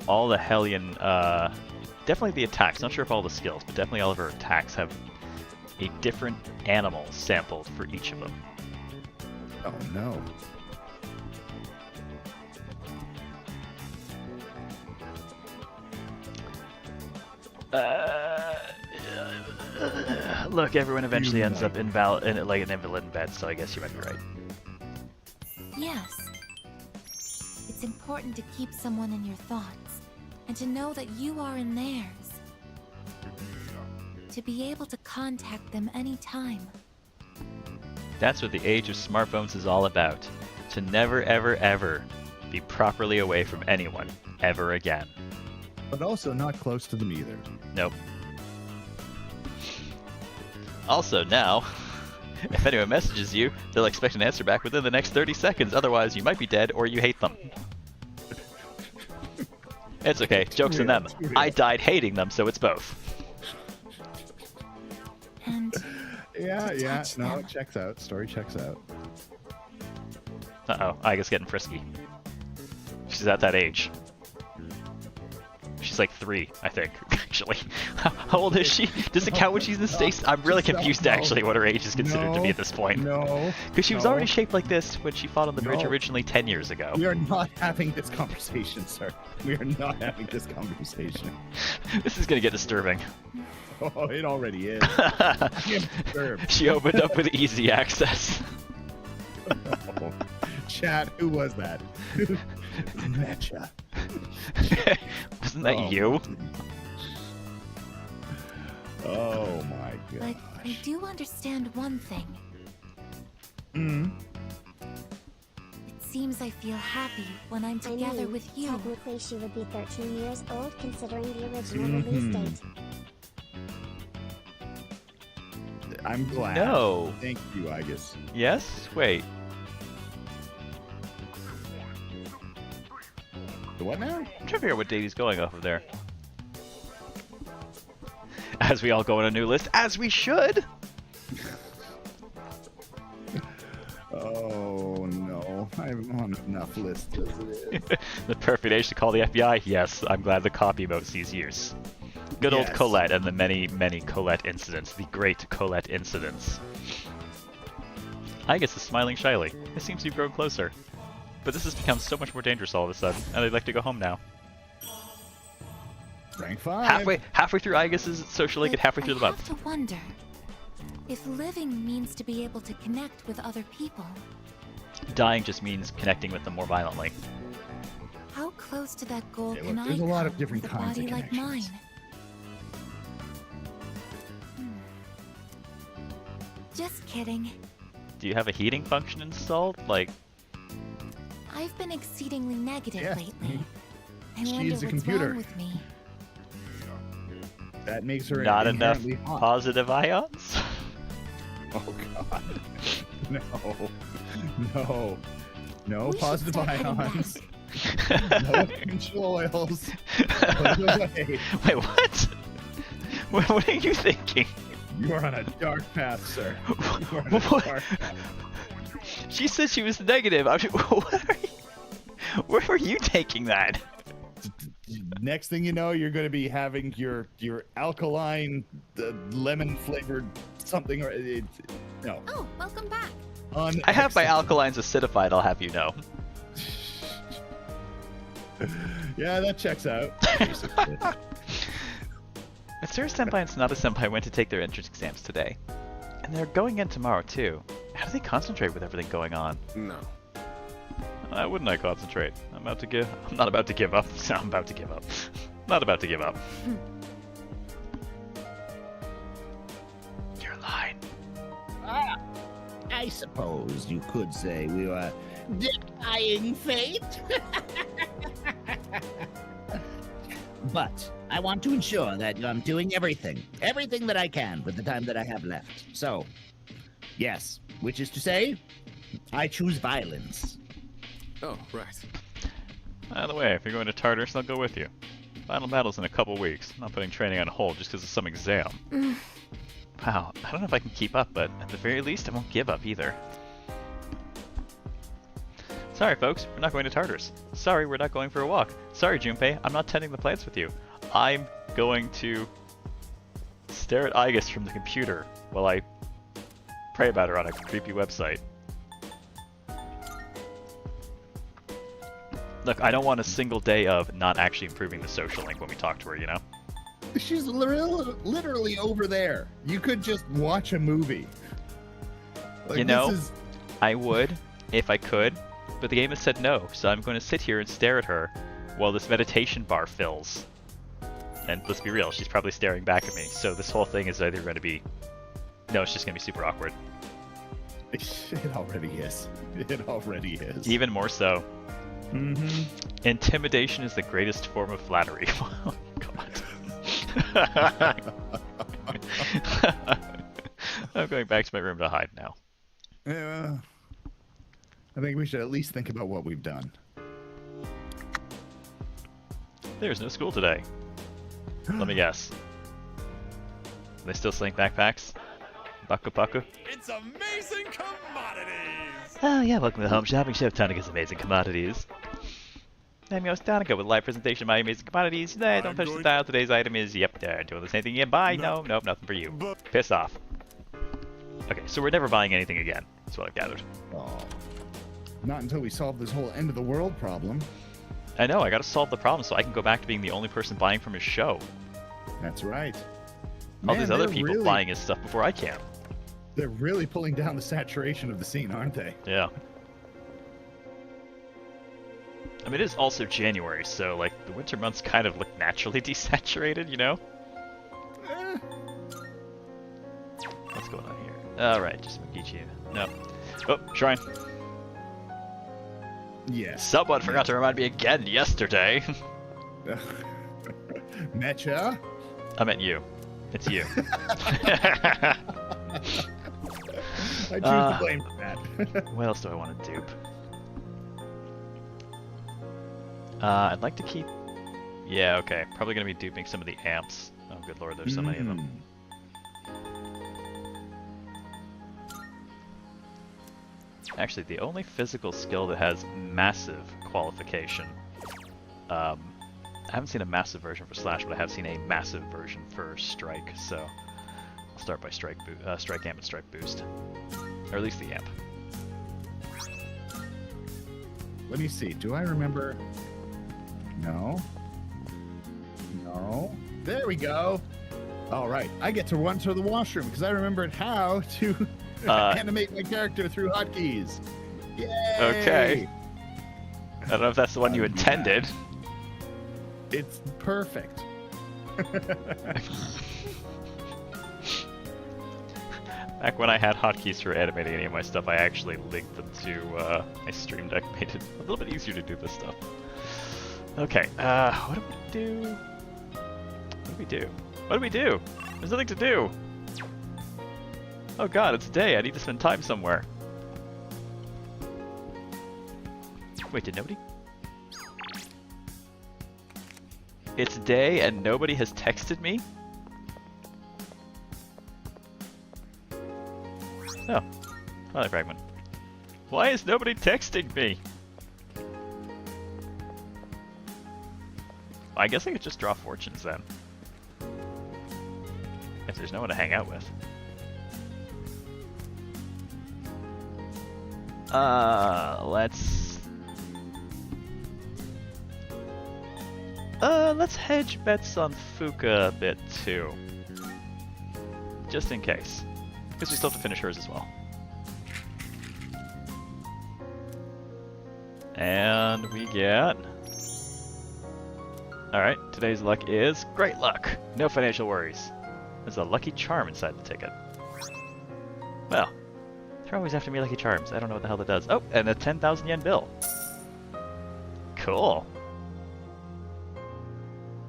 all the Hellion, definitely the attacks, not sure if all the skills, but definitely all of her attacks have a different animal sampled for each of them. Oh no. Look, everyone eventually ends up like an invalid in bed, so I guess you might be right. Yes. It's important to keep someone in your thoughts, and to know that you are in theirs. to be able to contact them anytime. That's what the age of smartphones is all about. To never, ever, ever be properly away from anyone ever again. But also not close to them either. Nope. Also now, if anyone messages you, they'll expect an answer back within the next 30 seconds. Otherwise, you might be dead or you hate them. It's okay. Joke's on them. I died hating them, so it's both. And Yeah, no, them. it checks out. Story checks out. Uh-oh, Aiga's getting frisky. She's at that age. She's like 3, I think, actually. How old is she? Does it count when she's in the States? I'm really confused, actually, what her age is considered to be at this point. No. Because she was already shaped like this when she fought on the bridge No. originally 10 years ago. We are not having this conversation, sir. We are not having this conversation. This is gonna get disturbing. Oh, it already is. I am disturbed. She opened up with easy access. Oh. Chat, who was that? That chat. Wasn't that Oh. you? Oh my But gosh. I do understand one thing. It seems I feel happy when I'm together I mean, with you. technically she would be 13 years old considering the original release date. I'm glad. No. Thank you, Igus. Yes? Wait. The what now? I'm trying to figure out what date he's going off of there. As we all go on a new list, as we should! Oh no, I'm on enough lists as it is. The perfect age to call the FBI? Yes, I'm glad the copy mode sees use. Good old Yes. Colette and the many, many Colette incidents. The great Colette incidents. I guess is smiling shyly. It seems you've grown closer. But this has become so much more dangerous all of a sudden, and I'd like to go home now. Rank 5. Halfway through Igus's social link and halfway through the I month. have to wonder if living means to be able to connect with other people. Dying just means connecting with them more violently. How close to that goal Yeah, can look, I there's a lot of come different with a kinds of body like mine? connections. Just kidding. Do you have a heating function installed? Like, I've been exceedingly negative Yeah. lately. I She's wonder a what's computer. wrong with me. That makes her not enough inherently hot. positive ions? Oh god. No. No. No We should positive start heading ions. back. No essential oils. Put it away. Wait, what? What are you thinking? You are on a dark path, sir. You are on a What? dark path. She said she was negative. Where are you taking that? Next thing you know, you're going to be having your alkaline lemon flavored something or no. Oh, welcome back. I have my alkalines acidified, I'll have you know. Yeah, that checks out. Mitsuru Senpai and Sonata Senpai went to take their entrance exams today. And they're going in tomorrow too. How do they concentrate with everything going on? No. Why wouldn't I concentrate? I'm not about to give up. I'm about to give up. Not about to give up. You're lying. I suppose you could say we were defying fate. But I want to ensure that I'm doing everything that I can with the time that I have left. So, yes, which is to say, I choose violence. Oh, right. By the way, if you're going to Tartarus, I'll go with you. Final battle's in a couple weeks. I'm not putting training on hold just because of some exam. Wow, I don't know if I can keep up, but at the very least, I won't give up either. Sorry, folks, we're not going to Tartarus. Sorry, we're not going for a walk. Sorry, Junpei, I'm not tending the plants with you. I'm going to stare at Igus from the computer while I pray about her on a creepy website. Look, I don't want a single day of not actually improving the social link when we talk to her, you know? She's literally over there. You could just watch a movie. Like, You know, this is... I would, if I could, but the game has said no, so I'm going to sit here and stare at her while this meditation bar fills. And let's be real, she's probably staring back at me. So this whole thing is either going to be... No, it's just going to be super awkward. It already is. It already is. Even more so. Mm-hmm. Intimidation is the greatest form of flattery. Oh, God. I'm going back to my room to hide now. Yeah. I think we should at least think about what we've done. There's no school today. Let me guess. Are they still selling backpacks? Baku Baku? It's amazing commodities! Oh yeah, welcome to the Home Shopping Show, Tonica's Amazing Commodities. I'm your host Tonica with a live presentation of my amazing commodities. Nah, don't touch the dial. Today's item is, yep, doing the same thing again. Buy? Nope, nothing for you. Piss off. Okay, so we're never buying anything again. That's what I've gathered. Oh. Not until we solve this whole end of the world problem. I know, I gotta solve the problem so I can go back to being the only person buying from his show. That's right. All Man, these other they're people really, buying his stuff before I can. They're really pulling down the saturation of the scene, aren't they? Yeah. I mean, it is also January, so, like, the winter months kind of look naturally desaturated, you know? What's going on here? Alright, just Magichi. No. Oh, shrine. Yes. Someone forgot to remind me again yesterday. Mecha? I meant you. It's you. I choose to blame that. What else do I want to dupe? I'd like to keep... Yeah, okay. Probably going to be duping some of the amps. Oh, good lord, there's so many of them. Actually, the only physical skill that has massive qualification... I haven't seen a massive version for Slash, but I have seen a massive version for Strike, so... I'll start by Strike Amp and Strike Boost. Or at least the Amp. Let me see. Do I remember... No. There we go. All right. I get to run to the washroom because I remembered how to animate my character through hotkeys. Yay! Okay. I don't know if that's the one you intended. It's perfect. Back when I had hotkeys for animating any of my stuff, I actually linked them to my Stream Deck, made it a little bit easier to do this stuff. Okay, what do we do? What do we do? There's nothing to do! Oh god, it's day, I need to spend time somewhere. Wait, did nobody? It's day and nobody has texted me? Oh. Hi, Fragment. Why is nobody texting me? I guess I could just draw fortunes then. If there's no one to hang out with. Let's hedge bets on Fuka a bit too. Just in case. Because we still have to finish hers as well. And we get... Alright, today's luck is great luck. No financial worries. There's a lucky charm inside the ticket. Well, they're always after me lucky charms. I don't know what the hell that does. Oh, and a 10,000 yen bill. Cool.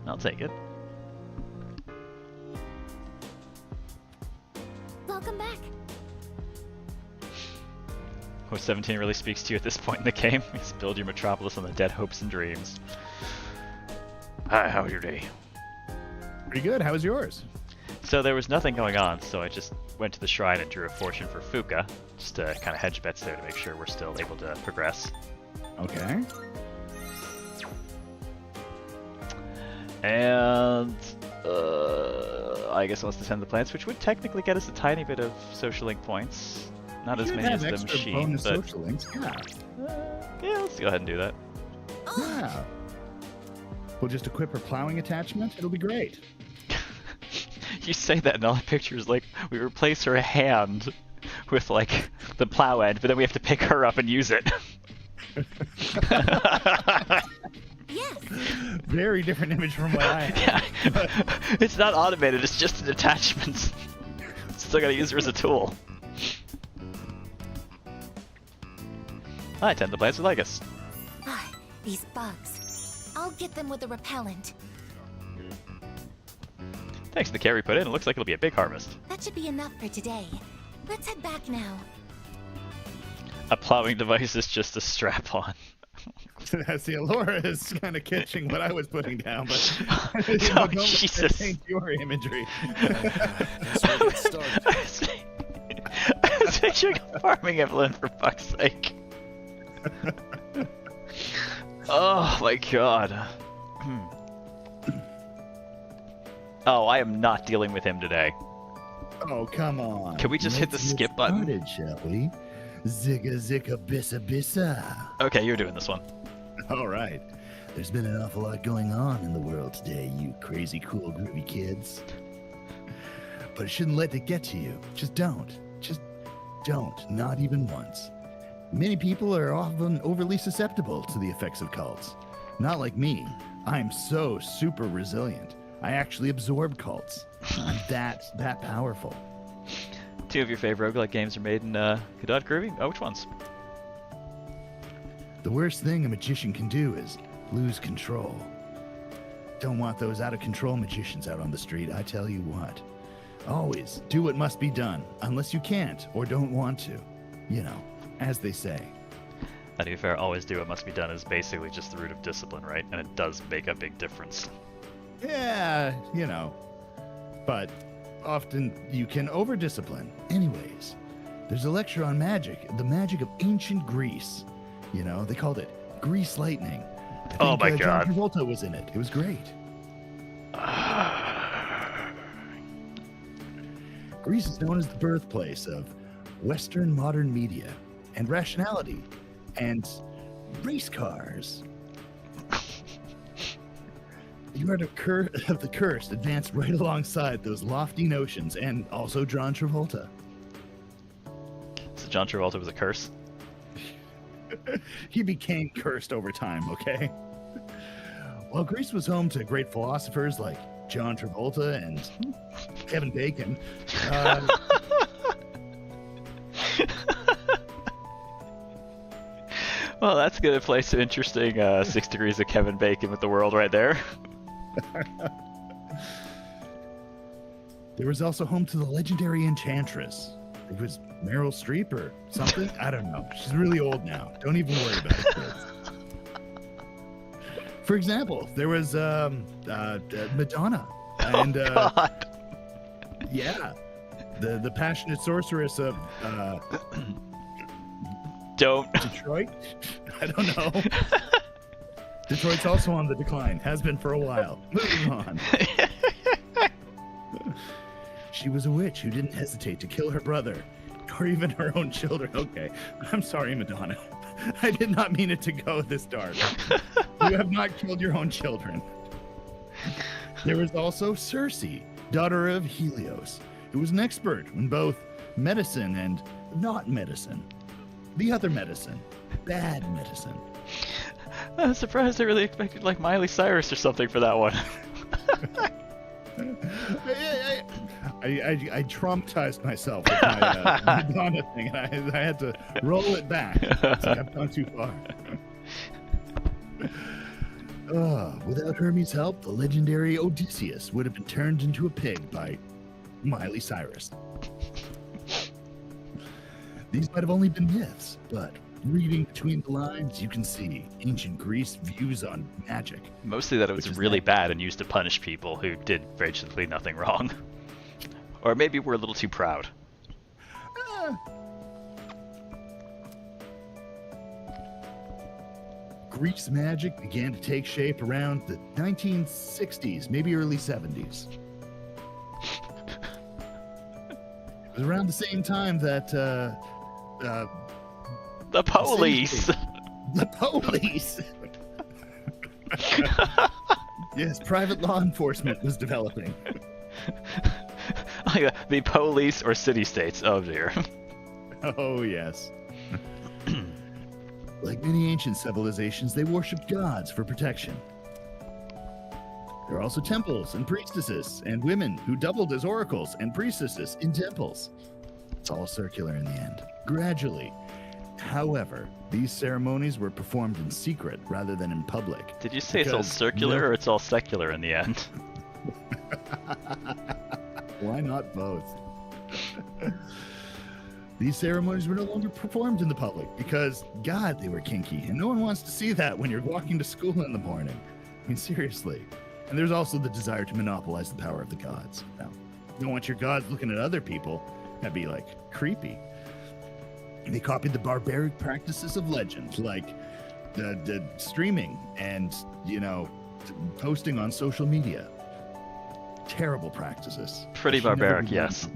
I'll take it. Welcome back. What 17 really speaks to you at this point in the game is build your metropolis on the dead hopes and dreams. Hi, how was your day? Pretty good. How was yours? So there was nothing going on, so I just went to the shrine and drew a fortune for Fuka, just to kind of hedge bets there to make sure we're still able to progress. Okay. And I guess wants to send the plants, which would technically get us a tiny bit of social link points. Not as many as the machine, bonus but social links. Yeah. Yeah, let's go ahead and do that. Yeah. We'll just equip her plowing attachment. It'll be great. You say that, and all the pictures like we replace her hand with like the plow end, but then we have to pick her up and use it. Yay! Yes. Very different image from what I have. Yeah. It's not automated, it's just an attachment. Still gotta use her as a tool. I tend to plants would like us. Ah, these bugs. I'll get them with a repellent. Thanks to the care we put in, it looks like it'll be a big harvest. That should be enough for today. Let's head back now. A plowing device is just a strap-on. See, Laura is kind of catching what I was putting down, but Oh, Jesus. Your imagery. Guess we'll get started. I was picturing a farming implement, for fuck's sake. Oh my god. Oh, I am not dealing with him today. Oh, come on. Can we just hit the skip button? Started, shall we? Zigga zigga bissa bissa. Okay, you're doing this one. All right. There's been an awful lot going on in the world today, you crazy cool groovy kids. But it shouldn't let it get to you. Just don't. Just don't. Not even once. Many people are often overly susceptible to the effects of cults. Not like me. I'm so super resilient. I actually absorb cults. I'm that powerful. 2 of your favorite roguelike games are made in Godot Groovy? Oh, which ones? The worst thing a magician can do is lose control. Don't want those out of control magicians out on the street, I tell you what. Always do what must be done, unless you can't or don't want to. You know, as they say. To be fair, always do what must be done is basically just the root of discipline, right? And it does make a big difference. Yeah, you know. But often you can over-discipline. Anyways, there's a lecture on magic, the magic of ancient Greece. You know, they called it Grease Lightning. Oh my god. John Travolta was in it. It was great. Greece is known as the birthplace of Western modern media and rationality and race cars. The art of the curse advanced right alongside those lofty notions and also John Travolta. So John Travolta was a curse? He became cursed over time, okay? While Greece was home to great philosophers like John Travolta and Kevin Bacon, well, that's a good place to interesting 6 degrees of Kevin Bacon with the world right there. there was also home to the legendary Enchantress. It was Meryl Streep or something? I don't know. She's really old now. Don't even worry about it, kids. For example, there was Madonna. And God. yeah, the passionate sorceress of Don't. Detroit? I don't know. Detroit's also on the decline. Has been for a while. Moving on. She was a witch who didn't hesitate to kill her brother, or even her own children. Okay, I'm sorry, Madonna. I did not mean it to go this dark. You have not killed your own children. There was also Circe, daughter of Helios, who was an expert in both medicine and not medicine. The other medicine. Bad medicine. I'm surprised I really expected like Miley Cyrus or something for that one. I traumatized myself with my Madonna thing, and I had to roll it back. So I've gone too far. Without Hermes' help, the legendary Odysseus would have been turned into a pig by Miley Cyrus. These might have only been myths, but reading between the lines, you can see ancient Greece views on magic. Mostly that it was really bad and used to punish people who did virtually nothing wrong. Or maybe we're a little too proud. Greece magic began to take shape around the 1960s, maybe early 70s. It was around the same time that the police. The police. Yes, private law enforcement was developing. The police or city-states. Oh dear. Oh yes. Like many ancient civilizations, they worshipped gods for protection. There are also temples and priestesses and women who doubled as oracles and priestesses in temples. It's all circular in the end, gradually. However, these ceremonies were performed in secret rather than in public. Did you say it's all circular or it's all secular in the end? Why not both? These ceremonies were no longer performed in the public because, God, they were kinky, and no one wants to see that when you're walking to school in the morning. I mean, seriously. And there's also the desire to monopolize the power of the gods. Now, you don't want your gods looking at other people. That'd be, like, creepy. They copied the barbaric practices of legend, like the streaming and, you know, posting on social media. Terrible practices. Pretty barbaric, yes.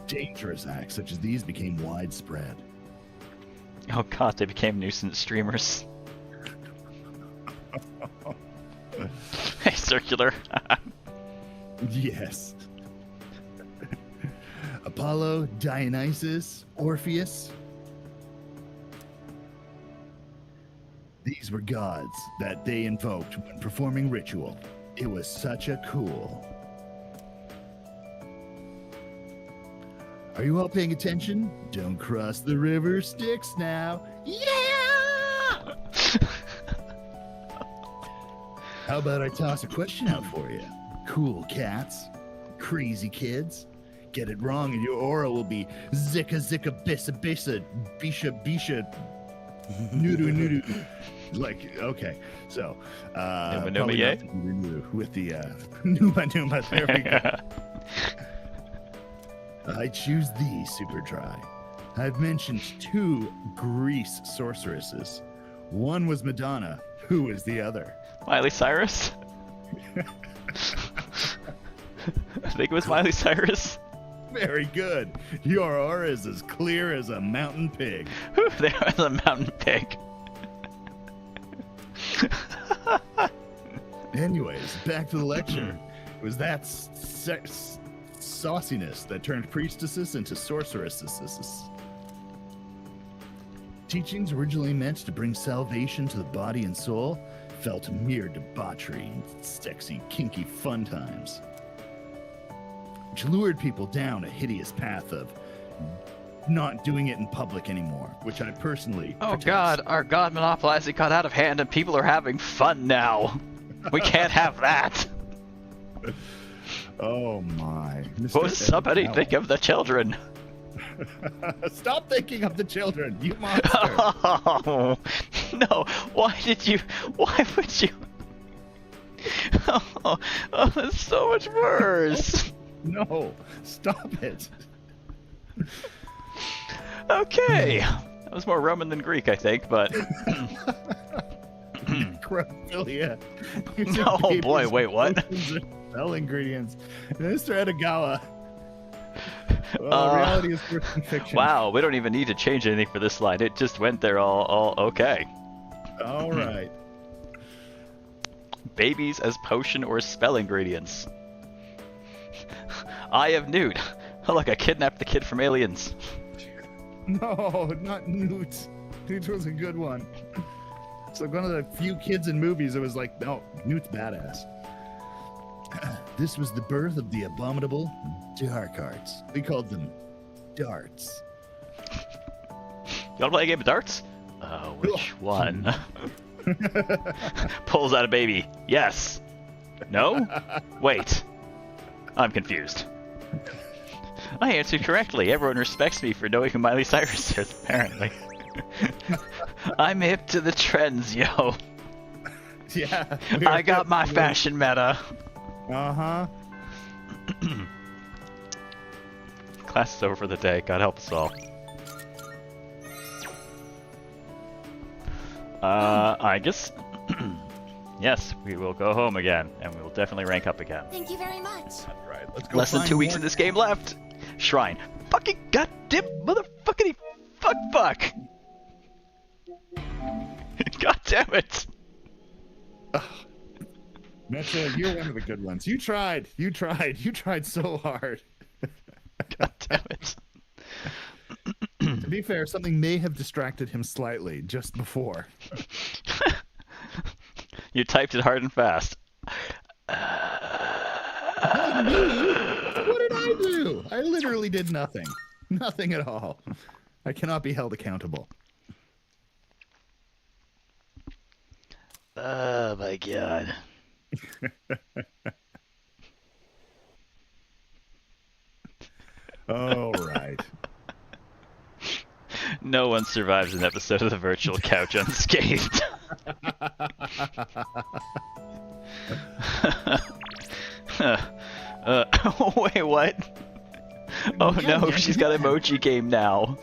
Dangerous acts such as these became widespread. Oh god, they became nuisance streamers. Hey, circular. Yes. Apollo, Dionysus, Orpheus. These were gods that they invoked when performing ritual. It was such a cool. Are you all paying attention? Don't cross the river Styx now. Yeah! How about I toss a question out for you? Cool cats, crazy kids. Get it wrong and your aura will be zika zika bissa bissa bisha bisha nudu nudu. Like, okay, so Numa Numa Yay? With the Numa Numa, there we go. I choose thee, Super Dry. I've mentioned 2 Greece sorceresses. One was Madonna. Who was the other? Miley Cyrus? I think it was Miley Cyrus. Very good. Your aura is as clear as a mountain pig. Whew, there was a mountain pig. Anyways, back to the lecture. It was that sauciness that turned priestesses into sorceresses. Teachings originally meant to bring salvation to the body and soul felt mere debauchery and sexy, kinky fun times, which lured people down a hideous path of not doing it in public anymore, which I personally protest. God, our god monopolizing got out of hand and people are having fun now. We can't have that. Oh my. Will somebody think of the children? Stop thinking of the children, you monster. Oh, no, why would you? Oh, that's so much worse. No, stop it. Okay, that was more Roman than Greek, I think, but... Necrophilia. Oh boy, wait, what? Cell ingredients. Mr. Edogawa. Well, reality is worse than fiction. Wow, we don't even need to change anything for this slide. It just went there all okay. All right. Babies as potion or spell ingredients. Eye of Newt. Oh, look, I kidnapped the kid from Aliens. No, not Newt. Newt was a good one. It's like one of the few kids in movies that was like, no, Newt's badass. This was the birth of the abominable dark arts. We called them darts. You wanna play a game of darts? Which one? Pulls out a baby. Yes. No? Wait. I'm confused. I answered correctly. Everyone respects me for knowing who Miley Cyrus is, apparently. I'm hip to the trends, yo. Yeah. I got my fashion meta. Uh-huh. Class is over for the day. God help us all. I guess... yes, we will go home again, and we will definitely rank up again. Thank you very much. All right, let's go. Less than 2 weeks in this game left. Shrine. Fucking goddamn motherfuckity fuck. God damn it. Metro, you're one of the good ones. You tried so hard. God damn it. To be fair, something may have distracted him slightly just before. You typed it hard and fast. Not me. What did I do? I literally did nothing. Nothing at all. I cannot be held accountable. Oh my god. All right. No one survives an episode of the Virtual Couch unscathed. Wait, what? Oh no, she's got emoji game now.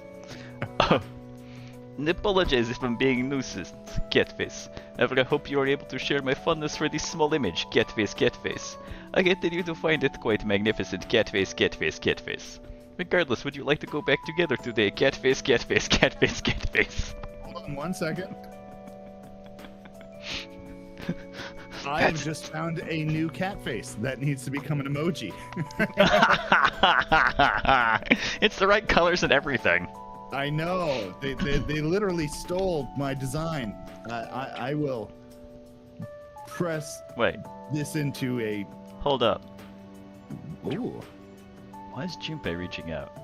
Apologize if I'm being nuisance, Catface. However, I hope you are able to share my fondness for this small image, Catface, Catface. I get that you do find it quite magnificent, Catface, Catface, Catface. Regardless, would you like to go back together today, Catface, Catface, Catface, Catface? Hold on 1 second. I have just found a new cat face that needs to become an emoji. It's the right colors and everything. I know. They literally stole my design. I will press this into a... Hold up. Ooh. Why is Junpei reaching out?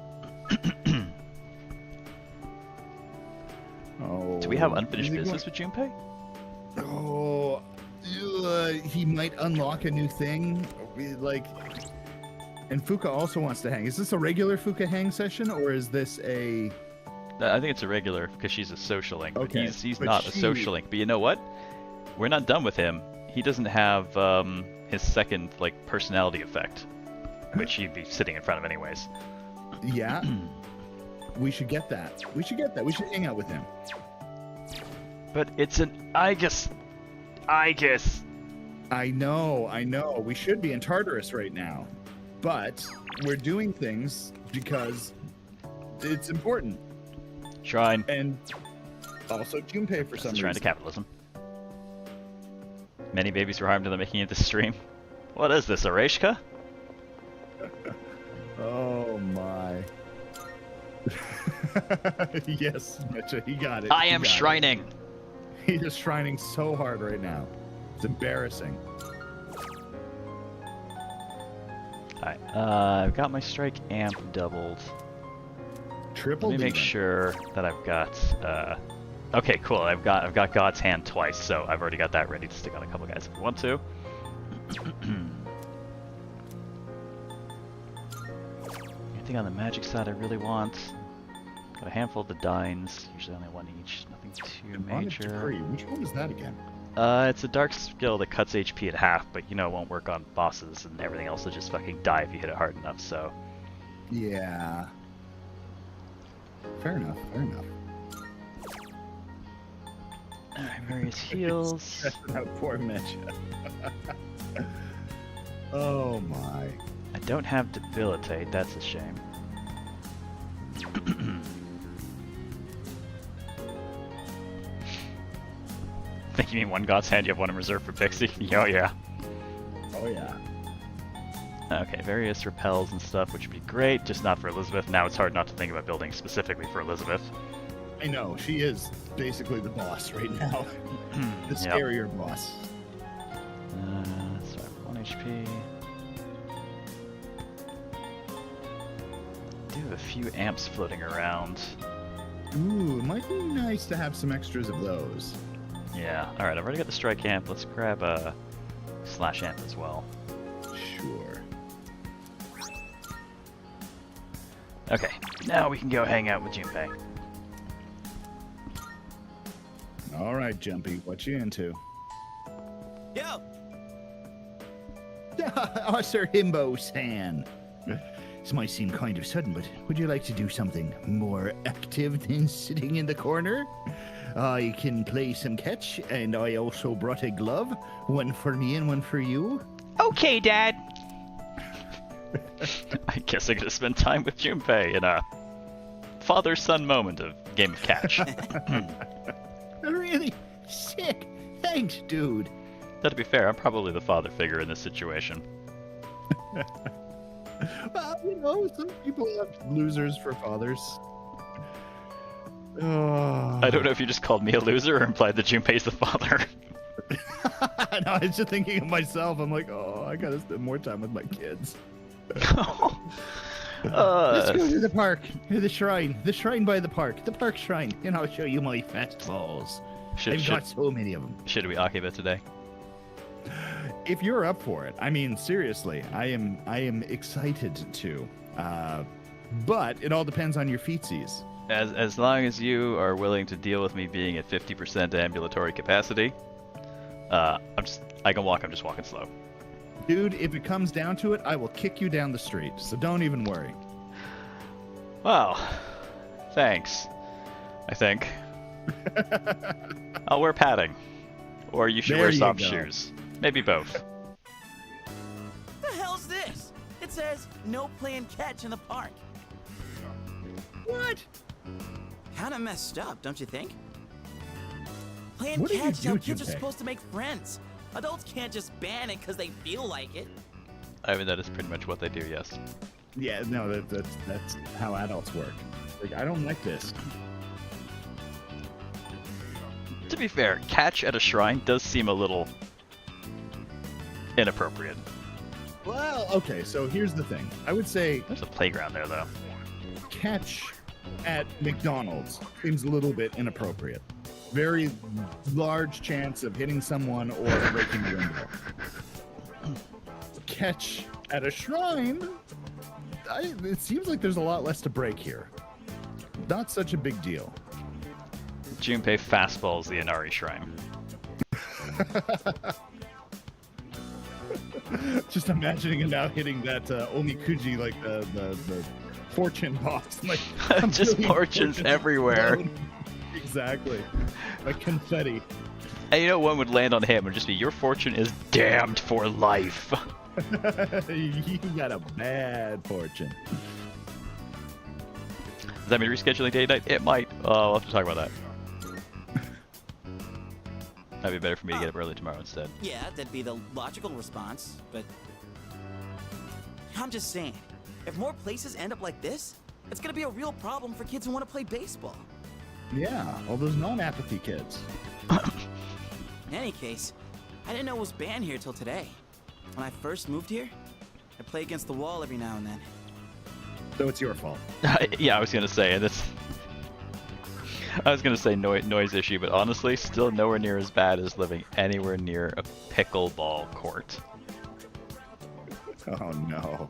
Oh. Do we have unfinished business with Junpei? Oh, he might unlock a new thing. Like, and Fuka also wants to hang. Is this a regular Fuka hang session, or is this a... I think it's a regular, because she's a social link. But Okay, he's but not a social link. But you know what? We're not done with him. He doesn't have his second, like, personality effect, which he'd be sitting in front of anyways. Yeah. We should get that. We should get that. We should hang out with him. But it's an... I guess... I know. We should be in Tartarus right now. But we're doing things because it's important. Shrine. And also Junpei for some reason. Shrine to capitalism. Many babies were harmed in the making of this stream. What is this, Ereshka? Oh my. Yes, Mitcha, he got it. I am shrining. He is shrining so hard right now. It's embarrassing. Alright, I've got my strike amp doubled. Triple. Let me make sure that I've got. Okay, cool. I've got God's Hand twice, so I've already got that ready to stick on a couple guys if we want to. Anything on the magic side I really want? Got a handful of the Dines, usually only one each. Nothing too major. Which one is that again? It's a dark skill that cuts HP in half, but you know it won't work on bosses, and everything else will just fucking die if you hit it hard enough. So. Yeah. Fair enough. Alright, various heals. Stressing out poor Mitch. Oh my. I don't have debilitate, that's a shame. Think you mean one God's Hand, you have one in reserve for Pixie? Oh yeah. Oh yeah. Okay, various repels and stuff, which would be great, just not for Elizabeth. Now it's hard not to think about building specifically for Elizabeth. I know, she is basically the boss right now. The scarier boss. So I have 1 HP. I do have a few amps floating around. Ooh, it might be nice to have some extras of those. Yeah, alright, I've already got the strike amp. Let's grab a slash amp as well. Sure. Okay, now we can go hang out with Junpei. All right, Jumpy, what you into? Yo! Oh, Sir Himbo-san. This might seem kind of sudden, but would you like to do something more active than sitting in the corner? I can play some catch, and I also brought a glove. One for me and one for you. Okay, Dad! I guess I'm gonna spend time with Junpei in a father-son moment of game of catch. Really? Sick. Thanks, dude. Though to be fair, I'm probably the father figure in this situation. Well, you know, some people have losers for fathers. Oh. I don't know if you just called me a loser or implied that Junpei's the father. I was just thinking of myself. I'm like, oh, I gotta spend more time with my kids. Let's go to the park, to the shrine by the park shrine, and I'll show you my fastballs. I've got so many of them. Should we Akiba today? If you're up for it, I mean, seriously, I am excited to. But it all depends on your feetsies. As long as you are willing to deal with me being at 50% ambulatory capacity, I can walk. I'm just walking slow. Dude, if it comes down to it, I will kick you down the street. So don't even worry. Wow. Thanks. I think. I'll wear padding, or you should wear soft shoes. Maybe both. The hell's this? It says no playing catch in the park. What? Kinda messed up, don't you think? Playing What do you catch is do, how kids are Junpei? supposed to make friends. Adults can't just ban it because they feel like it. I mean, that is pretty much what they do, yes. Yeah, no, that's how adults work. Like, I don't like this. To be fair, catch at a shrine does seem a little inappropriate. Well, okay, so here's the thing. I would say There's a playground there, though. catch at McDonald's seems a little bit inappropriate. Very large chance of hitting someone or breaking a window. Catch at a shrine, it seems like there's a lot less to break here. Not such a big deal. Junpei fastballs the Inari Shrine. Just imagining him now hitting that omikuji, like the fortune box. Like, Just fortunes everywhere. Exactly. Like confetti. And you know, one would land on him and just be, your fortune is damned for life. You got a bad fortune. Does that mean rescheduling date night? It might. We'll have to talk about that. That'd be better for me to get up early tomorrow instead. Yeah, that'd be the logical response, but I'm just saying, if more places end up like this, it's gonna be a real problem for kids who want to play baseball. Yeah, all those non-apathy kids. In any case, I didn't know it was banned here till today. When I first moved here, I play against the wall every now and then. So it's your fault. Yeah, I was gonna say, and it's. I was gonna say noise issue, but honestly, still nowhere near as bad as living anywhere near a pickleball court. Oh no.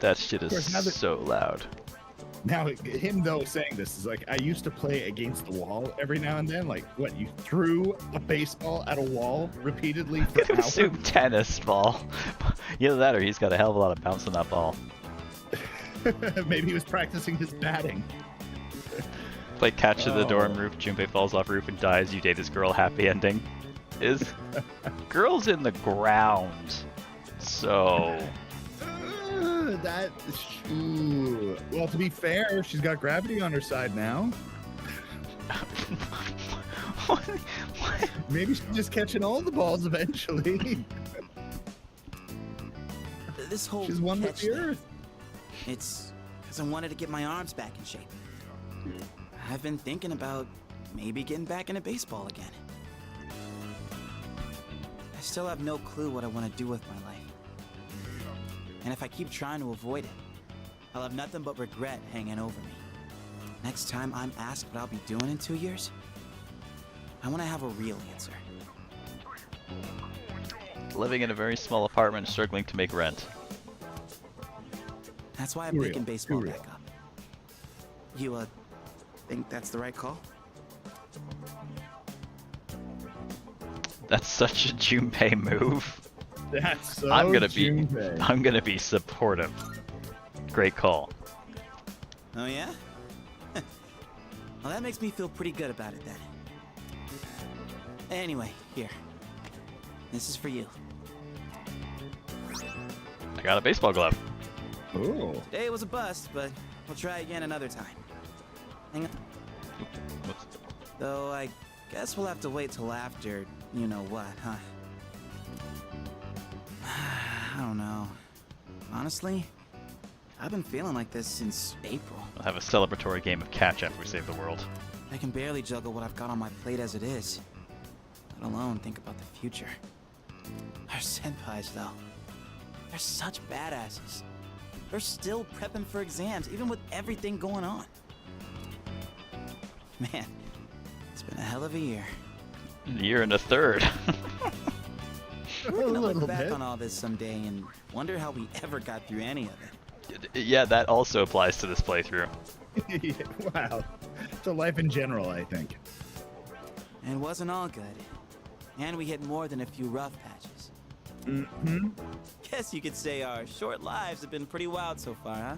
That shit is course, now that- so loud. Now, him though saying this is like, I used to play against the wall every now and then. Like, what, you threw a baseball at a wall repeatedly for Look at him hours? soup tennis ball. Either that or he's got a hell of a lot of bounce on that ball. Maybe he was practicing his batting. Play catch to the dorm roof, Junpei falls off roof and dies, you date this girl, happy ending. Is girls in the ground. So Ooh. Well, to be fair, she's got gravity on her side now. what? Maybe she's just catching all the balls eventually. This whole She's one with catch the thing, earth. it's because I wanted to get my arms back in shape. I've been thinking about maybe getting back into baseball again. I still have no clue what I want to do with my life. And if I keep trying to avoid it, I'll have nothing but regret hanging over me. Next time I'm asked what I'll be doing in 2 years, I want to have a real answer. Living in a very small apartment, struggling to make rent. That's why I'm Too picking real, baseball too real. back up. You, think that's the right call? That's such a Junpei move. That's so I'm Junpei. gonna be supportive. Great call. Oh yeah? Well, that makes me feel pretty good about it then. Anyway, here. This is for you. I got a baseball glove. Ooh. Today was a bust, but we'll try again another time. Hang on. Whoops. Though I guess we'll have to wait till after you know what, huh? I don't know. Honestly, I've been feeling like this since April. We'll have a celebratory game of catch after we save the world. I can barely juggle what I've got on my plate as it is. let alone think about the future. Our senpais, though, they're such badasses. They're still prepping for exams, even with everything going on. Man, it's been a hell of a year. A year and a third. We're gonna look back on all this someday and wonder how we ever got through any of it. Yeah, that also applies to this playthrough. Wow. To life in general, I think. And it wasn't all good. And we hit more than a few rough patches. Mm-hmm. Guess you could say our short lives have been pretty wild so far, huh?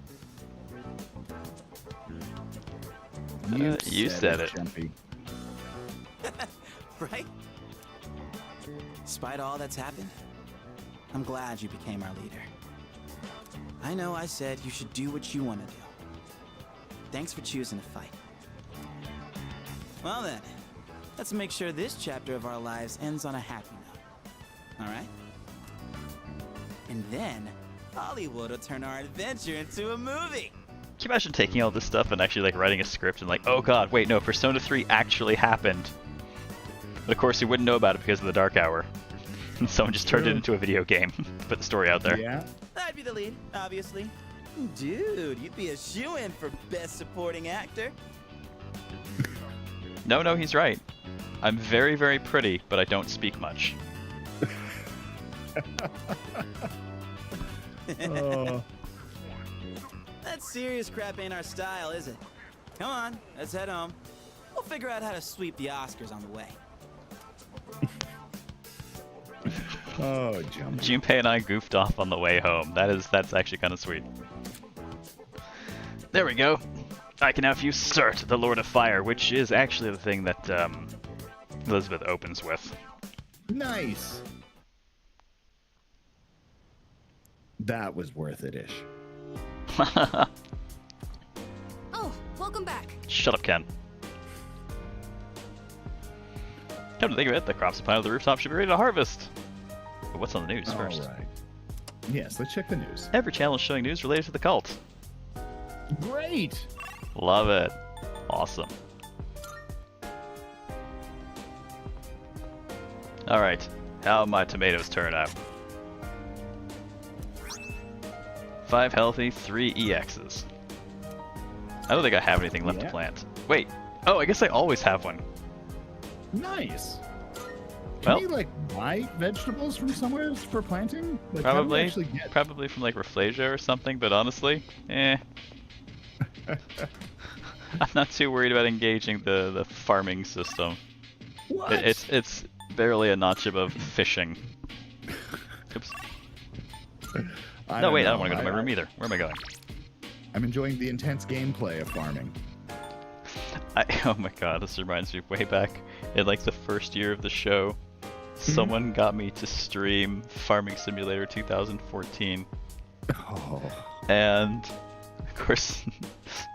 You said it. Jumpy. Right? Despite all that's happened, I'm glad you became our leader. I know I said you should do what you want to do. Thanks for choosing to fight. Well then, let's make sure this chapter of our lives ends on a happy note. Alright? And then, Hollywood will turn our adventure into a movie! Can you imagine taking all this stuff and actually like writing a script and like, oh god, wait, no, Persona 3 actually happened. But of course you wouldn't know about it because of the Dark Hour. And someone just turned it into a video game to put the story out there. Yeah. I'd be the lead, obviously. Dude, you'd be a shoo-in for Best Supporting Actor. No, he's right. I'm very, very pretty, but I don't speak much. Oh. That serious crap ain't our style, is it? Come on, let's head home. We'll figure out how to sweep the Oscars on the way. Oh, jump. Junpei and I goofed off on the way home. That's actually kind of sweet. There we go. I can now view Cert, the Lord of Fire, which is actually the thing that Elizabeth opens with. Nice. That was worth it-ish. Oh, welcome back. Shut up, Ken. Come to think of it, the crops piled on the rooftop should be ready to harvest. But what's on the news first? All right. Yes, let's check the news. Every channel is showing news related to the cult. Great. Love it. Awesome. Alright, how my tomatoes turn out. 5 healthy, 3 EXs. I don't think I have anything left to plant. Wait, oh, I guess I always have one. Nice. Well, Can you like buy vegetables from somewhere for planting? Like, how do you actually get... probably from like Rafflesia or something, but honestly, I'm not too worried about engaging the farming system. What? It's barely a notch above fishing. Oops. No, wait, I don't want to go to my room either. Where am I going? I'm enjoying the intense gameplay of farming. Oh my god, this reminds me of way back in like the first year of the show. Someone got me to stream Farming Simulator 2014. Oh. And of course,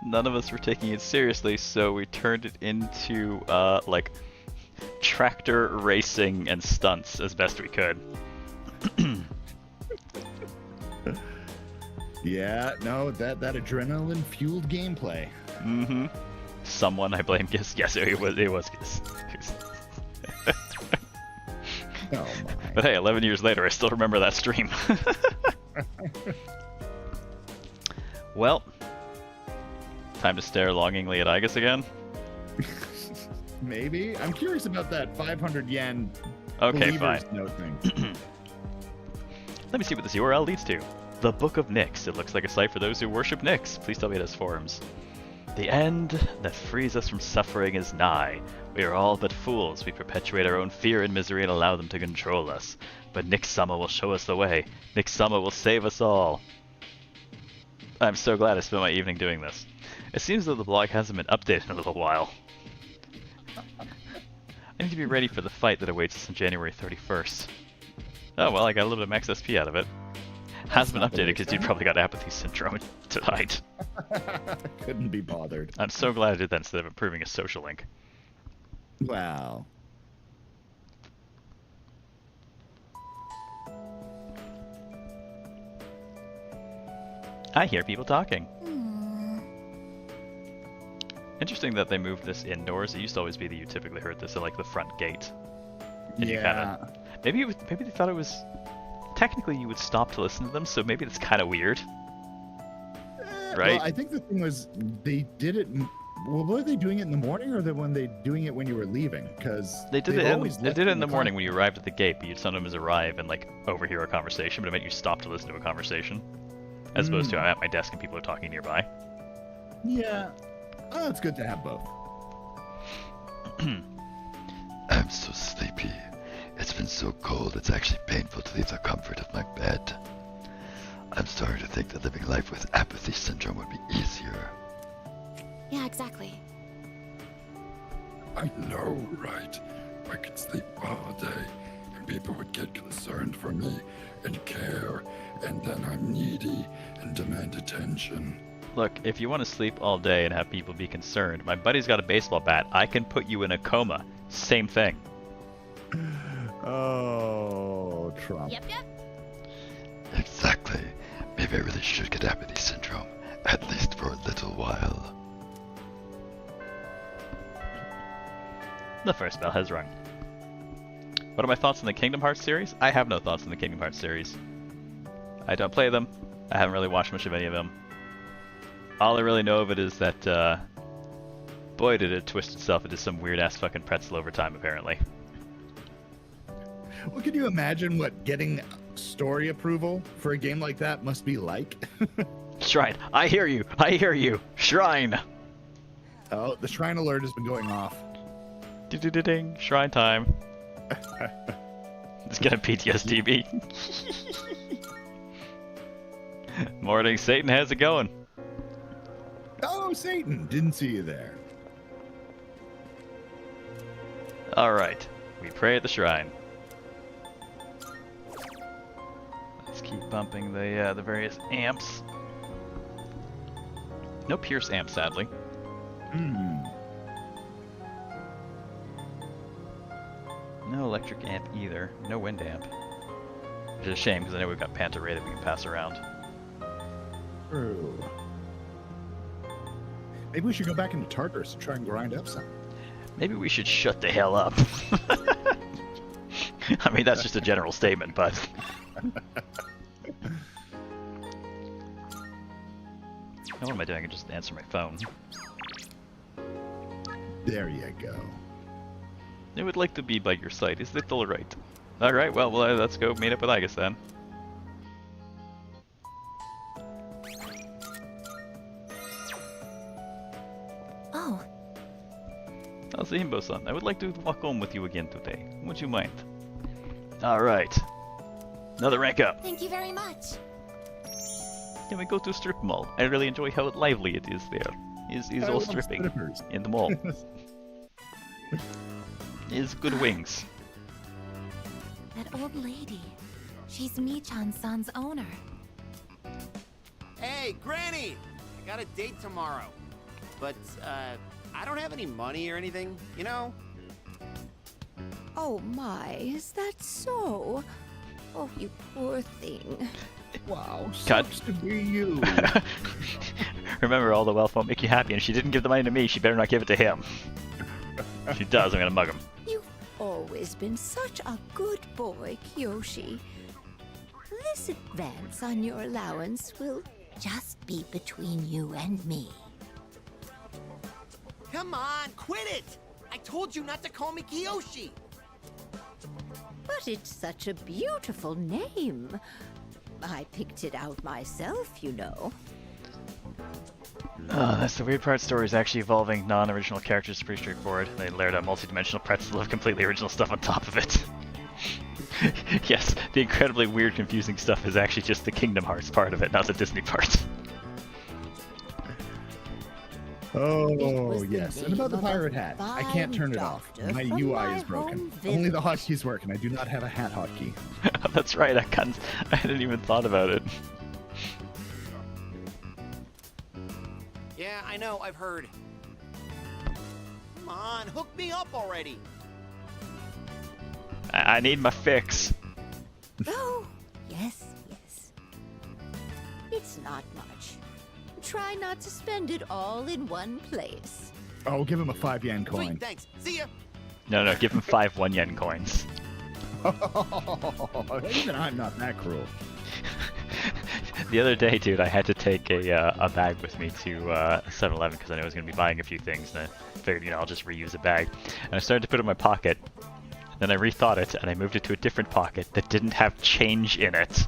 none of us were taking it seriously, so we turned it into like tractor racing and stunts as best we could. Yeah, no, that adrenaline fueled gameplay. Mm-hmm. Someone I blame Giz. Yes, it was Giz. Oh my. But hey, 11 years later, I still remember that stream. Well, time to stare longingly at Igus again. Maybe. I'm curious about that 500 yen. Okay, fine. Note thing. Let me see what this URL leads to. The Book of Nyx. It looks like a site for those who worship Nyx. Please tell me it has forums. The end that frees us from suffering is nigh. We are all but fools. We perpetuate our own fear and misery and allow them to control us. But Nyx-sama will show us the way. Nyx-sama will save us all. I'm so glad I spent my evening doing this. It seems that the blog hasn't been updated in a little while. I need to be ready for the fight that awaits us on January 31st. Oh well, I got a little bit of max SP out of it. Hasn't been updated because you probably got apathy syndrome tonight. Couldn't be bothered. I'm so glad I did that instead of improving a social link. Wow. I hear people talking. Interesting that they moved this indoors. It used to always be that you typically heard this at like the front gate. And you kind of maybe they thought it was technically you would stop to listen to them, so maybe that's kind of weird, right? Well, I think the thing was they did it. Well, were they doing it in the morning, or when they doing it when you were leaving? Because they did it in the morning when you arrived at the gate, but you'd sometimes arrive and like overhear a conversation, but it meant you stopped to listen to a conversation, as opposed to I'm at my desk and people are talking nearby. Yeah, oh, it's good to have both. I'm so sleepy. It's been so cold, it's actually painful to leave the comfort of my bed. I'm starting to think that living life with apathy syndrome would be easier. Yeah, exactly. I know, right? I could sleep all day, and people would get concerned for me and care, and then I'm needy and demand attention. Look, if you want to sleep all day and have people be concerned, my buddy's got a baseball bat. I can put you in a coma. Same thing. Oh, Trump. Yep. Exactly. Maybe I really should get apathy syndrome, at least for a little while. The first bell has rung. What are my thoughts on the Kingdom Hearts series? I have no thoughts on the Kingdom Hearts series. I don't play them. I haven't really watched much of any of them. All I really know of it is that, boy, did it twist itself into some weird-ass fucking pretzel over time, apparently. Well, can you imagine what getting story approval for a game like that must be like? Shrine, I hear you! I hear you! Shrine! Oh, the shrine alert has been going off. Ding! Shrine time. It's gonna PTSD me. Morning, Satan. How's it going? Oh, Satan! Didn't see you there. All right, we pray at the shrine. Let's keep bumping the various amps. No Pierce amp, sadly. No electric amp either. No wind amp. Which is a shame, because I know we've got Panta Ray that we can pass around. True. Maybe we should go back into Tartarus and try and grind up some. Maybe we should shut the hell up. I mean, that's just a general statement, but... What am I doing? I can just answer my phone. There you go. I would like to be by your side. Is that alright? Alright, well, let's go meet up with Igus then. Oh. How's the Himbo-san? I would like to walk home with you again today. Would you mind? Alright. Another rank up. Thank you very much. Can we go to a strip mall? I really enjoy how lively it is there. Is all stripping strippers. in the mall. Is good wings. That old lady. She's Michan-san's owner. Hey, Granny! I got a date tomorrow. But, I don't have any money or anything, you know? Oh my, is that so? Oh, you poor thing. Wow, Cut. sucks to be you. Remember, all the wealth won't make you happy, and if she didn't give the money to me, she better not give it to him. If she does, I'm gonna mug him. You've always been such a good boy, Kyoshi. This advance on your allowance will just be between you and me. Come on, quit it! I told you not to call me Kiyoshi! But it's such a beautiful name. I picked it out myself, you know. Oh, that's the weird part. Stories actually evolving non-original characters is pretty straightforward. They layered a multi-dimensional pretzel of completely original stuff on top of it. Yes, the incredibly weird, confusing stuff is actually just the Kingdom Hearts part of it, not the Disney part. Oh, yes. And about the pirate hat. I can't turn it off. My UI is broken. Only the hotkeys work, and I do not have a hat hotkey. That's right, I hadn't even thought about it. Yeah, I know, I've heard. Come on, hook me up already! I need my fix. Oh, yes. It's not much. Try not to spend it all in one place. Oh, give him a 5 yen coin. Sweet, thanks. See ya! No, give him 5 1 yen coins. Even I'm not that cruel. The other day, dude, I had to take a bag with me to 7-Eleven because I knew I was going to be buying a few things, and I figured, I'll just reuse a bag. And I started to put it in my pocket. Then I rethought it, and I moved it to a different pocket that didn't have change in it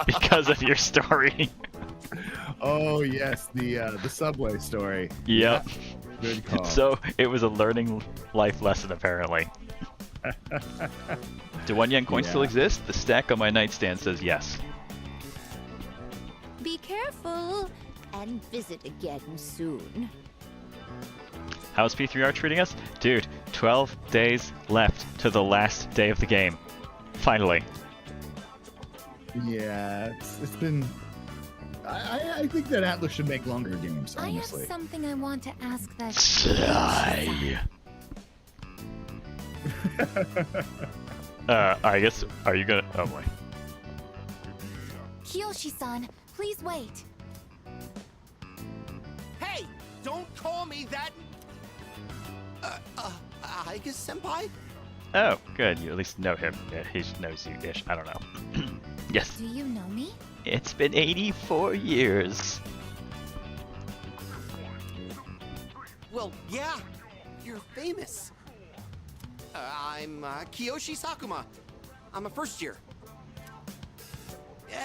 because of your story. Oh yes, the subway story. Yep. Yeah, good call. So it was a learning life lesson, apparently. Do 1 yen coins still exist? The stack on my nightstand says yes. Be careful and visit again soon. How's P3R treating us? Dude, 12 days left to the last day of the game. Finally. Yeah, it's been... I think that Atlas should make longer games, honestly. I have something I want to ask that... Sigh. I guess, are you gonna... Oh boy. Kiyoshi-san, please wait. Hey, don't call me that. I guess senpai. Oh, good. You at least know him. Yeah, he knows you-ish. I don't know. Yes. Do you know me? It's been 84 years. Well, yeah, you're famous. I'm Kiyoshi Sakuma. I'm a first year.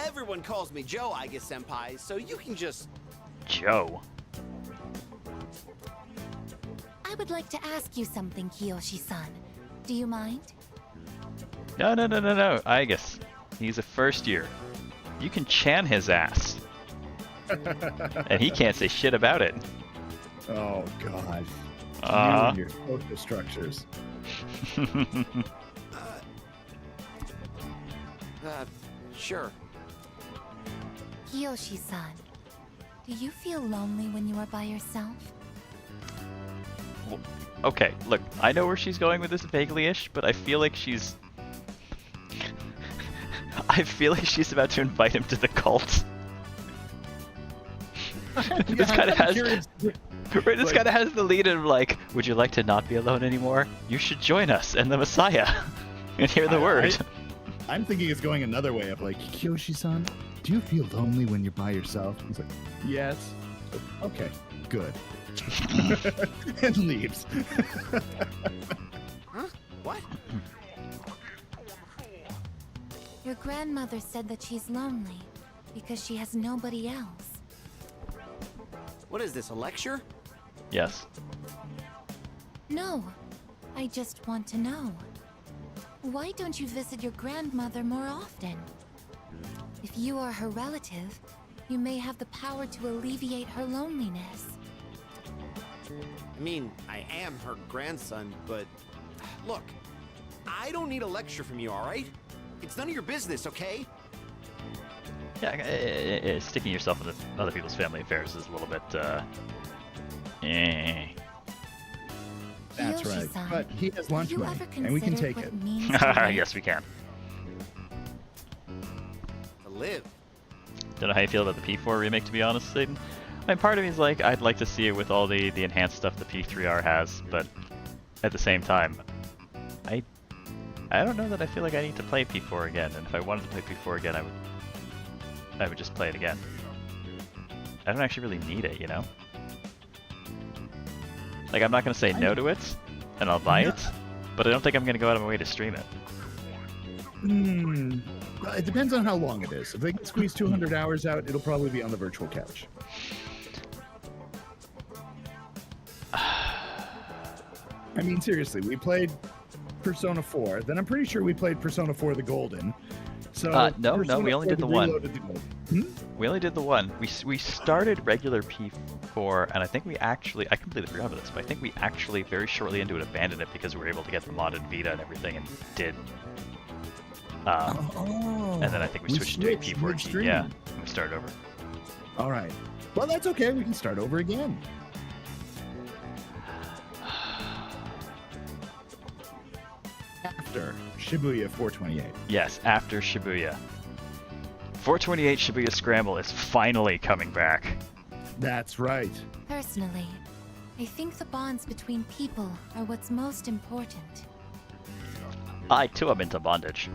Everyone calls me Joe, I guess, senpai, so you can just... Joe? I would like to ask you something, Kiyoshi-san. Do you mind? No. I guess. He's a first year. You can chan his ass. And he can't say shit about it. Oh, God. You and your social structures. Sure. Kiyoshi-san, do you feel lonely when you are by yourself? Okay, look, I know where she's going with this vaguely-ish, but I feel like she's... I feel like she's about to invite him to the cult. This kind of has... Right, this kind of has the lead of like, would you like to not be alone anymore? You should join us and the Messiah. And hear the word. I'm thinking it's going another way of like, Kiyoshi-san, do you feel lonely when you're by yourself? He's like, yes. Okay, good. And leaves. Huh? What? Your grandmother said that she's lonely because she has nobody else. What is this, a lecture? Yes. No, I just want to know. Why don't you visit your grandmother more often? If you are her relative, you may have the power to alleviate her loneliness. I mean, I am her grandson, but... Look, I don't need a lecture from you, alright? It's none of your business, okay? Yeah, sticking yourself into other people's family affairs is a little bit, That's right. But he has lunch money, and we can take it. Yes, we can. To live. Don't know how you feel about the P4 remake, to be honest, Satan. I mean, part of me is like, I'd like to see it with all the enhanced stuff the P3R has, but at the same time, I don't know that I feel like I need to play P4 again, and if I wanted to play P4 again, I would just play it again. I don't actually really need it, you know? Like, I'm not going to say no to it, and I'll buy it, but I don't think I'm going to go out of my way to stream it. Well, it depends on how long it is. If they can squeeze 200 hours out, it'll probably be on the virtual couch. I mean, seriously, we played Persona 4, then I'm pretty sure we played Persona 4 the Golden. So no, we only did the one. Hmm? We only did the one. We started regular P4, and I think we actually, I completely forgot about this, but I think we actually very shortly into it abandoned it because we were able to get the modded Vita and everything, and did. And then I think we switched to P4G. Yeah, and we started over. All right. Well, that's okay. We can start over again. After Shibuya 428. Yes, after Shibuya. 428 Shibuya Scramble is finally coming back. That's right. Personally, I think the bonds between people are what's most important. I too am into bondage.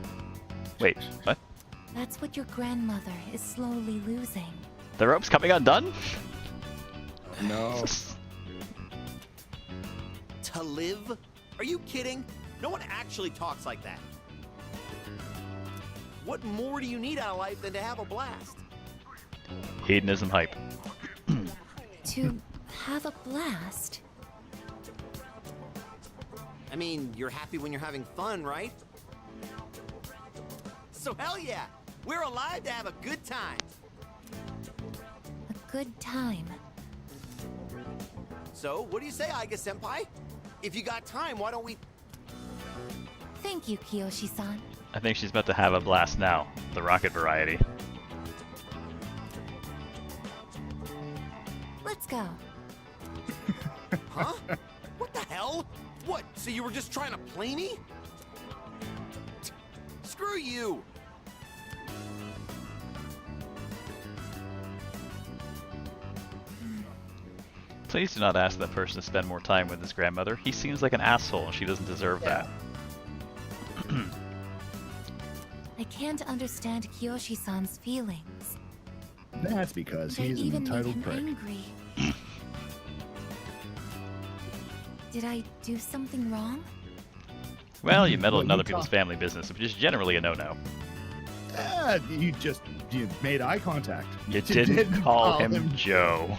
Wait, what? That's what your grandmother is slowly losing. The rope's coming undone? No. To live? Are you kidding? No one actually talks like that. What more do you need out of life than to have a blast? Hedonism hype. To have a blast? I mean, you're happy when you're having fun, right? So hell yeah! We're alive to have a good time! A good time. So, what do you say, Aiga-senpai? If you got time, why don't we... Thank you, Kiyoshi-san. I think she's about to have a blast now. The rocket variety. Let's go. Huh? What the hell? What, so you were just trying to play me? Screw you! Please do not ask that person to spend more time with his grandmother. He seems like an asshole and she doesn't deserve that. I can't understand Kiyoshi-san's feelings. That's because They he's an even made entitled him prick. angry. Did I do something wrong? Well, you meddled in Well, other you people's talk- family business, which is generally a no-no. You made eye contact. You didn't call him Joe.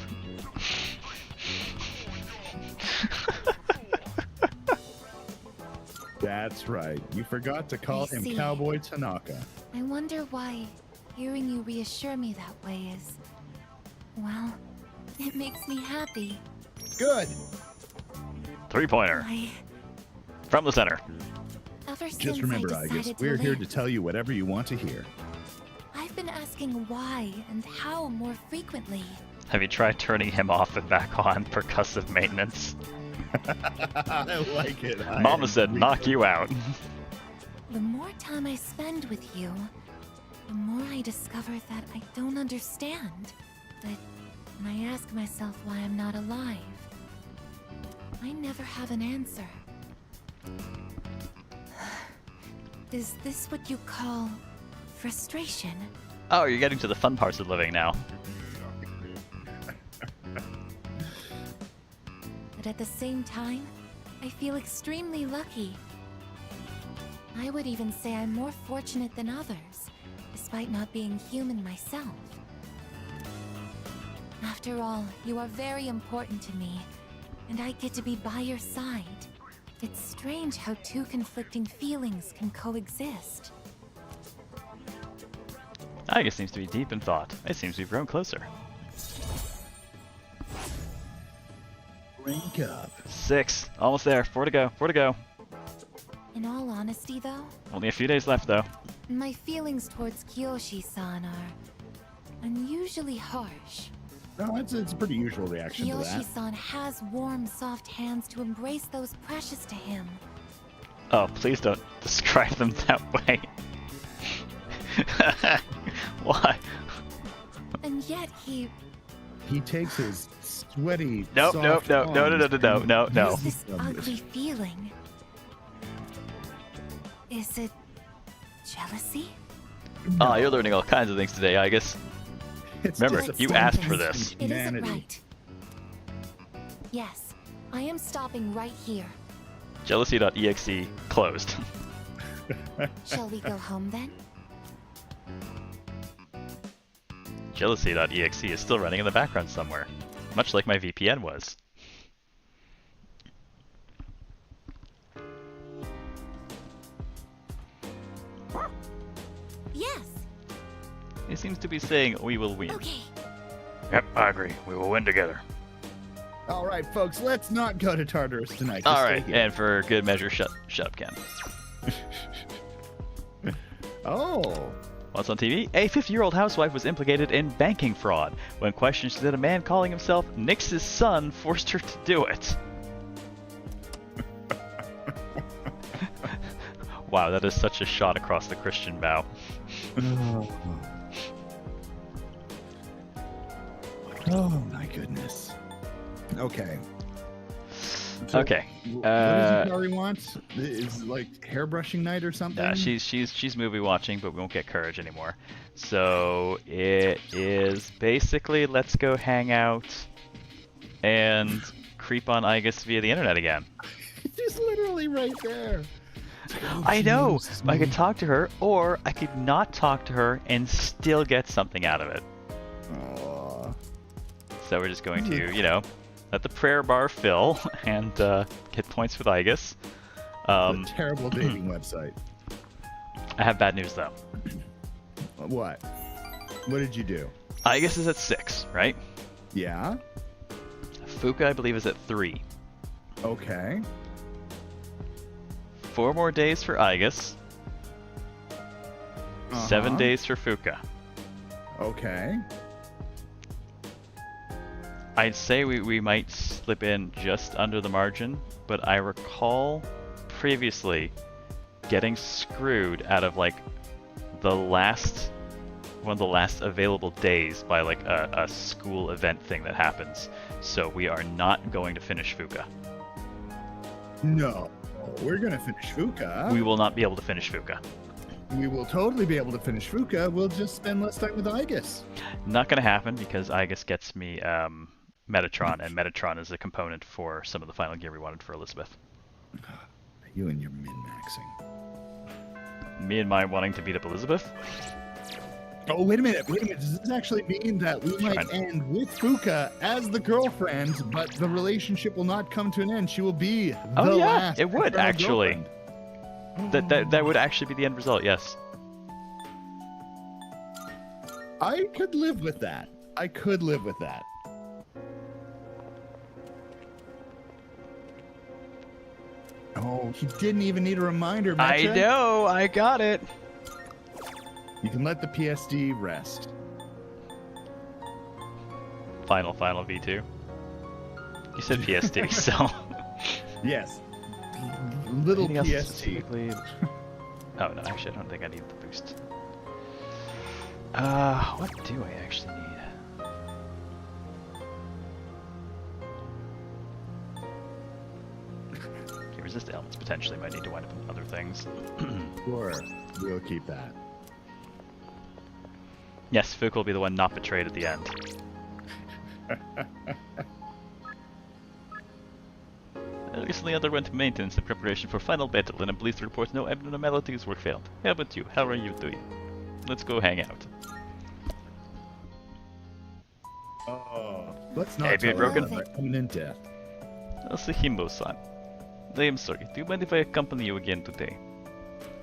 That's right. You forgot to call I him see. Cowboy Tanaka. I wonder why hearing you reassure me that way is... Well, it makes me happy. Good. 3-pointer. I... From the center. Ever since Just remember, I Igus, decided we're to here live, to tell you whatever you want to hear. I've been asking why and how more frequently. Have you tried turning him off and back on percussive maintenance? I like it. Mama said knock you out. The more time I spend with you, the more I discover that I don't understand. That when I ask myself why I'm not alive, I never have an answer. Is this what you call frustration? Oh, you're getting to the fun parts of living now. But at the same time, I feel extremely lucky. I would even say I'm more fortunate than others, despite not being human myself. After all, you are very important to me, and I get to be by your side. It's strange how two conflicting feelings can coexist. Igus seems to be deep in thought. It seems we've grown closer. Rank up. 6. Almost there. 4 to go. 4 to go. In all honesty, though, Only a few days left, though. my feelings towards Kiyoshi-san are unusually harsh. No, it's a pretty usual reaction to that. Kiyoshi-san has warm, soft hands to embrace those precious to him. Oh, please don't describe them that way. Why? And yet he... He takes his sweaty, Nope, soft nope, no, no, no, no, no, no, no. has this ugly feeling. Is it jealousy? Oh, you're learning all kinds of things today, Igus. Remember, you asked for this. It isn't right. Yes, I am stopping right here. Jealousy.exe closed. Shall we go home then? Jealousy.exe is still running in the background somewhere, much like my VPN was. Yes. He seems to be saying we will win. Okay. Yep, I agree. We will win together. All right, folks, let's not go to Tartarus tonight. Just All stay right, here. and for good measure, shut up, Ken. Oh. What's on TV? A 50-year-old housewife was implicated in banking fraud. When questioned, she said a man calling himself Nix's son forced her to do it. Wow, that is such a shot across the Christian bow. Oh my goodness. Okay. So, Okay. What does Yukari want? Is it like hairbrushing night or something? She's movie watching, but we won't get courage anymore. So it is basically let's go hang out and creep on Igus via the internet again. She's literally right there. I know. I could talk to her, or I could not talk to her and still get something out of it. Aww. So we're just going to, you know, let the prayer bar fill and get points with Igus. A terrible dating website. I have bad news though. What? What did you do? Igus is at 6, right? Yeah. Fuka, I believe, is at 3. Okay. 4 more days for Igus. 7 days for Fuka. Okay. I'd say we might slip in just under the margin, but I recall previously getting screwed out of like one of the last available days by like a school event thing that happens. So we are not going to finish Fuka. No, we're gonna finish Fuka. We will not be able to finish Fuka. We will totally be able to finish Fuka. We'll just spend less time with Igus. Not going to happen because Igus gets me Metatron, and Metatron is a component for some of the final gear we wanted for Elizabeth. You and your min-maxing. Me and my wanting to beat up Elizabeth? Oh, wait a minute. Does this actually mean that we might end with Fuka as the girlfriend, but the relationship will not come to an end? She will be the last. It would actually. That would actually be the end result, yes. I could live with that. Oh, he didn't even need a reminder, Mecha. I know, I got it. You can let the PSD rest. Final V2. You said PSD, so... Yes. Little Anything else PST. specifically? Oh no, actually I don't think I need the boost. What do I actually need? Okay, resist elements potentially might need to wind up in other things. Sure, we'll keep that. Yes, Fook will be the one not betrayed at the end. I recently underwent maintenance in preparation for final battle, and I'm pleased to report no abnormalities were found. How about you? How are you doing? Let's go hang out. Oh, let's not Hey, talk broken. about imminent death. That's a Himbo-san. I am sorry. Do you mind if I accompany you again today?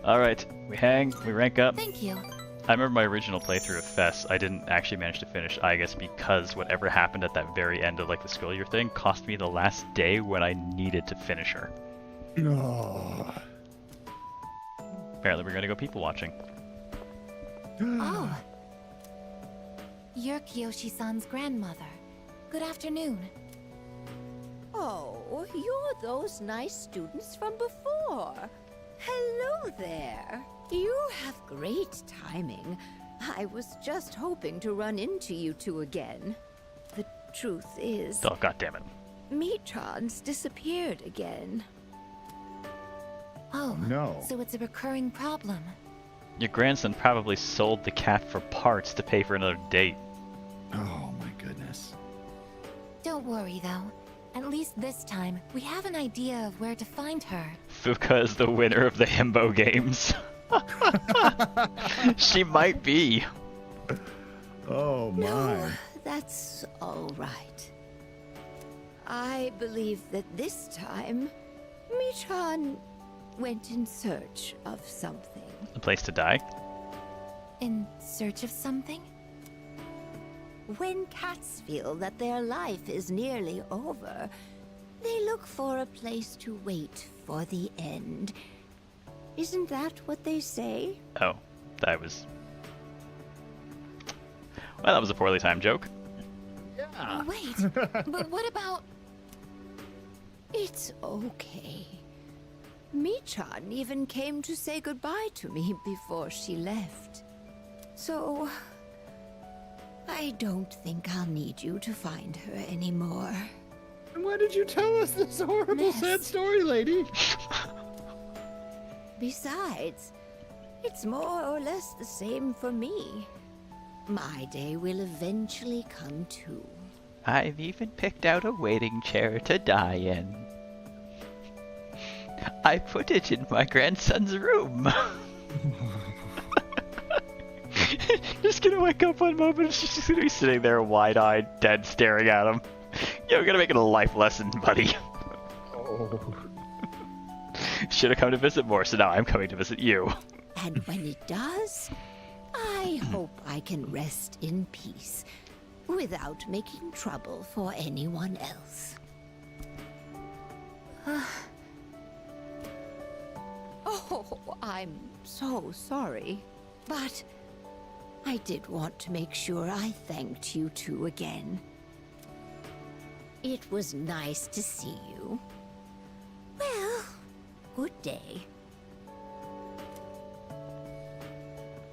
Alright, we hang, we rank up. Thank you. I remember my original playthrough of Fess, I didn't actually manage to finish Igus because whatever happened at that very end of like the school year thing cost me the last day when I needed to finish her. Oh. Apparently we're gonna go people watching. Oh. You're Kiyoshi-san's grandmother. Good afternoon. Oh, you're those nice students from before. Hello there. You have great timing. I was just hoping to run into you two again. The truth is... Oh, goddammit. Metron's disappeared again. Oh, no. So it's a recurring problem. Your grandson probably sold the cat for parts to pay for another date. Oh my goodness. Don't worry though. At least this time, we have an idea of where to find her. Fuka is the winner of the Himbo games. She might be. Oh my. No, that's all right. I believe that this time, Metron went in search of something. A place to die? In search of something? When cats feel that their life is nearly over, they look for a place to wait for the end. Isn't that what they say? Oh, that was... Well, that was a poorly timed joke. Yeah. Wait, but what about... It's okay. Michan even came to say goodbye to me before she left. So... I don't think I'll need you to find her anymore. And why did you tell us this horrible, Miss. sad story, lady? Besides, it's more or less the same for me. My day will eventually come too. I've even picked out a waiting chair to die in. I put it in my grandson's room. Just gonna wake up one moment and she's just gonna be sitting there wide-eyed, dead, staring at him. Yo, we're gonna make it a life lesson, buddy. Oh. Should have come to visit more, so now I'm coming to visit you. And when it does, I hope I can rest in peace without making trouble for anyone else. Oh, I'm so sorry. But I did want to make sure I thanked you two again. It was nice to see you. Well, good day.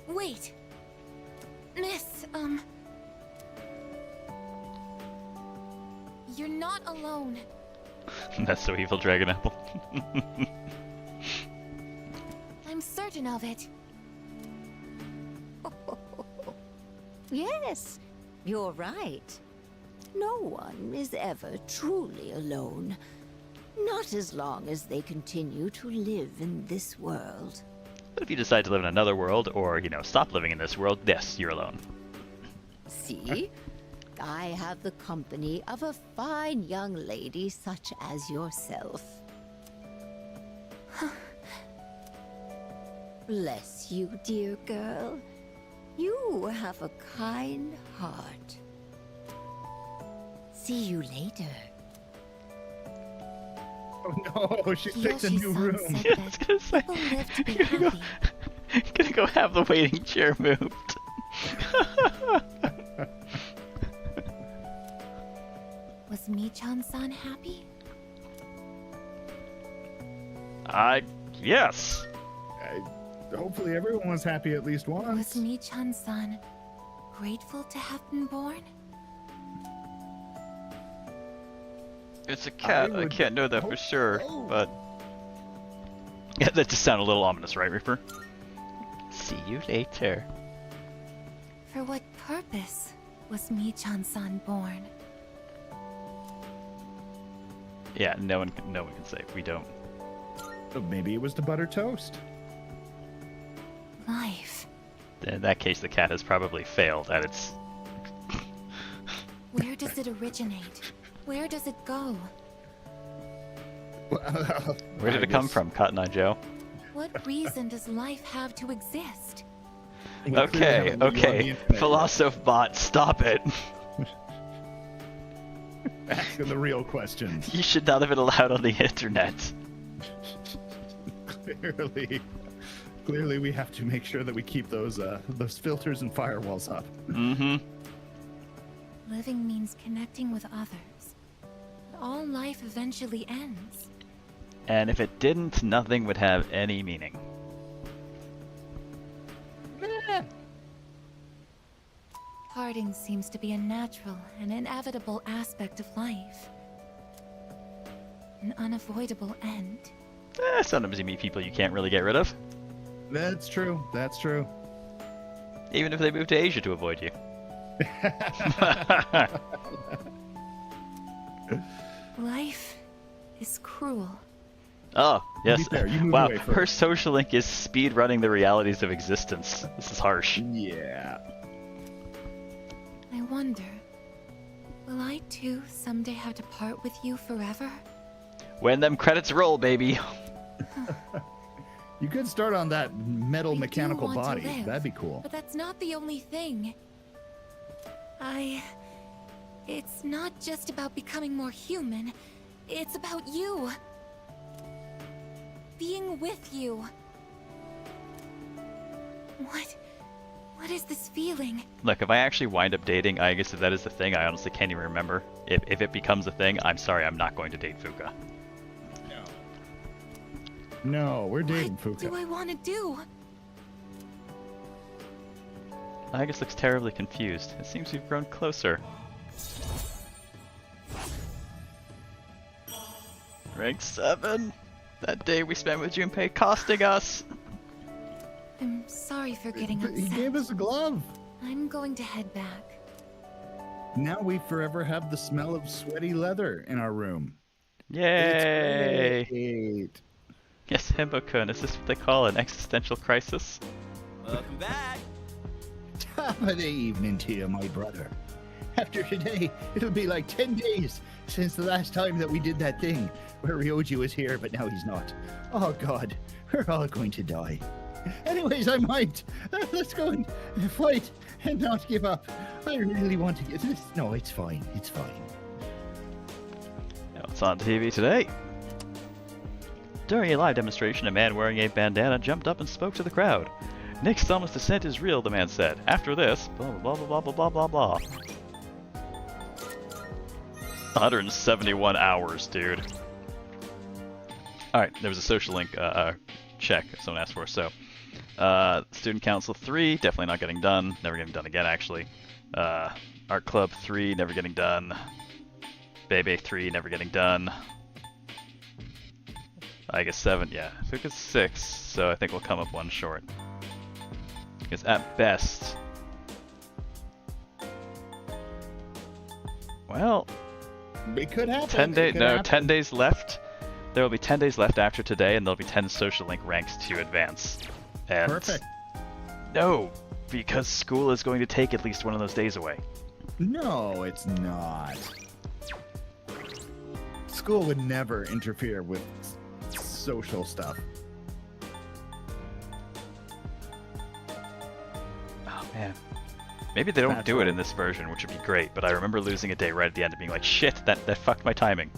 Wait. Miss, you're not alone. That's so evil, Dragon Apple. I'm certain of it. Yes, you're right. No one is ever truly alone. Not as long as they continue to live in this world. But if you decide to live in another world, or, you know, stop living in this world, yes, you're alone. See? I have the company of a fine young lady such as yourself. Bless you, dear girl. You have a kind heart. See you later. Oh no, she picked a new room. Yeah, I was gonna say, gonna go have the waiting chair moved. Was Michan-san happy? Yes. Hopefully everyone was happy at least once. Was Michan-san grateful to have been born? It's a cat. I can't know that for sure, but yeah, that just sounded a little ominous, right, Reaper? See you later. For what purpose was Michan-san born? Yeah, no one can say. We don't. Oh, maybe it was to butter toast. Life. In that case, the cat has probably failed at its. Where does it originate? Where does it go? Where did it come from, Cotton Eye Joe? What reason does life have to exist? Okay, Philosophbot, stop it. Asking the real questions. You should not have been allowed on the internet. Clearly, we have to make sure that we keep those filters and firewalls up. Mm-hmm. Living means connecting with others. All life eventually ends. And if it didn't, nothing would have any meaning. Parting seems to be a natural and inevitable aspect of life. An unavoidable end. Sometimes you meet people you can't really get rid of. That's true. That's true. Even if they move to Asia to avoid you. Life is cruel. Oh, yes. Fair, wow, her social link is speed running the realities of existence. This is harsh. Yeah. I wonder, will I too someday have to part with you forever? When them credits roll, baby. You could start on that metal mechanical want to body. live, That'd be cool. But that's not the only thing. It's not just about becoming more human. It's about you. Being with you. What is this feeling? Look, if I actually wind up dating Aigis, if that is the thing, I honestly can't even remember. If it becomes a thing, I'm sorry, I'm not going to date Fuka. No, we're dating What Fuka. do I want to do? Aigis looks terribly confused. It seems we've grown closer. Rank 7. That day we spent with Junpei costing us. I'm sorry for getting He upset. gave us a glove. I'm going to head back. Now we forever have the smell of sweaty leather in our room. Yay! It's great. Yes, Himbo-kun, is this what they call an existential crisis? Welcome back. Top of the evening to you, my brother. After today, it'll be like 10 days since the last time that we did that thing where Ryoji was here, but now he's not. Oh God, we're all going to die. Anyways, I might. Let's go and fight and not give up. I really want to get this. No, it's fine. It's fine. Now, what's on TV today? During a live demonstration, a man wearing a bandana jumped up and spoke to the crowd. Nick Summon's descent is real, the man said. After this, blah blah blah blah blah blah blah. 171 hours, dude. Alright, there was a social link check someone asked for, so. Student Council 3, definitely not getting done. Never getting done again, actually. Art Club 3, never getting done. Bebe 3, never getting done. I guess 7, yeah. I think it's 6, so I think we'll come up one short. Because at best... Well... It could happen. 10 days, no, happen. 10 days left. There will be 10 days left after today, and there'll be 10 social link ranks to advance. And Perfect. No, because school is going to take at least one of those days away. No, it's not. School would never interfere with social stuff. Oh man. Maybe they don't That's do it right. in this version, which would be great, but I remember losing a day right at the end and being like, shit, that fucked my timing.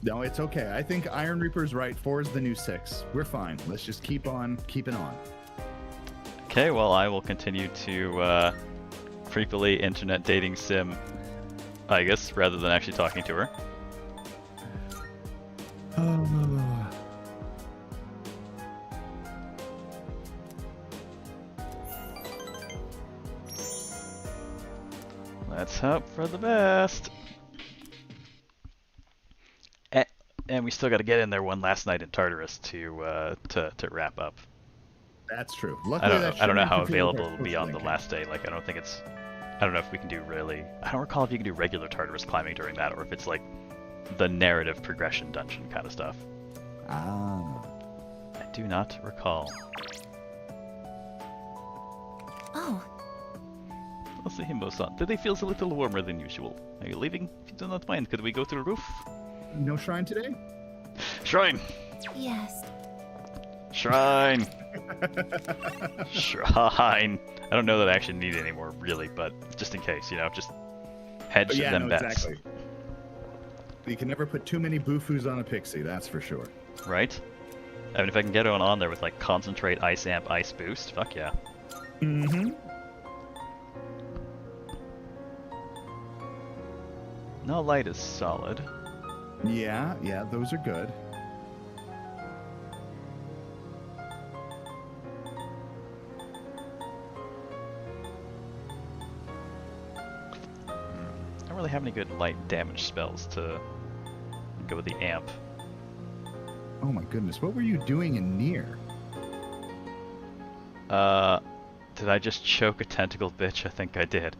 No, it's okay. I think Iron Reaper's right. 4 is the new 6. We're fine. Let's just keep on keeping on. Okay, well, I will continue to creepily internet dating sim, I guess, rather than actually talking to her. Let's hope for the best. And we still got to get in there one last night in Tartarus to wrap up. That's true. Luckily, I don't know how interfere with available our it'll be social on the linking. last day. Like, I don't know if we can do really. I don't recall if you can do regular Tartarus climbing during that, or if it's like the narrative progression dungeon kind of stuff. Ah. I do not recall. Oh, Let's see Himbo-san. Today feels a little warmer than usual. Are you leaving? If you do not mind, could we go to the roof? No shrine today? Shrine! yes. Shrine! Shrine! I don't know that I actually need it anymore, really, but just in case, you know, just hedge Yeah, them no, bets. exactly. You can never put too many Bufus on a pixie, that's for sure. Right? I mean, if I can get one on there with, like, Concentrate, Ice Amp, Ice Boost, fuck yeah. Mm-hmm. No light is solid. Yeah, those are good. I don't really have any good light damage spells to go with the amp. Oh my goodness, what were you doing in Nier? Did I just choke a tentacled bitch? I think I did.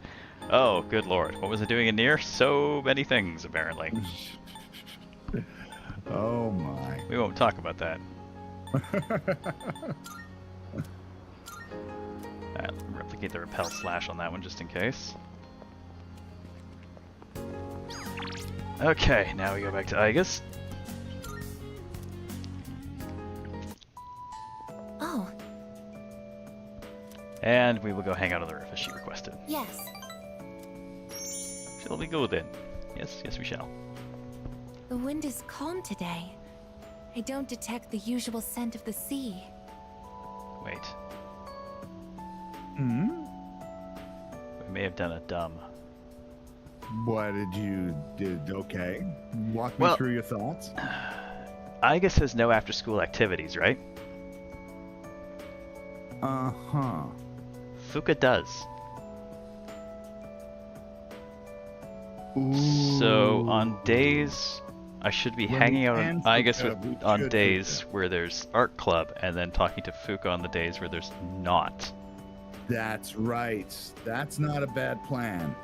Oh, good lord. What was I doing in Nier? So many things, apparently. Oh my. We won't talk about that. Alright, replicate the repel slash on that one just in case. Okay, now we go back to Aigis. Oh, And we will go hang out on the roof as she requested. yes. Shall we go then? Yes, we shall. The wind is calm today. I don't detect the usual scent of the sea. Wait, Hmm? we may have done a dumb. What did you did? Okay. Walk me Well- through your thoughts. Aigis has no after-school activities, right? Uh-huh. Fuka does. Ooh. So on days I should be When hanging we out can I guess Fuka, we on should days where there's art club, and then talking to Fuka on the days where there's not. That's right. That's not a bad plan.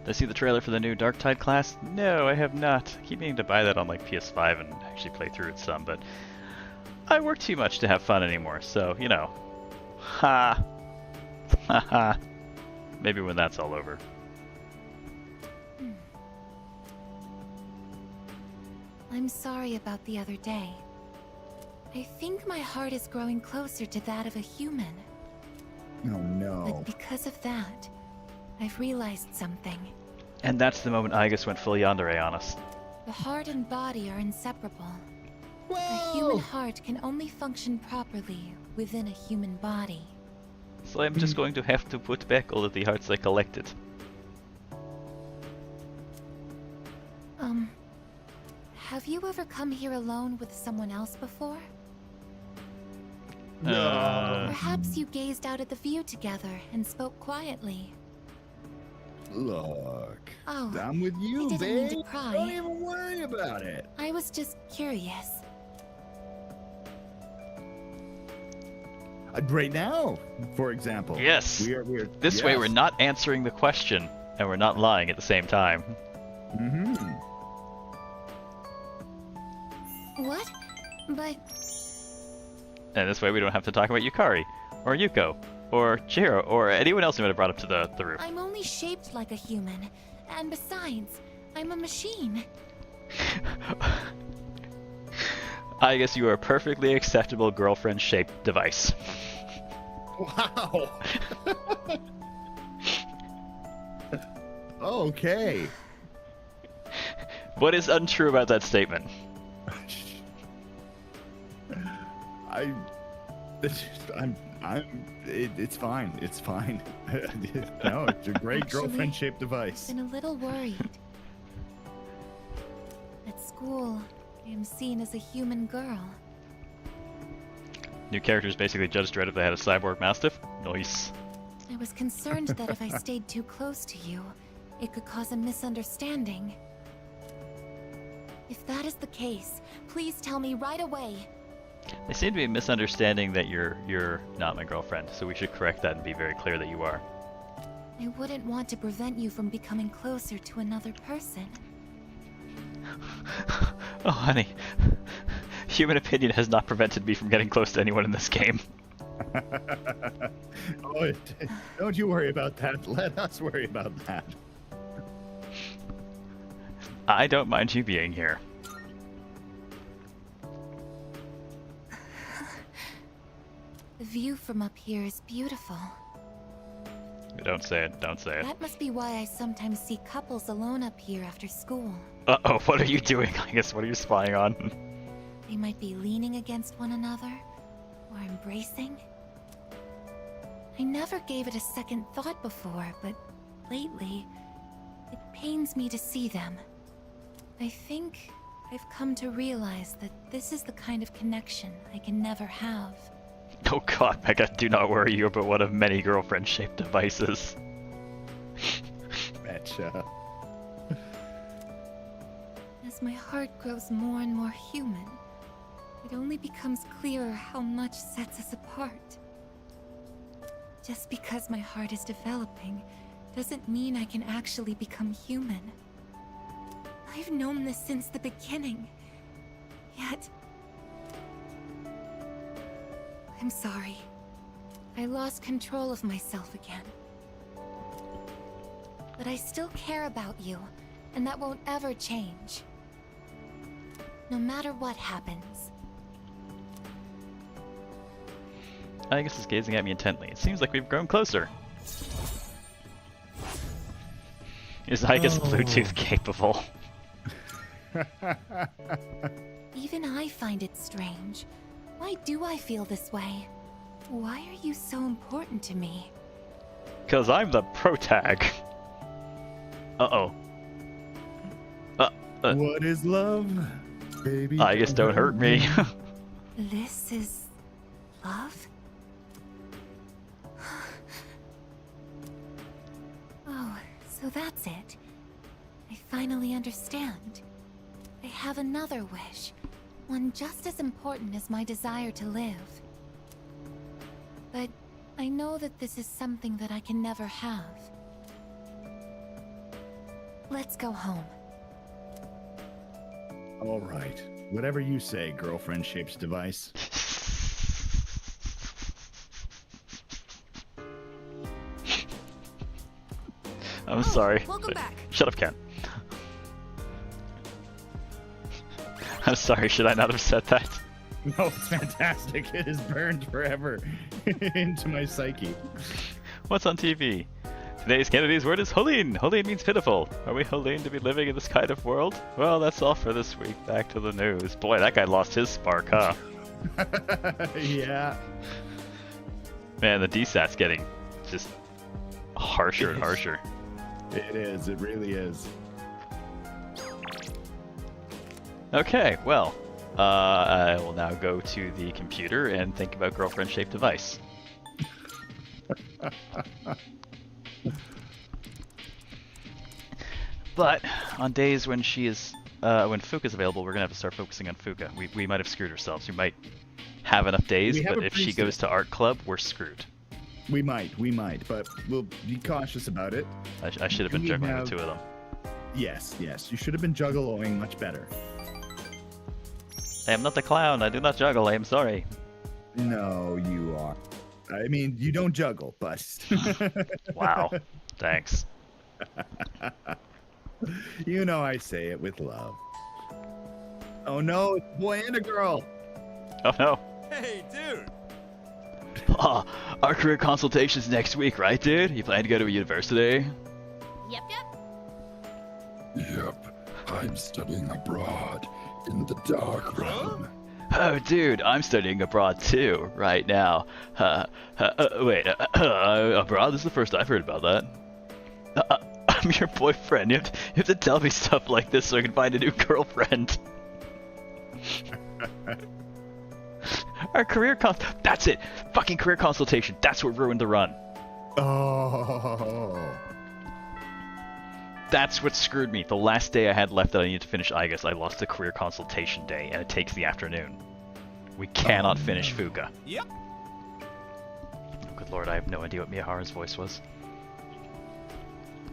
Did I see the trailer for the new Darktide class? No, I have not. I keep meaning to buy that on like PS5 and actually play through it some, but I work too much to have fun anymore, so, you know. Ha! Ha ha. Maybe when that's all over. I'm sorry about the other day. I think my heart is growing closer to that of a human. Oh no. But because of that, I've realized something. And that's the moment Igus went full yandere on us. The heart and body are inseparable. A human heart can only function properly within a human body. So I'm just going to have to put back all of the hearts I collected. Have you ever come here alone with someone else before? No. Perhaps you gazed out at the view together and spoke quietly. Look. Oh, I'm with you, I didn't babe. mean to cry. Don't even worry about it. I was just curious. Right now, for example. Yes. We're This way we're not answering the question, and we're not lying at the same time. Mm-hmm. What? But... And this way we don't have to talk about Yukari, or Yuko, or Jiro, or anyone else who might have brought up to the roof. I'm only shaped like a human. And besides, I'm a machine. I guess you are a perfectly acceptable girlfriend-shaped device. Wow. Okay. What is untrue about that statement? It's fine. It's fine. No, it's a great Actually, girlfriend-shaped device. I've been a little worried. At school, I am seen as a human girl. New characters basically Judge Dredd if they had a cyborg mastiff? Nice. I was concerned that if I stayed too close to you, it could cause a misunderstanding. If that is the case, please tell me right away. They seem to be misunderstanding that you're not my girlfriend, so we should correct that and be very clear that you are. I wouldn't want to prevent you from becoming closer to another person. Oh, honey. Human opinion has not prevented me from getting close to anyone in this game. Oh, don't you worry about that. Let us worry about that. I don't mind you being here. The view from up here is beautiful. Don't say it, don't say it. That must be why I sometimes see couples alone up here after school. Uh-oh, what are you doing? I guess, what are you spying on? They might be leaning against one another, or embracing. I never gave it a second thought before, but lately, it pains me to see them. I think I've come to realize that this is the kind of connection I can never have. Oh god, Becca, do not worry, you're but one of many girlfriend-shaped devices. Betcha. As my heart grows more and more human, it only becomes clearer how much sets us apart. Just because my heart is developing doesn't mean I can actually become human. I've known this since the beginning, yet... I'm sorry. I lost control of myself again. But I still care about you, and that won't ever change. No matter what happens. Igus is gazing at me intently. It seems like we've grown closer. Is Igus Bluetooth capable? Even I find it strange. Why do I feel this way? Why are you so important to me? 'Cause I'm the protag. Uh-oh. What is love? Baby, Igus, don't hurt me. This is... love? Oh, so that's it. I finally understand. have another wish. One just as important as my desire to live. But I know that this is something that I can never have. Let's go home. All right. Whatever you say, girlfriend-shaped device. I'm sorry. Welcome back. Shut up, Ken. I'm sorry, should I not have said that? No, it's fantastic. It is burned forever into my psyche. What's on TV? Today's Kennedy's word is Helene. Helene means pitiful. Are we Helene to be living in this kind of world? Well, that's all for this week. Back to the news. Boy, that guy lost his spark, huh? Yeah. Man, the DSAT's getting just harsher and harsher. It is. It really is. Okay, well, I will now go to the computer and think about girlfriend-shaped device. But on days when she is, when Fuka's available, we're gonna have to start focusing on Fuka. We might have screwed ourselves. We might have enough days, but if she goes to art club, we're screwed. We might, but we'll be cautious about it. I should have been juggling the two of them. Yes, you should have been juggling much better. I am not the clown. I do not juggle. I am sorry. No, you are. I mean, you don't juggle, but... Wow. Thanks. You know I say it with love. Oh no, it's a boy and a girl. Oh no. Hey, dude. Oh, our career consultation's next week, right, dude? You plan to go to a university? Yep. Yep, I'm studying abroad in the dark realm. Oh, dude, I'm studying abroad too, right now. Wait, abroad? This is the first I've heard about that. I'm your boyfriend. You have to tell me stuff like this so I can find a new girlfriend. Our career that's it! Fucking career consultation. That's what ruined the run. Oh. That's what screwed me. The last day I had left that I needed to finish IGUS, I lost the career consultation day, and it takes the afternoon. We cannot finish Fuka. Yep. Oh, good lord, I have no idea what Miyaharu's voice was.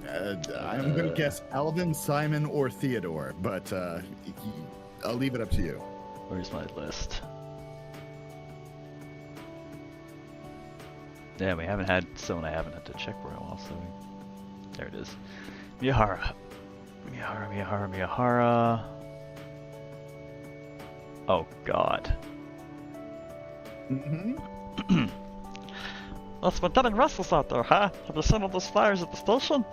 I'm going to guess Alvin, Simon, or Theodore, but I'll leave it up to you. Where's my list? Yeah, we haven't had someone I haven't had to check for a while, so there it is. Miyahara. Oh god. It's been getting restless out there, huh? Have you seen all those flyers at the station?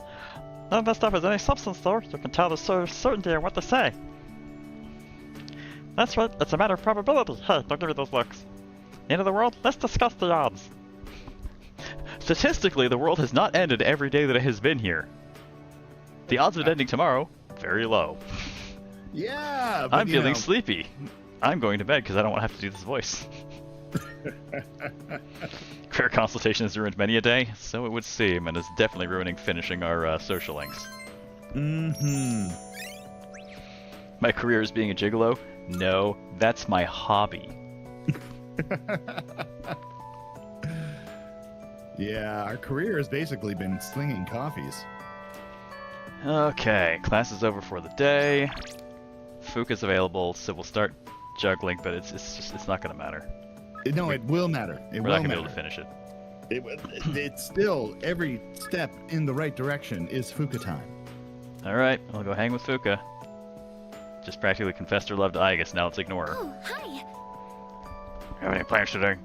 None of that stuff has any substance though. You can tell there's certainty in what they say. That's right, it's a matter of probability. Hey, don't give me those looks. End of the world? Let's discuss the odds. Statistically, the world has not ended every day that it has been here. The odds of it ending tomorrow, very low. Yeah, I'm feeling sleepy. I'm going to bed because I don't want to have to do this voice. Career consultation has ruined many a day, so it would seem, and is definitely ruining finishing our social links. My career is being a gigolo? No, that's my hobby. Yeah, our career has basically been slinging coffees. Okay, class is over for the day. Fuka's available, so we'll start juggling, but it's not gonna matter. No, it will matter. We're not gonna be able to finish it. It's still, every step in the right direction is Fuka time. Alright, I'll go hang with Fuka. Just practically confessed her love to Igus, now let's ignore her. Oh, hi. Have any plans today?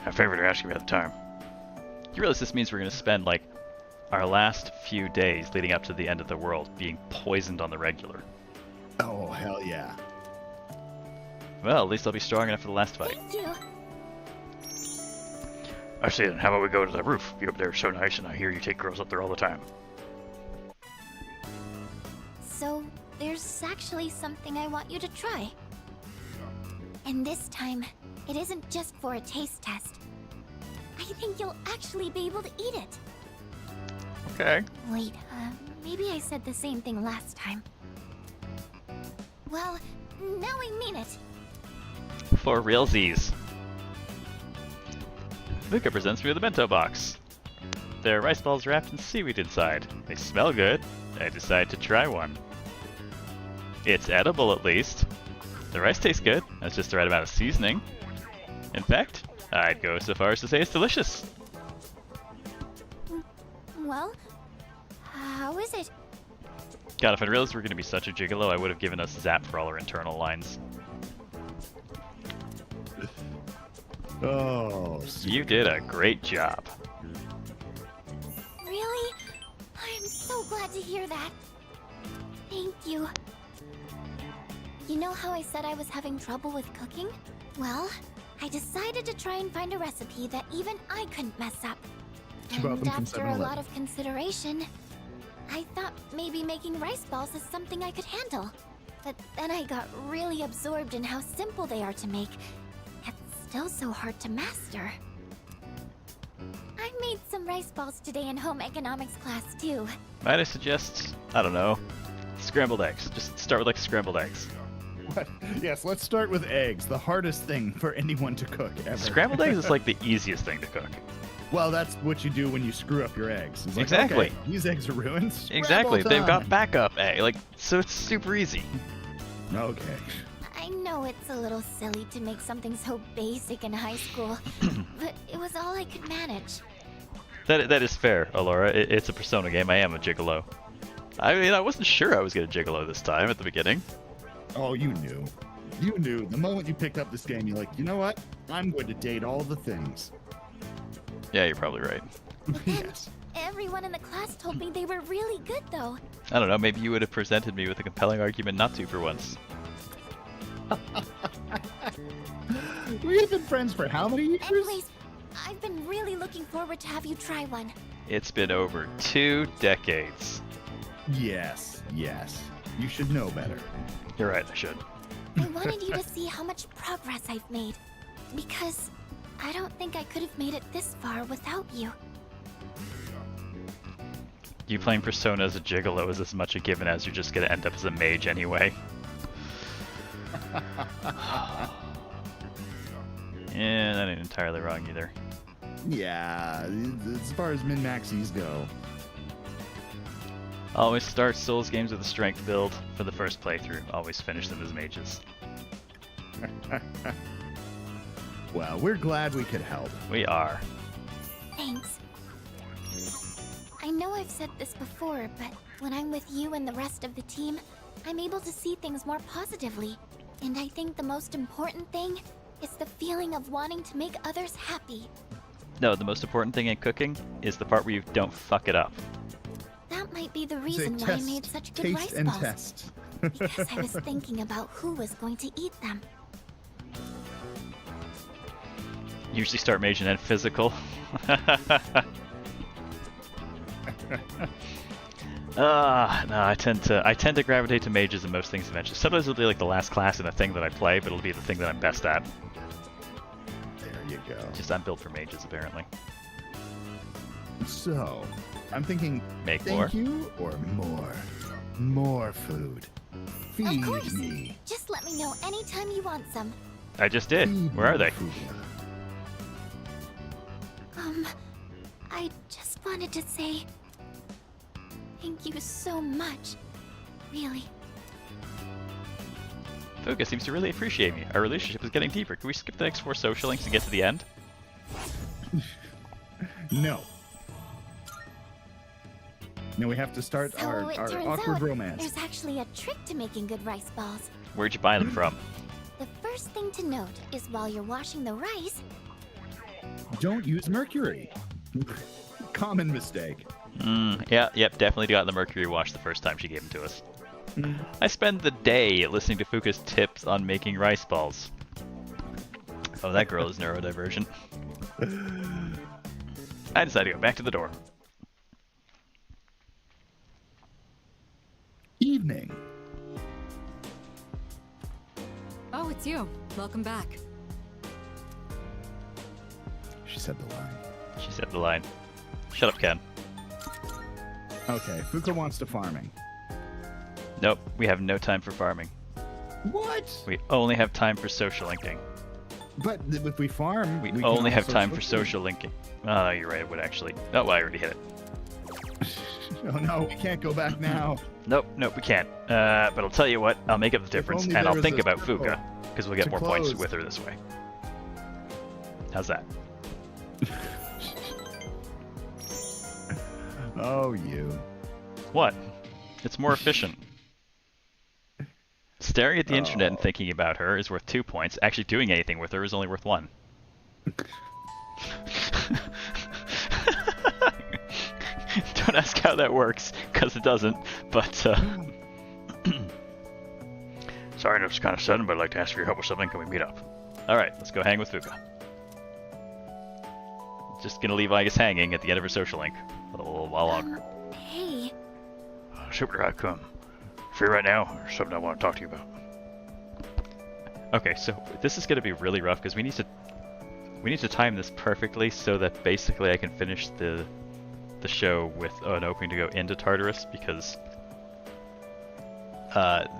I favored to ask you about the time. You realize this means we're gonna spend, like, our last few days leading up to the end of the world being poisoned on the regular. Oh, hell yeah. Well, at least I'll be strong enough for the last fight. Thank you. I see, then how about we go to the roof? You up there so nice, and I hear you take girls up there all the time. So, there's actually something I want you to try. And this time, it isn't just for a taste test. I think you'll actually be able to eat it. Okay. Wait, maybe I said the same thing last time. Well, Now I mean it. For realsies. Luca presents me with a bento box. There are rice balls wrapped in seaweed inside. They smell good. I decide to try one. It's edible at least. The rice tastes good. That's just the right amount of seasoning. In fact, I'd go so far as to say it's delicious. Well, how is it? God, if I realized we were going to be such a gigolo, I would have given us Zap for all our internal lines. Oh, you did a great job. Really? I'm so glad to hear that. Thank you. You know how I said I was having trouble with cooking? Well, I decided to try and find a recipe that even I couldn't mess up. She bought And them from after a lot of consideration, I thought maybe making rice balls is something I could handle. But then I got really absorbed in how simple they are to make. It's still so hard to master. I made some rice balls today in home economics class too. Might I suggest, I don't know, scrambled eggs. Just start with like scrambled eggs. What? Yes, let's start with eggs. The hardest thing for anyone to cook ever. Scrambled eggs is like the easiest thing to cook. Well, that's what you do when you screw up your eggs. It's like, Exactly. okay, these eggs are ruined. Exactly. Scramble They've got time. backup egg. Like, so it's super easy. Okay. I know it's a little silly to make something so basic in high school, but it was all I could manage. That is fair, Alora. It's a Persona game. I am a gigolo. I mean, I wasn't sure I was going to gigolo this time at the beginning. Oh, you knew. You knew. The moment you picked up this game, you're like, you know what? I'm going to date all the things. Yeah, you're probably right. Yes. Everyone in the class told me they were really good, though. I don't know, maybe you would have presented me with a compelling argument not to for once. We have been friends for how many years? Anyways, I've been really looking forward to have you try one. It's been over 2 decades. Yes, yes. You should know better. You're right, I should. I wanted you to see how much progress I've made. Because I don't think I could have made it this far without you. You playing Persona as a gigolo is as much a given as you're just gonna end up as a mage anyway. Yeah, that ain't entirely wrong either. Yeah, as far as min-maxies go. Always start Souls games with a strength build for the first playthrough. Always finish them as mages. Well, we're glad we could help. We are. Thanks. I know I've said this before, but when I'm with you and the rest of the team, I'm able to see things more positively. And I think the most important thing is the feeling of wanting to make others happy. No, the most important thing in cooking is the part where you don't fuck it up. That might be the Say reason why I test, made such good taste rice and balls. test. Because I was thinking about who was going to eat them. Usually start mage and then physical. No, I tend to gravitate to mages in most things eventually. Sometimes it'll be like the last class in a thing that I play, but it'll be the thing that I'm best at. There you go. Just I'm built for mages apparently. So, I'm thinking Make thank more. you or more. More food. Feed Of course. me. Just let me know anytime you want some. I just did. Feed Where are me they? food. I just wanted to say thank you so much. Really. Fuga seems to really appreciate me. Our relationship is getting deeper. Can we skip the next 4 social links and get to the end? No. Now we have to start So our it turns awkward out romance. there's actually a trick to making good rice balls. Where'd you buy them from? The first thing to note is while you're washing the rice, Don't use mercury. Common mistake. Yeah, yep, definitely got the mercury wash the first time she gave them to us. I spend the day listening to Fuka's tips on making rice balls. Oh, that girl is neurodivergent. I decided to go back to the door. Evening. Oh, it's you. Welcome back. She said the line. She said the line. Shut up, Ken. Okay, Fuka wants to farming. Nope, we have no time for farming. What? We only have time for social linking. But if we farm, We can only have also time for switch social linking. Oh, you're right. It would actually. Oh, well, I already hit it. Oh no, we can't go back now. Nope, we can't. But I'll tell you what. I'll make up the difference, only and there I'll was think a about circle Fuka, because we'll get to more points close. with her this way. How's that? Oh, you. What? It's more efficient. Staring at the internet and Oh. thinking about her is worth 2 points. Actually doing anything with her is only worth 1. Don't ask how that works, because it doesn't, but, Sorry, it's kind of sudden, but I'd like to ask for your help with something. Can we meet up? Alright, let's go hang with Fuka. Just gonna leave Igus hanging at the end of her social link. A little while longer. Hey. Super, I come. Free right now, or something I want to talk to you about. Okay, so this is gonna be really rough, because we need to time this perfectly so that basically I can finish the show with an opening to go into Tartarus, because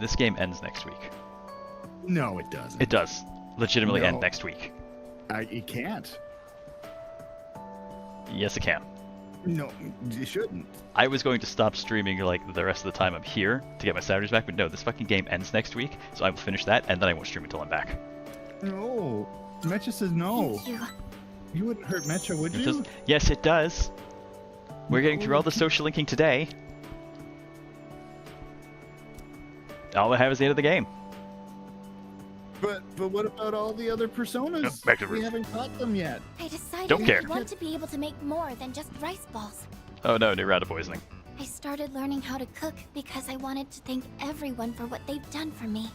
this game ends next week. No, it doesn't. It does legitimately end No. next week. It can't. Yes, it can. No, you shouldn't. I was going to stop streaming like the rest of the time I'm here to get my Saturdays back, but no, this fucking game ends next week, so I will finish that and then I won't stream until I'm back. No. Mecha says no. Thank you. You wouldn't hurt Mecha, would It you? does- yes, it does. We're getting through all the social linking today. All I have is the end of the game. But what about all the other personas? No, back to the we room. haven't caught them yet. I decided Don't care. I want to be able to make more than just rice balls. Oh no, new round of poisoning. I started learning how to cook because I wanted to thank everyone for what they've done for me.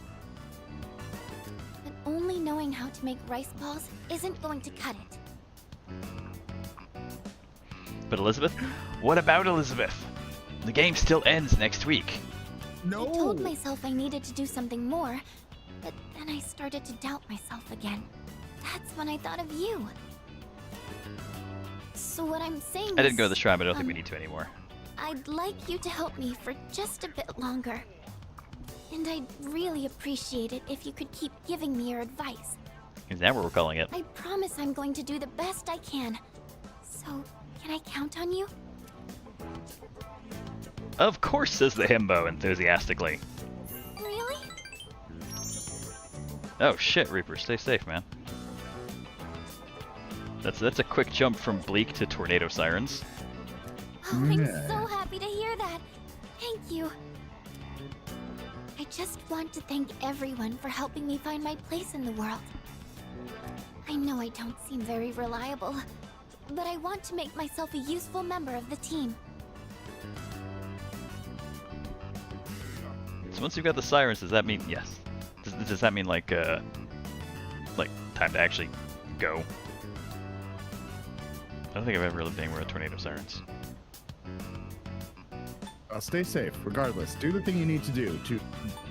But only knowing how to make rice balls isn't going to cut it. But Elizabeth? What about Elizabeth? The game still ends next week. No. I told myself I needed to do something more, but then I started to doubt myself again. That's when I thought of you. So what I'm saying I didn't is, go to the shrine, but I don't think we need to anymore. I'd like you to help me for just a bit longer. And I'd really appreciate it if you could keep giving me your advice. Is that what we're calling it? I promise I'm going to do the best I can. So, can I count on you? Of course, says the himbo enthusiastically. Really? Oh shit, Reaper, stay safe, man. That's a quick jump from Bleak to Tornado Sirens. Oh, I'm Yeah. so happy to hear that. Thank you. I just want to thank everyone for helping me find my place in the world. I know I don't seem very reliable, but I want to make myself a useful member of the team. So once you've got the Sirens, does that mean yes? Does that mean like time to actually go? I don't think I've ever lived anywhere with Tornado Sirens. I'll stay safe, regardless. Do the thing you need to do.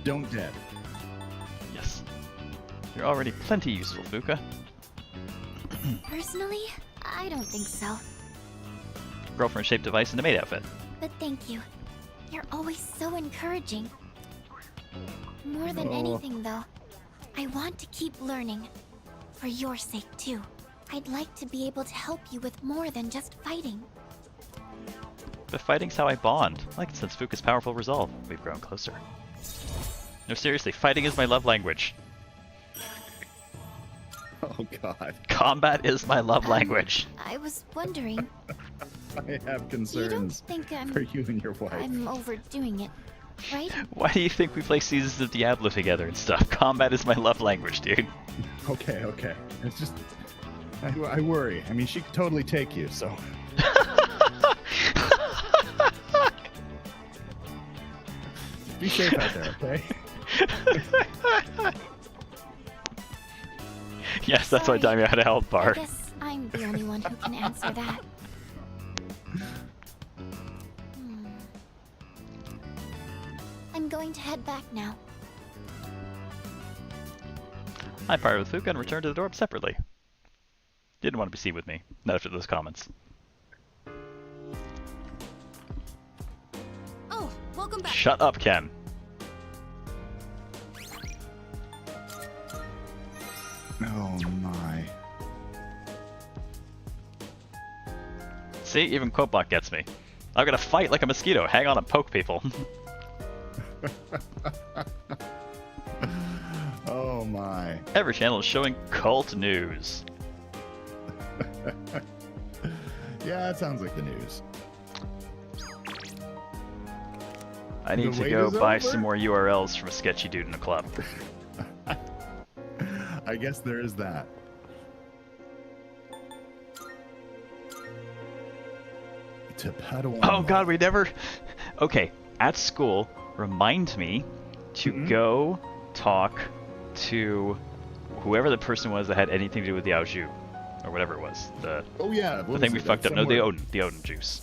Don't dead. Yes. You're already plenty useful, Fuka. Personally, I don't think so. Girlfriend-shaped device and a maid outfit. But thank you. You're always so encouraging. More than Oh. anything, though, I want to keep learning. For your sake, too. I'd like to be able to help you with more than just fighting. But fighting's how I bond. Like it since Fuka's powerful resolve. We've grown closer. No, seriously, fighting is my love language. Oh god. Combat is my love language. I was wondering, I have you don't concerns think for you and your wife. I'm overdoing it, right? Why do you think we play Seasons of Diablo together and stuff? Combat is my love language, dude. Okay. It's just... I worry. I mean, she could totally take you, so... Be safe out there, okay? Yes, that's why Sorry. Daimyo had a health I bar. guess I'm the only one who can answer that. I'm going to head back now. I parted with Fuka and returned to the dorm separately. Didn't want to be seen with me, not after those comments. Oh, welcome back. Shut up, Ken. Oh my. See, even Quotbot gets me. I'm gonna fight like a mosquito, hang on and poke people. Oh my. Every channel is showing cult news. Yeah, that sounds like the news. I need The to wait go is buy over? some more URLs from a sketchy dude in a club. I guess there is that. To Padawan. Oh god, we never... Okay, at school, remind me to go talk to whoever the person was that had anything to do with the Aoju. Or whatever it was. Oh yeah, The thing we fucked up. No, the Odin juice.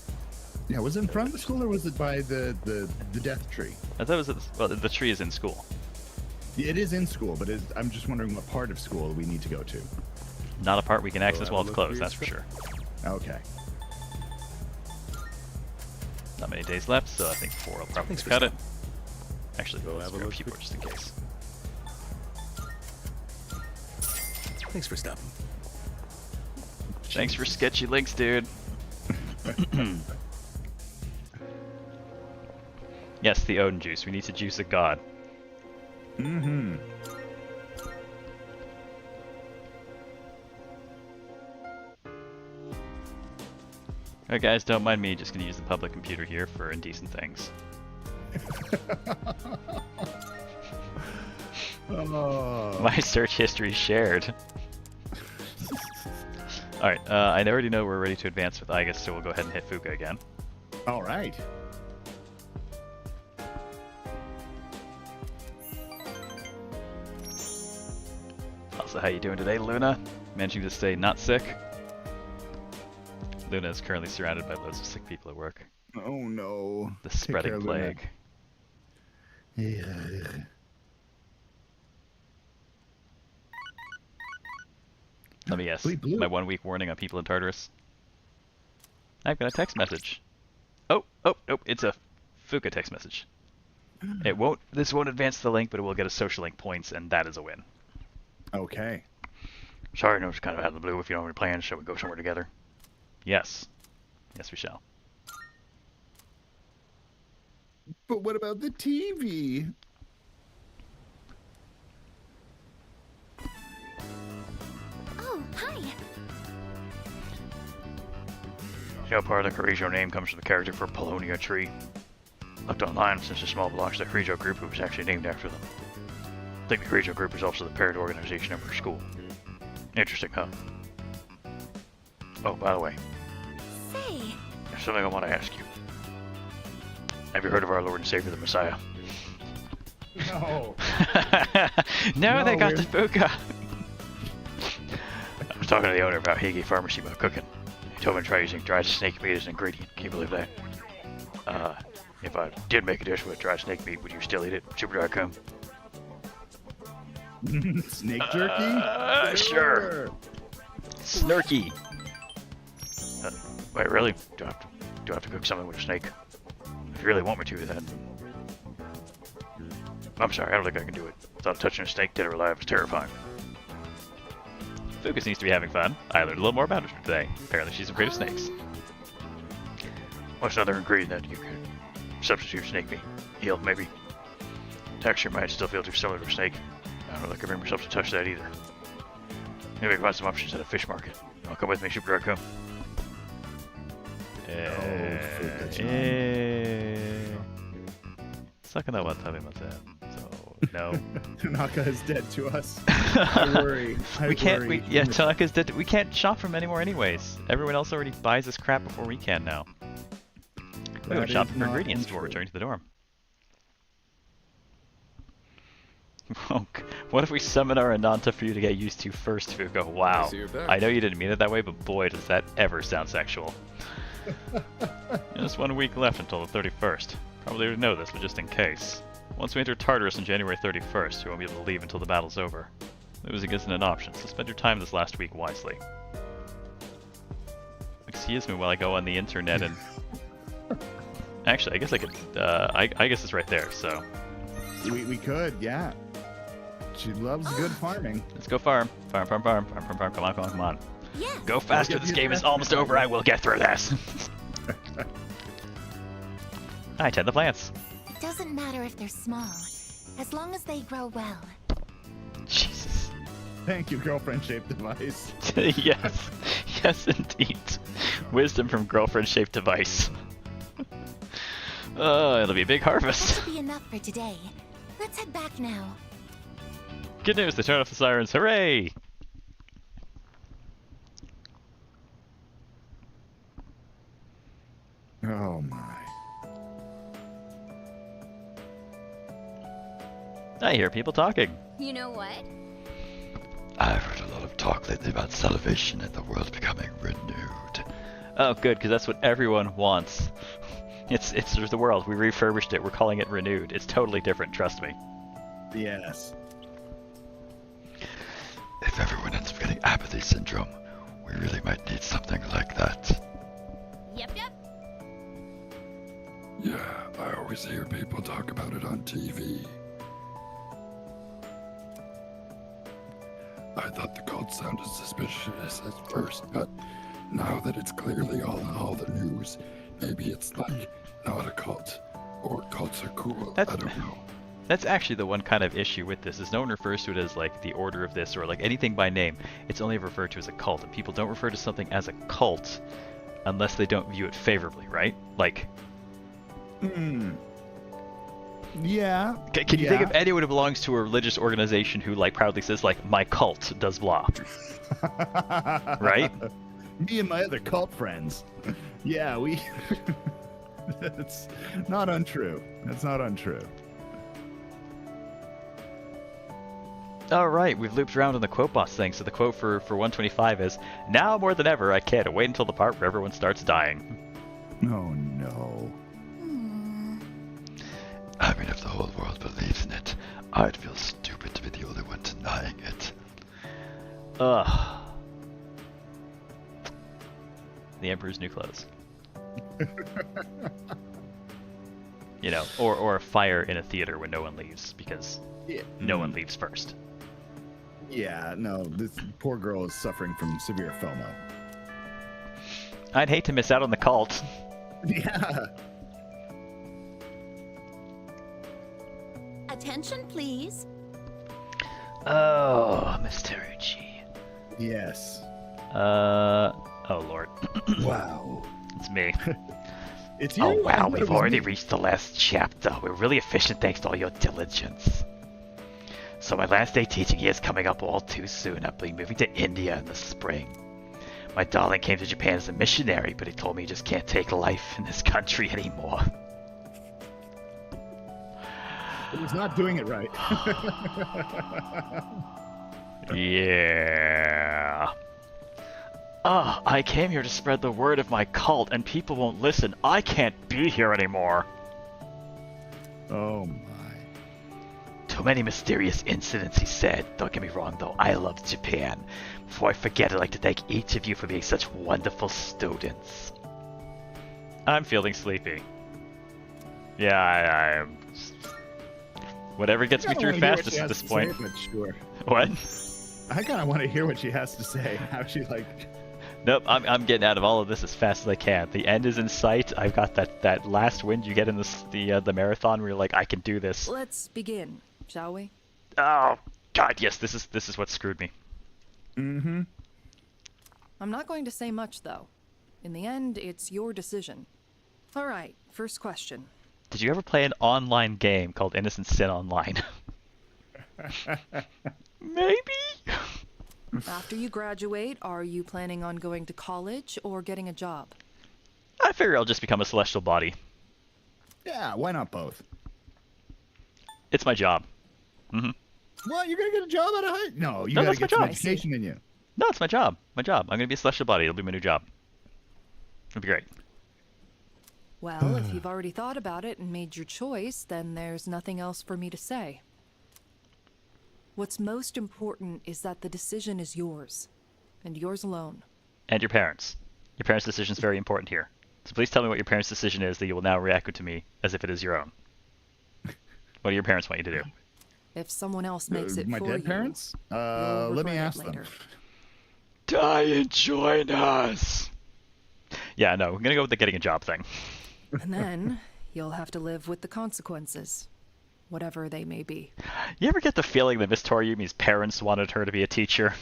Yeah, was it in front of the school or was it by the death tree? I thought it was well, the tree is in school. It is in school, but I'm just wondering what part of school we need to go to. Not a part we can access while it's closed, that's for sure. Okay. Not many days left, so I think 4 will probably cut it. Actually, let's grab a few more just in case. Thanks for stopping. Thanks for sketchy links, dude. Yes, the Odin juice. We need to juice a god. Mm-hmm. Alright guys, don't mind me, just gonna use the public computer here for indecent things. Oh. My search history shared. Alright, I already know we're ready to advance with Igus, so we'll go ahead and hit Fuka again. Alright. Also, how you doing today, Luna? Managing to stay not sick? Luna is currently surrounded by loads of sick people at work. Oh no. The Take spreading care, Luna. plague. Yeah. Let me guess. Bleep, bloop. My 1 week warning on people in Tartarus. I've got a text message. Oh, nope, it's a Fuka text message. This won't advance the link, but it will get us social link points, and that is a win. Okay. Sorry, I know it's kind of out of the blue. If you don't have any plans, shall we go somewhere together? Yes. Yes, we shall. But what about the TV? Oh, hi. See how part of the Coregio name comes from the character for Polonia tree? Looked online since the small belongs to the Coregio group, it was actually named after them. I think the Coregio group is also the parent organization of our school. Interesting, huh? Oh, by the way, Say, there's something I want to ask you. Have you heard of our Lord and Savior, the Messiah? No. No, they got we're- the Fuka! I was talking to the owner about Higgy Pharmacy about cooking. He told me to try using dried snake meat as an ingredient. Can you believe that? If I did make a dish with dried snake meat, would you still eat it? Super.com? Snake jerky? Sure. Snurky! Wait, really? Do I have to cook something with a snake? If you really want me to, then... I'm sorry, I don't think I can do it. Thought touching a snake dead or alive was terrifying. Fuka seems to be having fun. I learned a little more about her today. Apparently she's afraid of snakes. What's another ingredient that you could substitute snake meat? Eel, maybe? Texture might still feel too similar to a snake. I don't know if I can bring myself to touch that either. Maybe I can find some options at a fish market. I'll come with me, Super.com. Sakana wa tabemasen. So, no. Tanaka is dead to us. I worry. We can't, Tanaka's dead. We can't shop from anymore anyways. Everyone else already buys this crap before we can now. We would shop for ingredients before returning to the dorm. What if we summon our Ananta for you to get used to first, Fuka? Wow. see you're back. I know you didn't mean it that way, but boy, does that ever sound sexual. Just 1 week left until the 31st. Probably already know this, but just in case. Once we enter Tartarus on January 31st, you won't be able to leave until the battle's over. Losing isn't an option, so spend your time this last week wisely. Excuse me while I go on the internet and... Actually, I guess I could... I guess it's right there, so... We could, yeah. She loves good farming. Let's go farm. Farm. Come on. Yes. Go faster. This game is almost over. I will get through this. I tend the plants. It doesn't matter if they're small, as long as they grow well. Jesus. Thank you, girlfriend-shaped device. Yes. Yes, indeed. Wisdom from girlfriend-shaped device. It'll be a big That harvest. should be enough for today. Let's head back now. Good news, they turned off the sirens. Hooray! Oh my. I hear people talking. You know what? I've heard a lot of talk lately about salvation and the world becoming renewed. Oh, good, because that's what everyone wants. It's the world. We refurbished it. We're calling it renewed. It's totally different. Trust me. Yes. If everyone ends up getting apathy syndrome, we really might need something like that. Yep. Yeah, I always hear people talk about it on TV. I thought the cult sounded suspicious at first, but now that it's clearly all the news, maybe it's like not a cult, or cults are cool. I don't know. That's actually the one kind of issue with this, is no one refers to it as like the order of this or like anything by name. It's only referred to as a cult, and people don't refer to something as a cult unless they don't view it favorably, right? Like, Yeah. can you think of anyone who belongs to a religious organization who like proudly says like, my cult does blah? Right? Me and my other cult friends. Yeah, we... That's not untrue. That's not untrue. Alright, we've looped around on the quote boss thing, so the quote for 125 is, now more than ever, I can't wait until the part where everyone starts dying. Oh no. I mean, if the whole world believes in it, I'd feel stupid to be the only one denying it. Ugh. The Emperor's new clothes. You know, or a fire in a theater when no one leaves, because no one leaves first. Yeah, no, this poor girl is suffering from severe FOMO. I'd hate to miss out on the cult. Yeah. Attention, please. Oh, Mr. Uchi. Yes. Oh lord. Wow. It's me. It's you. Oh wow, I thought it we've was already me. reached the last chapter. We're really efficient thanks to all your diligence. So my last day teaching here is coming up all too soon. I'll be moving to India in the spring. My darling came to Japan as a missionary, but he told me he just can't take life in this country anymore. He was not doing it right. Yeah. I came here to spread the word of my cult, and people won't listen. I can't be here anymore. Oh my. Too many mysterious incidents, he said. Don't get me wrong, though. I love Japan. Before I forget, I'd like to thank each of you for being such wonderful students. I'm feeling sleepy. Yeah, I am. Whatever gets me through fastest at this point. Sure. What? I kind of want to hear what she has to say. How she like. Nope, I'm getting out of all of this as fast as I can. The end is in sight. I've got that last wind you get in the marathon where you're like, I can do this. Let's begin, shall we? Oh God, yes, this is what screwed me. Mm-hmm. I'm not going to say much though. In the end, it's your decision. All right, first question. Did you ever play an online game called Innocent Sin Online? Maybe. After you graduate, are you planning on going to college or getting a job? I figure I'll just become a celestial body. Yeah, why not both? It's my job. Mm-hmm. Well, you're gonna get a job out of high. No, you No, gotta that's my get some job. education in you. No, it's my job. My job. I'm gonna be a celestial body. It'll be my new job. It'll be great. Well, if you've already thought about it and made your choice, then there's nothing else for me to say. What's most important is that the decision is yours, and yours alone. And your parents. Your parents' decision is very important here. So please tell me what your parents' decision is that you will now react to me as if it is your own. What do your parents want you to do? If someone else makes it My for dead you, parents? you'll Let me regret it ask them. later. Die and join us. Yeah, no, I'm gonna go with the getting a job thing. And then you'll have to live with the consequences, whatever they may be. You ever get the feeling that Miss Toriumi's parents wanted her to be a teacher?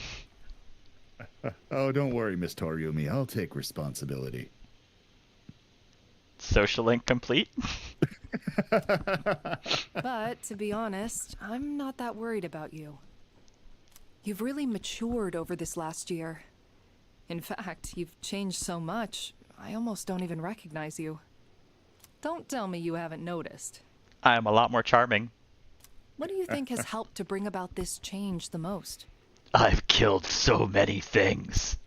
Oh, don't worry, Miss Toriumi. I'll take responsibility. Social link complete? But to be honest, I'm not that worried about you. You've really matured over this last year. In fact, you've changed so much, I almost don't even recognize you. Don't tell me you haven't noticed. I am a lot more charming. What do you think has helped to bring about this change the most? I've killed so many things.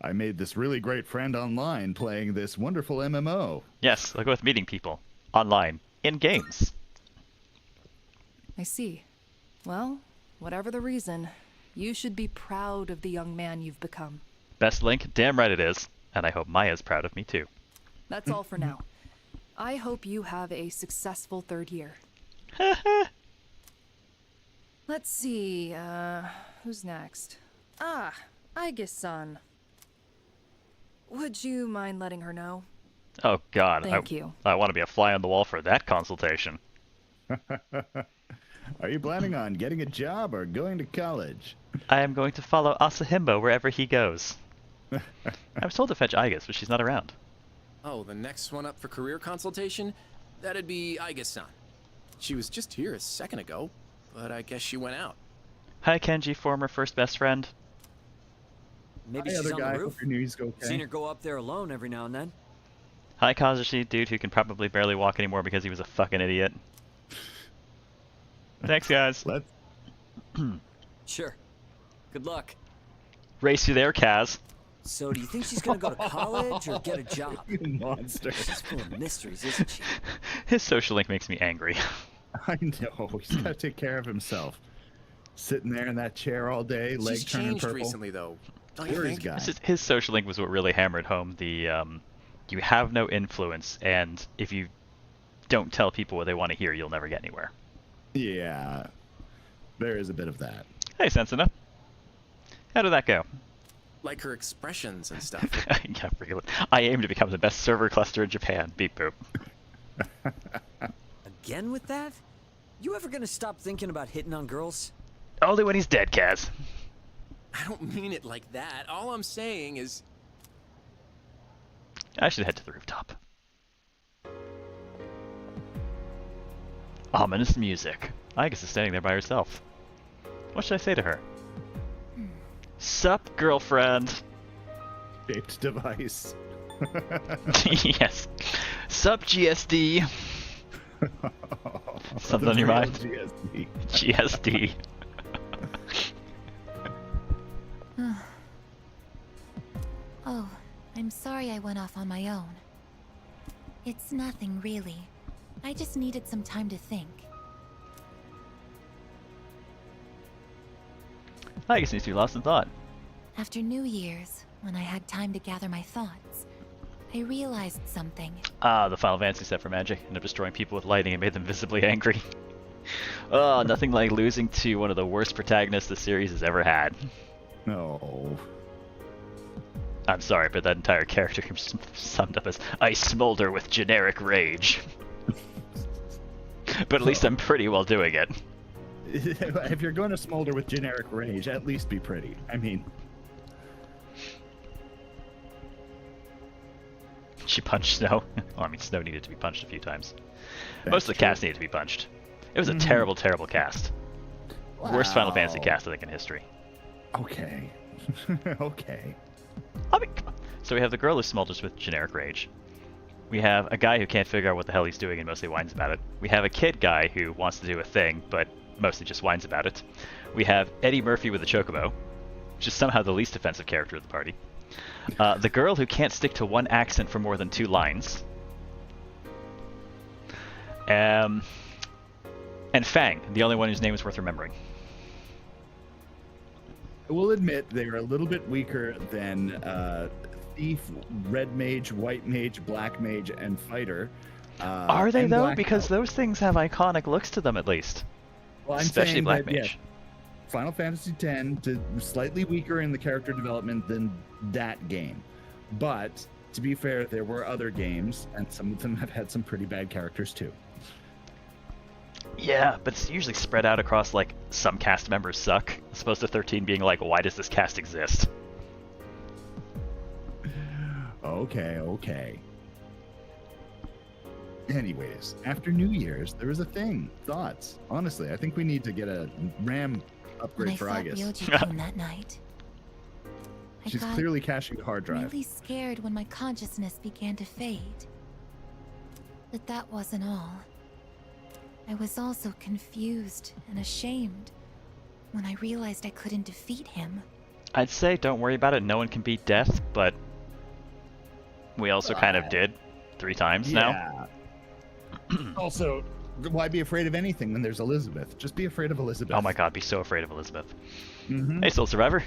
I made this really great friend online playing this wonderful MMO. Yes, I'll go with meeting people. Online. In games. I see. Well, whatever the reason, you should be proud of the young man you've become. Best link? Damn right it is. And I hope Maya's proud of me too. That's all for now. I hope you have a successful third year. Let's see, who's next? Ah, Aigis-san. Would you mind letting her know? Oh god, Thank you. I want to be a fly on the wall for that consultation. Are you planning on getting a job or going to college? I am going to follow Asahimbo wherever he goes. I was told to fetch Aigis, but she's not around. Oh, the next one up for career consultation? That'd be Aigis-san. She was just here a second ago, but I guess she went out. Hi Kenji, former first best friend. Maybe Hi, she's other on guy. the roof. Hope your news go okay. Seen her go up there alone every now and then. Hi Kazushi, dude who can probably barely walk anymore because he was a fucking idiot. Thanks guys. Let's... Sure. Good luck. Race you there, Kaz. So do you think she's gonna go to college or get a job? You monster. She's full of mysteries, isn't she? His social link makes me angry. I know. He's got to take care of himself. Sitting there in that chair all day, leg She's turning changed purple. recently, though. Don't you Where is think? guy? His social link was what really hammered home the you have no influence, and if you don't tell people what they want to hear, you'll never get anywhere. Yeah, there is a bit of that. Hey, Sensina. How did that go? Like her expressions and stuff. Yeah, really. I aim to become the best server cluster in Japan. Beep boop. Again with that? You ever gonna stop thinking about hitting on girls? Only when he's dead, Kaz. I don't mean it like that. All I'm saying is... I should head to the rooftop. Ominous music. Aigis is standing there by herself. What should I say to her? Sup, girlfriend? Shaped device. Yes. Sup, GSD? Something on your real mind? GSD. GSD. Oh, I'm sorry I went off on my own. It's nothing, really. I just needed some time to think. Aigis seems to be lost in thought. After New Year's, when I had time to gather my thoughts, I realized something. Ah, the Final Fantasy set for magic. Ended up destroying people with lightning and made them visibly angry. Oh, nothing like losing to one of the worst protagonists the series has ever had. No. I'm sorry, but that entire character can be summed up as I smolder with generic rage. But at least I'm pretty well doing it. If you're going to smolder with generic rage, at least be pretty. I mean... She punched Snow. Well, I mean, Snow needed to be punched a few times. That's Most of the true. cast needed to be punched. It was a terrible, terrible cast. Worst Final Fantasy cast, I think, in history. Okay. Okay. I mean, come on. So we have the girl who smolders with generic rage. We have a guy who can't figure out what the hell he's doing and mostly whines about it. We have a kid guy who wants to do a thing, but mostly just whines about it. We have Eddie Murphy with a chocobo, which is somehow the least offensive character of the party. The girl who can't stick to one accent for more than 2 lines. And Fang, the only one whose name is worth remembering. I will admit they're a little bit weaker than Thief, Red Mage, White Mage, Black Mage, and Fighter. Are they, and though? Black Because Belt. those things have iconic looks to them, at least. Well, I'm Especially saying Black that, Mage. yeah, Final Fantasy X to slightly weaker in the character development than that game. But to be fair, there were other games, and some of them have had some pretty bad characters too. Yeah, but it's usually spread out across, like, some cast members suck, as opposed to 13 being like, why does this cast exist? Okay. Anyways, after New Year's, there was a thing. Thoughts? Honestly, I think we need to get a RAM When I upgrade for fought Aegis. Ryoji-kun that night, I She's got clearly caching the hard drive. really scared when my consciousness began to fade. But that wasn't all. I was also confused and ashamed when I realized I couldn't defeat him. I'd say don't worry about it, no one can beat death, but we also kind of did 3 times now. Yeah. Also, why be afraid of anything when there's Elizabeth? Just be afraid of Elizabeth. Oh my god, be so afraid of Elizabeth. Mm-hmm. Hey, Soul Survivor.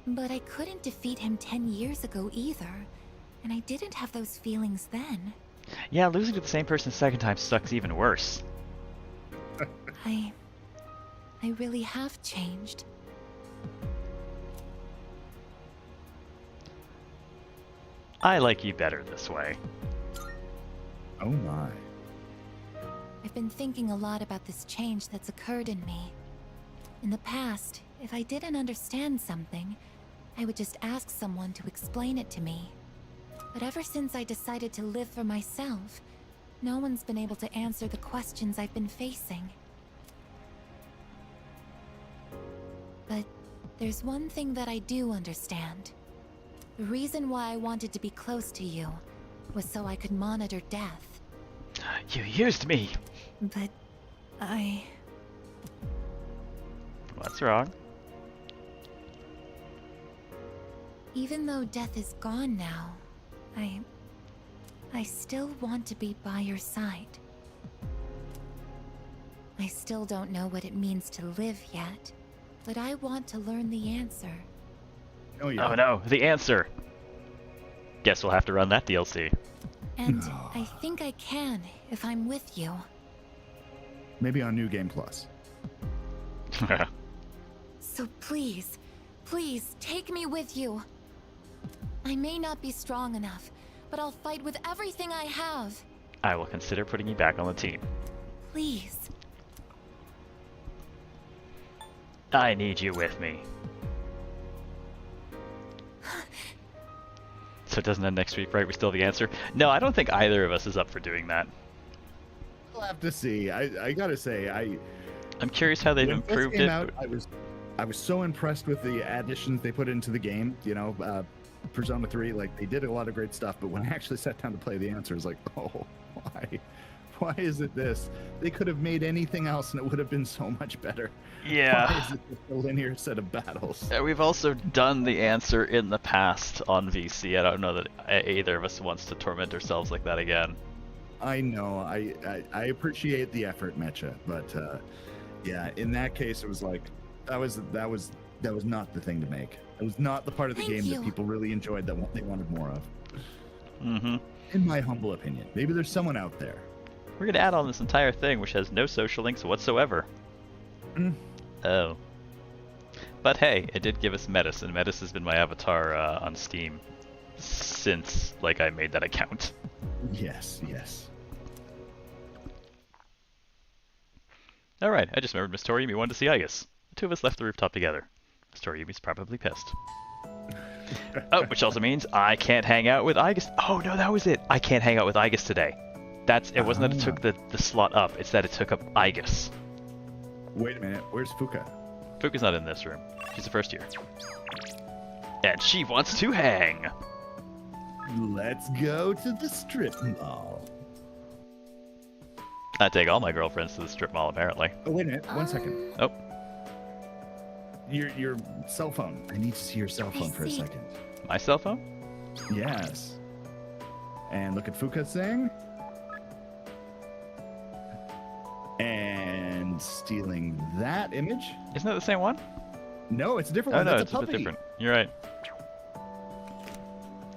But I couldn't defeat him 10 years ago either, and I didn't have those feelings then. Yeah, losing to the same person a second time sucks even worse. I really have changed. I like you better this way. Oh my. I've been thinking a lot about this change that's occurred in me. In the past, if I didn't understand something, I would just ask someone to explain it to me. But ever since I decided to live for myself, no one's been able to answer the questions I've been facing. But there's one thing that I do understand. The reason why I wanted to be close to you was so I could monitor death. You used me! But I... What's wrong? Even though death is gone now, I still want to be by your side. I still don't know what it means to live yet, but I want to learn the answer. Oh yeah. Oh no, the answer! Guess we'll have to run that DLC. And I think I can if I'm with you. Maybe on New Game Plus. So please, please take me with you. I may not be strong enough, but I'll fight with everything I have. I will consider putting you back on the team. Please. I need you with me. So it doesn't end next week, right? We still have the answer? No, I don't think either of us is up for doing that. We'll have to see. I gotta say, I'm curious how they've when this improved came it. out, I was so impressed with the additions they put into the game. You know, Persona 3, like they did a lot of great stuff, but when I actually sat down to play the answer, I was like, oh, why is it this? They could have made anything else and it would have been so much better. Yeah. Why is it just a linear set of battles? We've also done the answer in the past on VC. I don't know that either of us wants to torment ourselves like that again. I know. I appreciate the effort, Mecha, but yeah, in that case, it was like that was not the thing to make. It was not the part of the game that people really enjoyed that they wanted more of. Mm-hmm. In my humble opinion, maybe there's someone out there. We're gonna add on this entire thing, which has no social links whatsoever. Oh. But hey, it did give us Metis, and Metis has been my avatar on Steam since, like, I made that account. Yes. Alright, I just remembered Miss Toriumi wanted to see Aegis. The two of us left the rooftop together. Miss Toriumi's probably pissed. Oh, which also means I can't hang out with Aegis. Oh no, that was it. I can't hang out with Aegis today. It wasn't that it took the slot up, it's that it took up Aegis. Wait a minute, where's Fuka? Fuka's not in this room. She's the first year. And she wants to hang. Let's go to the strip mall. I take all my girlfriends to the strip mall, apparently. Oh, wait a minute, 1 second. Oh. Your cell phone. I need to see your cell phone for a second. My cell phone? Yes. And look at Fuka's thing. And stealing that image. Isn't that the same one? No, it's a different one. That's No, it's a bit different. You're right.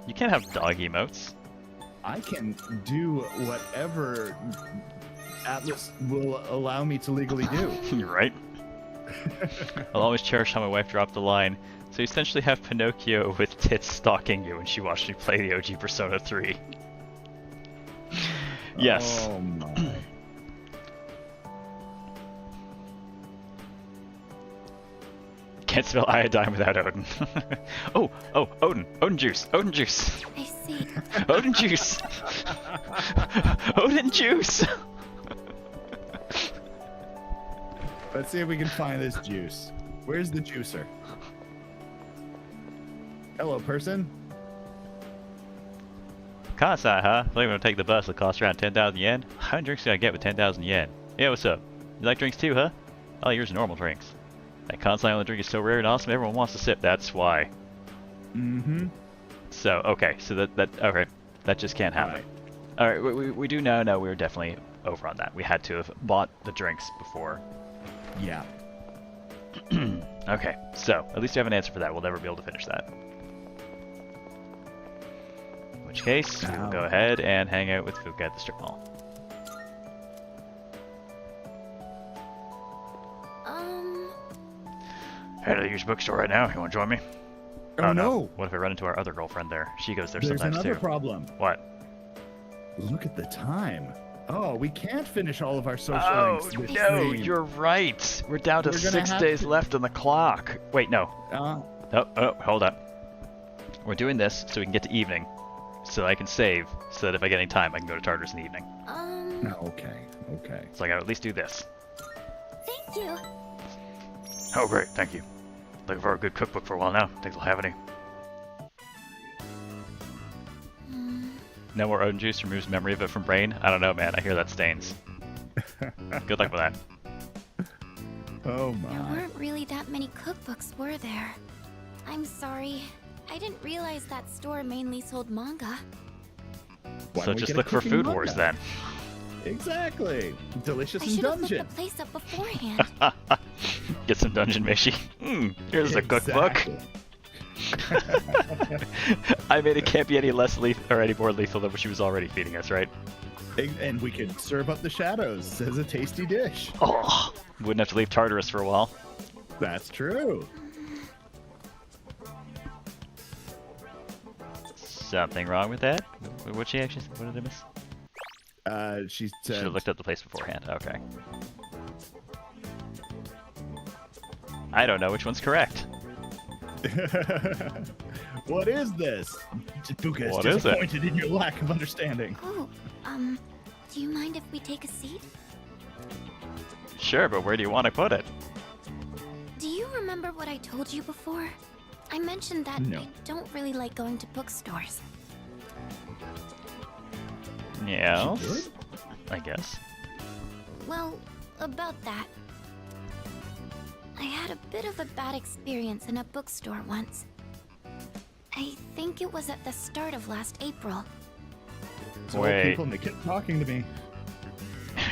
You can't have dog emotes. I can do whatever Atlas will allow me to legally do. You're right. I'll always cherish how my wife dropped the line. So you essentially have Pinocchio with tits stalking you when she watched me play the OG Persona 3. Yes. Oh my. Can't spell iodine without Odin. oh, Odin. Odin juice. Odin juice. I see. Odin juice. Odin juice. Let's see if we can find this juice. Where's the juicer? Hello, person. Kansai, huh? I think I'm gonna take the bus. It'll cost around 10,000 yen. How many drinks can I get with 10,000 yen? Yeah, what's up? You like drinks too, huh? Oh, yours are normal drinks. That Kansai only drink is so rare and awesome, everyone wants to sip. That's why. Mm-hmm. So, okay, so okay, that just can't happen. All right, we do know. No, we were definitely over on that. We had to have bought the drinks before. Yeah. Okay, so at least you have an answer for that. We'll never be able to finish that. In which case, we will go ahead and hang out with Fuka at the strip mall. Head to the used bookstore right now. You want to join me? Oh, no. What if I run into our other girlfriend there? She goes there There's sometimes another too. problem. What? Look at the time. Oh, we can't finish all of our social links with no, stream. you're right. We're down to We're gonna 6 have days to- left on the clock. Wait, no. Oh, Hold up. We're doing this so we can get to evening, so that I can save, so that if I get any time, I can go to Tartarus in the evening. Okay. So I gotta at least do this. Thank you. Oh, great, thank you. Looking for a good cookbook for a while now. Think they'll have any. No more Odin juice removes memory of it from brain. I don't know, man. I hear that stains. Good luck with that. Oh There my. weren't really that many cookbooks, were there? I'm sorry. I didn't realize that store mainly sold manga. Why So don't we just get a look for cooking Food manga? Wars then. Exactly. Delicious I and should have looked dungeon. the place up beforehand. Get some dungeon Mishi. Here's a cookbook. I mean, it can't be any less lethal or any more lethal than what she was already feeding us, right? And we could serve up the shadows as a tasty dish. Oh, wouldn't have to leave Tartarus for a while. That's true. Something wrong with that? What she actually? What did I miss? She Should said. have looked up the place beforehand. Okay. I don't know which one's correct. What is this? Fuka What is is it? disappointed in your lack of understanding. Oh, do you mind if we take a seat? Sure, but where do you want to put it? Do you remember what I told you before? I mentioned that No. I don't really like going to bookstores. Yeah. She did? I guess. Well, about that. I had a bit of a bad experience in a bookstore once. I think it was at the start of last April. So people, and they kept talking to me.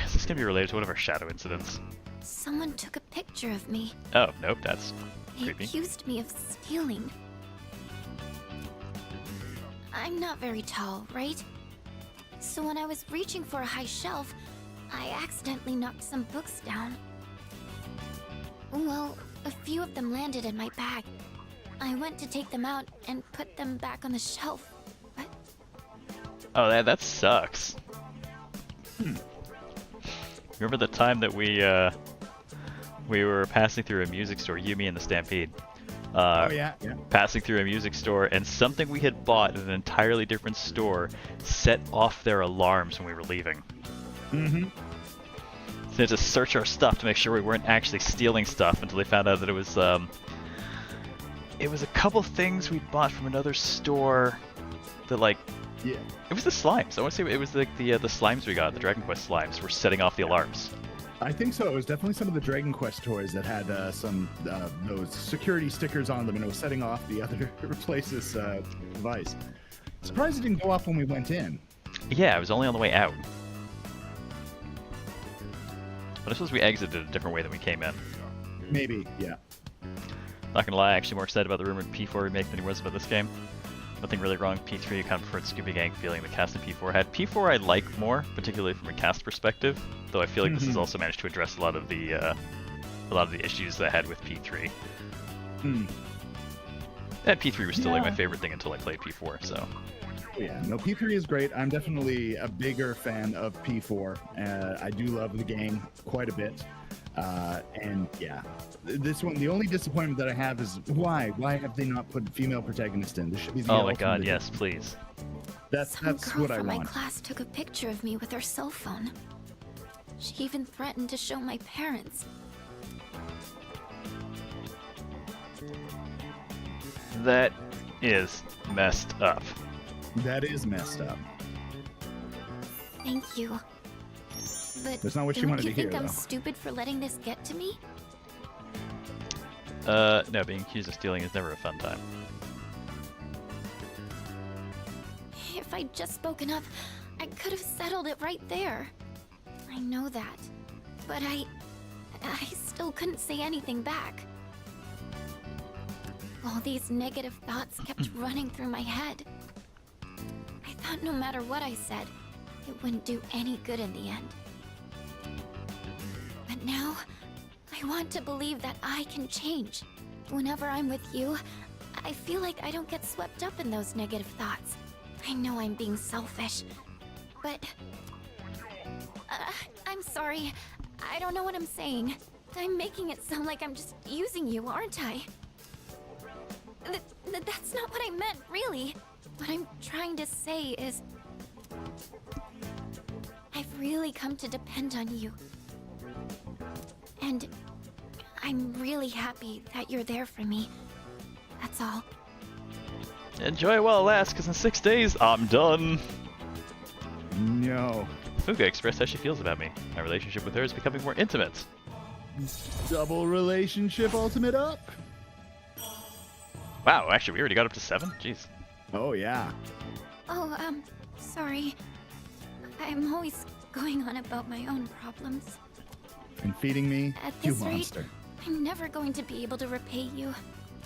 Is this gonna be related to one of our shadow incidents? Someone took a picture of me. Oh, nope, that's They creepy. accused me of stealing. I'm not very tall, right? So when I was reaching for a high shelf, I accidentally knocked some books down. Well, a few of them landed in my bag. I went to take them out and put them back on the shelf. Oh, that sucks. Remember the time that we were passing through a music store, you, me, and the Stampede. Oh yeah. Passing through a music store, and something we had bought at an entirely different store set off their alarms when we were leaving. Mm-hmm. So they had to search our stuff to make sure we weren't actually stealing stuff until they found out that it was a couple things we bought from another store that, like, yeah, it was the slimes. I want to say it was like the slimes we got, the Dragon Quest slimes, were setting off the alarms. I think so. It was definitely some of the Dragon Quest toys that had some those security stickers on them, and it was setting off the other place's device. Surprised it didn't go off when we went in. Yeah, it was only on the way out. But I suppose we exited a different way than we came in. Maybe, yeah. Not gonna lie, I'm actually more excited about the rumored P4 remake than he was about this game. Nothing really wrong with P3. I kind of preferred Scooby Gang feeling the cast in P4 had. P4 I like more, particularly from a cast perspective, though I feel like this has also managed to address a lot of the issues that I had with P3. Hmm. And P3 was still like my favorite thing until I played P4, so. Yeah, no, P3 is great. I'm definitely a bigger fan of P4. I do love the game quite a bit. And yeah, this one, the only disappointment that I have is why have they not put female protagonist in? This should be the Oh my god, yes, please. That's Some girl what I from my want. class took a picture of me with her cell phone. She even threatened to show my parents. That is messed up. That is messed up. Thank you. But That's not what she don't wanted you to hear, think I'm though. stupid for letting this get to me? No, being accused of stealing is never a fun time. If I'd just spoken up, I could have settled it right there. I know that. But I still couldn't say anything back. All these negative thoughts kept running through my head. I thought no matter what I said, it wouldn't do any good in the end. But now, I want to believe that I can change. Whenever I'm with you, I feel like I don't get swept up in those negative thoughts. I know I'm being selfish, but... I'm sorry. I don't know what I'm saying. I'm making it sound like I'm just using you, aren't I? That's not what I meant, really. What I'm trying to say is... I've really come to depend on you. And I'm really happy that you're there for me. That's all. Enjoy while it lasts, because in 6 days, I'm done. No. Fuka expressed how she feels about me. My relationship with her is becoming more intimate. Double relationship ultimate up. Wow, actually, we already got up to 7? Jeez. Oh, yeah. Oh, sorry. I'm always going on about my own problems. And feeding me, At you this rate, monster. I'm never going to be able to repay you.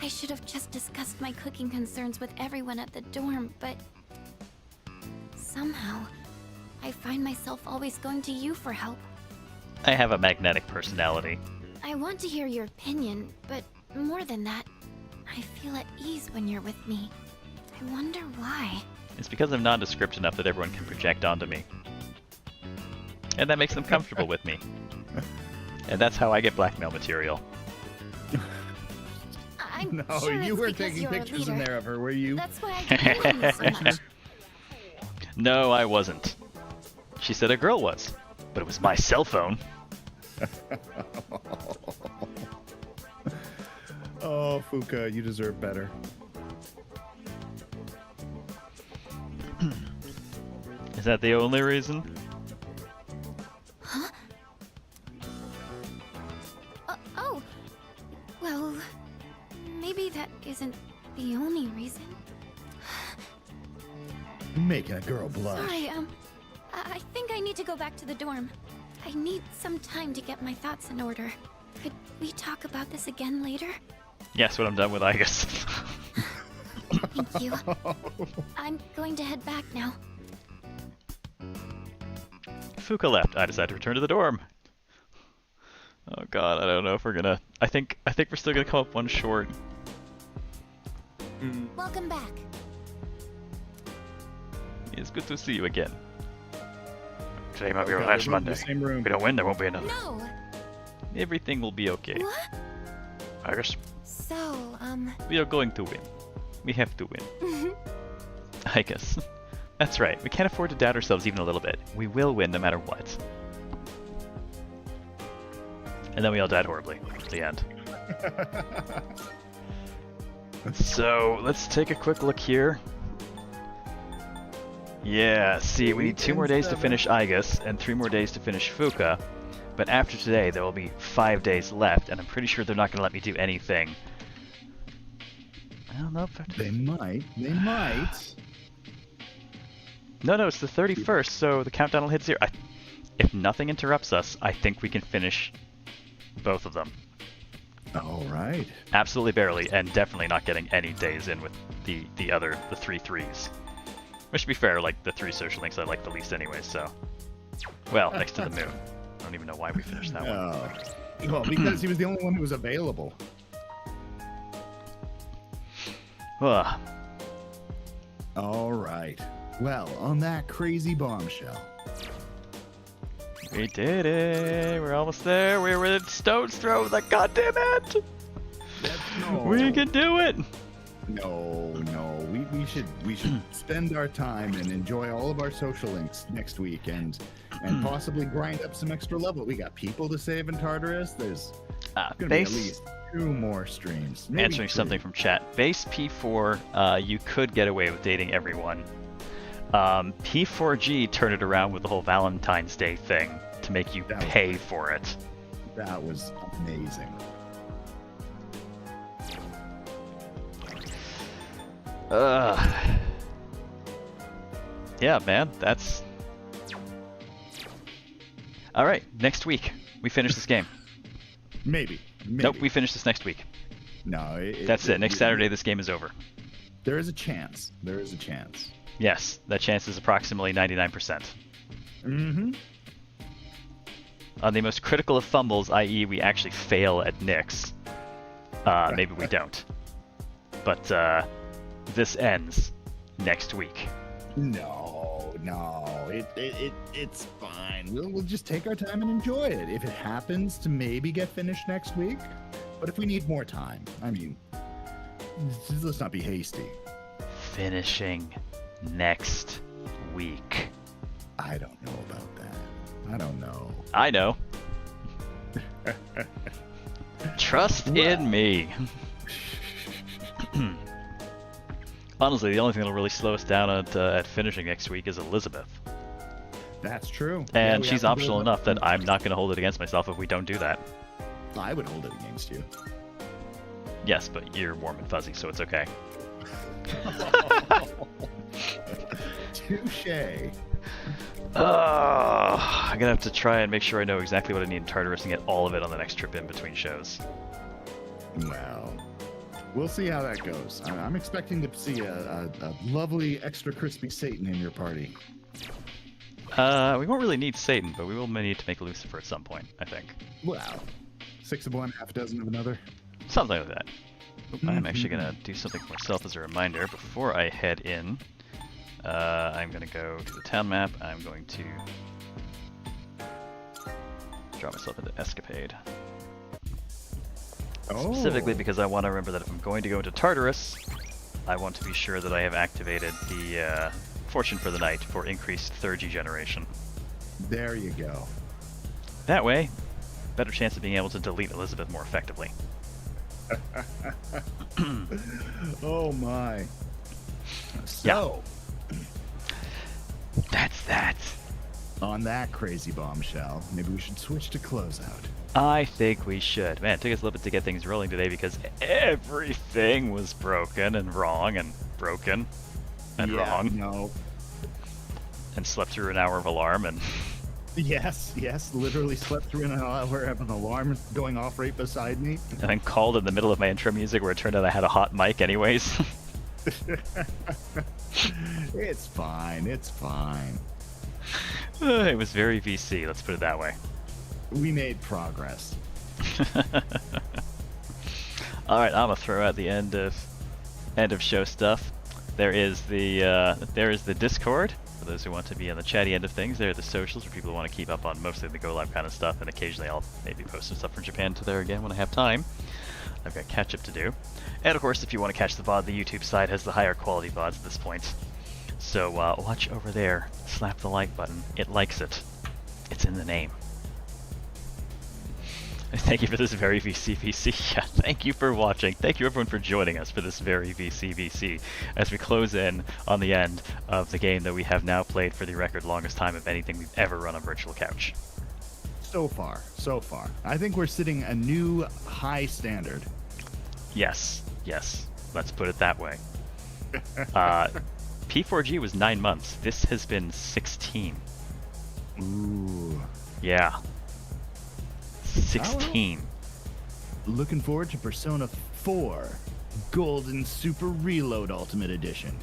I should have just discussed my cooking concerns with everyone at the dorm, but... somehow, I find myself always going to you for help. I have a magnetic personality. I want to hear your opinion, but more than that, I feel at ease when you're with me. I wonder why. It's because I'm nondescript enough that everyone can project onto me. And that makes them comfortable with me. And that's how I get blackmail material. I'm No, sure you it's weren't because taking you're a pictures in leader. there of her, were you? That's why I depend on you so much. No, I wasn't. She said a girl was, but it was my cell phone. Oh, Fuka, you deserve better. Is that the only reason? Huh? Oh. Well, maybe that isn't the only reason. Making a girl blush. Sorry, I think I need to go back to the dorm. I need some time to get my thoughts in order. Could we talk about this again later? Yes, when I'm done with Igus. Thank you. I'm going to head back now. Fuka left. I decided to return to the dorm. Oh god, I don't know if we're gonna... I think we're still gonna come up one short. Welcome back. It's good to see you again. Today might be our God, last we're in the Monday. same room. If we don't win, there won't be another. No. Everything will be okay. What? I guess. So, We are going to win. We have to win. I guess. That's right. We can't afford to doubt ourselves even a little bit. We will win no matter what. And then we all died horribly. The end. So, let's take a quick look here. Yeah, see, we need 2 more days to finish Igus, and 3 more days to finish Fuka. But after today, there will be 5 days left, and I'm pretty sure they're not going to let me do anything. I don't know if They might. They might. No, it's the 31st, so the countdown will hit 0. If nothing interrupts us, I think we can finish both of them. All right. Absolutely barely, and definitely not getting any days in with the three threes. Which, to be fair, like the 3 social links I like the least anyway, so. Well, next to the moon. I don't even know why we finished that one. Well, because he was the only one who was available. Ugh. All right. Well, on that crazy bombshell. We did it! We're almost there! We're within stone's throw of the goddamn end! We can do it! No, we should spend our time and enjoy all of our social links next week and possibly grind up some extra level. We got people to save in Tartarus. There's gonna be at least 2 more streams. Maybe Answering 3. something from chat. Base P4, you could get away with dating everyone. P4G turned it around with the whole Valentine's Day thing to make you pay for it. That was amazing. Yeah, man, that's... Alright, next week, we finish this game. Maybe. Nope, we finish this next week. No, that's it. Next Saturday, this game is over. There is a chance. There is a chance. Yes, that chance is approximately 99%. Mm-hmm. On the most critical of fumbles, i.e. we actually fail at Nyx, maybe we don't. But this ends next week. No, it's fine. We'll just take our time and enjoy it. If it happens to maybe get finished next week, but if we need more time, I mean, let's not be hasty. Finishing next week. I don't know about that. I don't know. I know. Trust in me. Honestly, the only thing that'll really slow us down at finishing next week is Elizabeth. That's true. And she's optional enough that I'm not going to hold it against myself if we don't do that. I would hold it against you. Yes, but you're warm and fuzzy, so it's okay. Touche. I'm gonna have to try and make sure I know exactly what I need in Tartarus and get all of it on the next trip in between shows. Well, we'll see how that goes. I'm expecting to see a lovely extra crispy Satan in your party. We won't really need Satan, but we will need to make Lucifer at some point, I think. Well, 6 of one, half a dozen of another. Something like that. I'm actually gonna do something for myself as a reminder before I head in. I'm going to go to the town map. I'm going to draw myself into Escapade. Specifically because I want to remember that if I'm going to go into Tartarus, I want to be sure that I have activated the Fortune for the Night for increased 3G generation. There you go. That way, better chance of being able to delete Elizabeth more effectively. Oh my. So... Yeah. That's that. On that crazy bombshell, maybe we should switch to closeout. I think we should. Man, it took us a little bit to get things rolling today because everything was broken and wrong and broken and wrong. No. And slept through an hour of alarm and... Yes, literally slept through an hour of an alarm going off right beside me. And then called in the middle of my intro music where it turned out I had a hot mic anyways. It's fine. It was very VC, let's put it that way. We made progress. Alright, I'm gonna throw out the end of show stuff. There is the Discord, for those who want to be on the chatty end of things. There are the socials for people who want to keep up on mostly the Go Live kind of stuff, and occasionally I'll maybe post some stuff from Japan to there again when I have time. I've got catch up to do. And of course, if you want to catch the VOD, the YouTube side has the higher quality VODs at this point. So watch over there, slap the like button. It likes it. It's in the name. Thank you for this very VC. Yeah, thank you for watching. Thank you everyone for joining us for this very VC as we close in on the end of the game that we have now played for the record longest time of anything we've ever run on Virtual Couch. So far. I think we're setting a new high standard. Yes. Let's put it that way. P4G was 9 months. This has been 16. Ooh. Yeah. 16. looking forward to Persona 4 Golden Super Reload Ultimate Edition.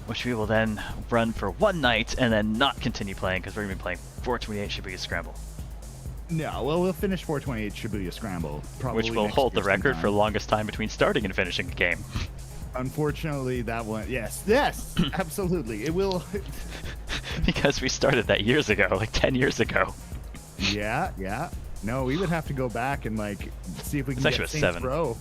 Which we will then run for one night and then not continue playing because we're going to be playing 428 Shibuya Scramble. No, well, we'll finish 428 Shibuya Scramble. Probably Which will next hold the year record sometime. for longest time between starting and finishing a game. Unfortunately, that one, yes, absolutely. It will. Because we started that years ago, like 10 years ago. Yeah. No, we would have to go back and like see if we can It's get actually Saints 7. Row.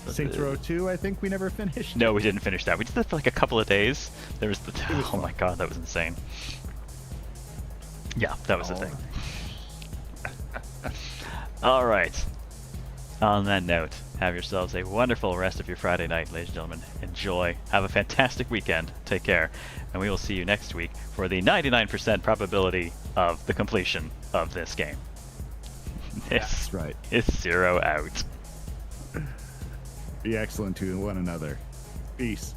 Saints Row 2, I think we never finished. No, we didn't finish that. We did that for like a couple of days. There was the. Oh my god, that was insane. Yeah, that was the thing. All right. On that note, have yourselves a wonderful rest of your Friday night, ladies and gentlemen. Enjoy. Have a fantastic weekend. Take care. And we will see you next week for the 99% probability of the completion of this game. That's right. It's Zero out. Be excellent to one another. Peace.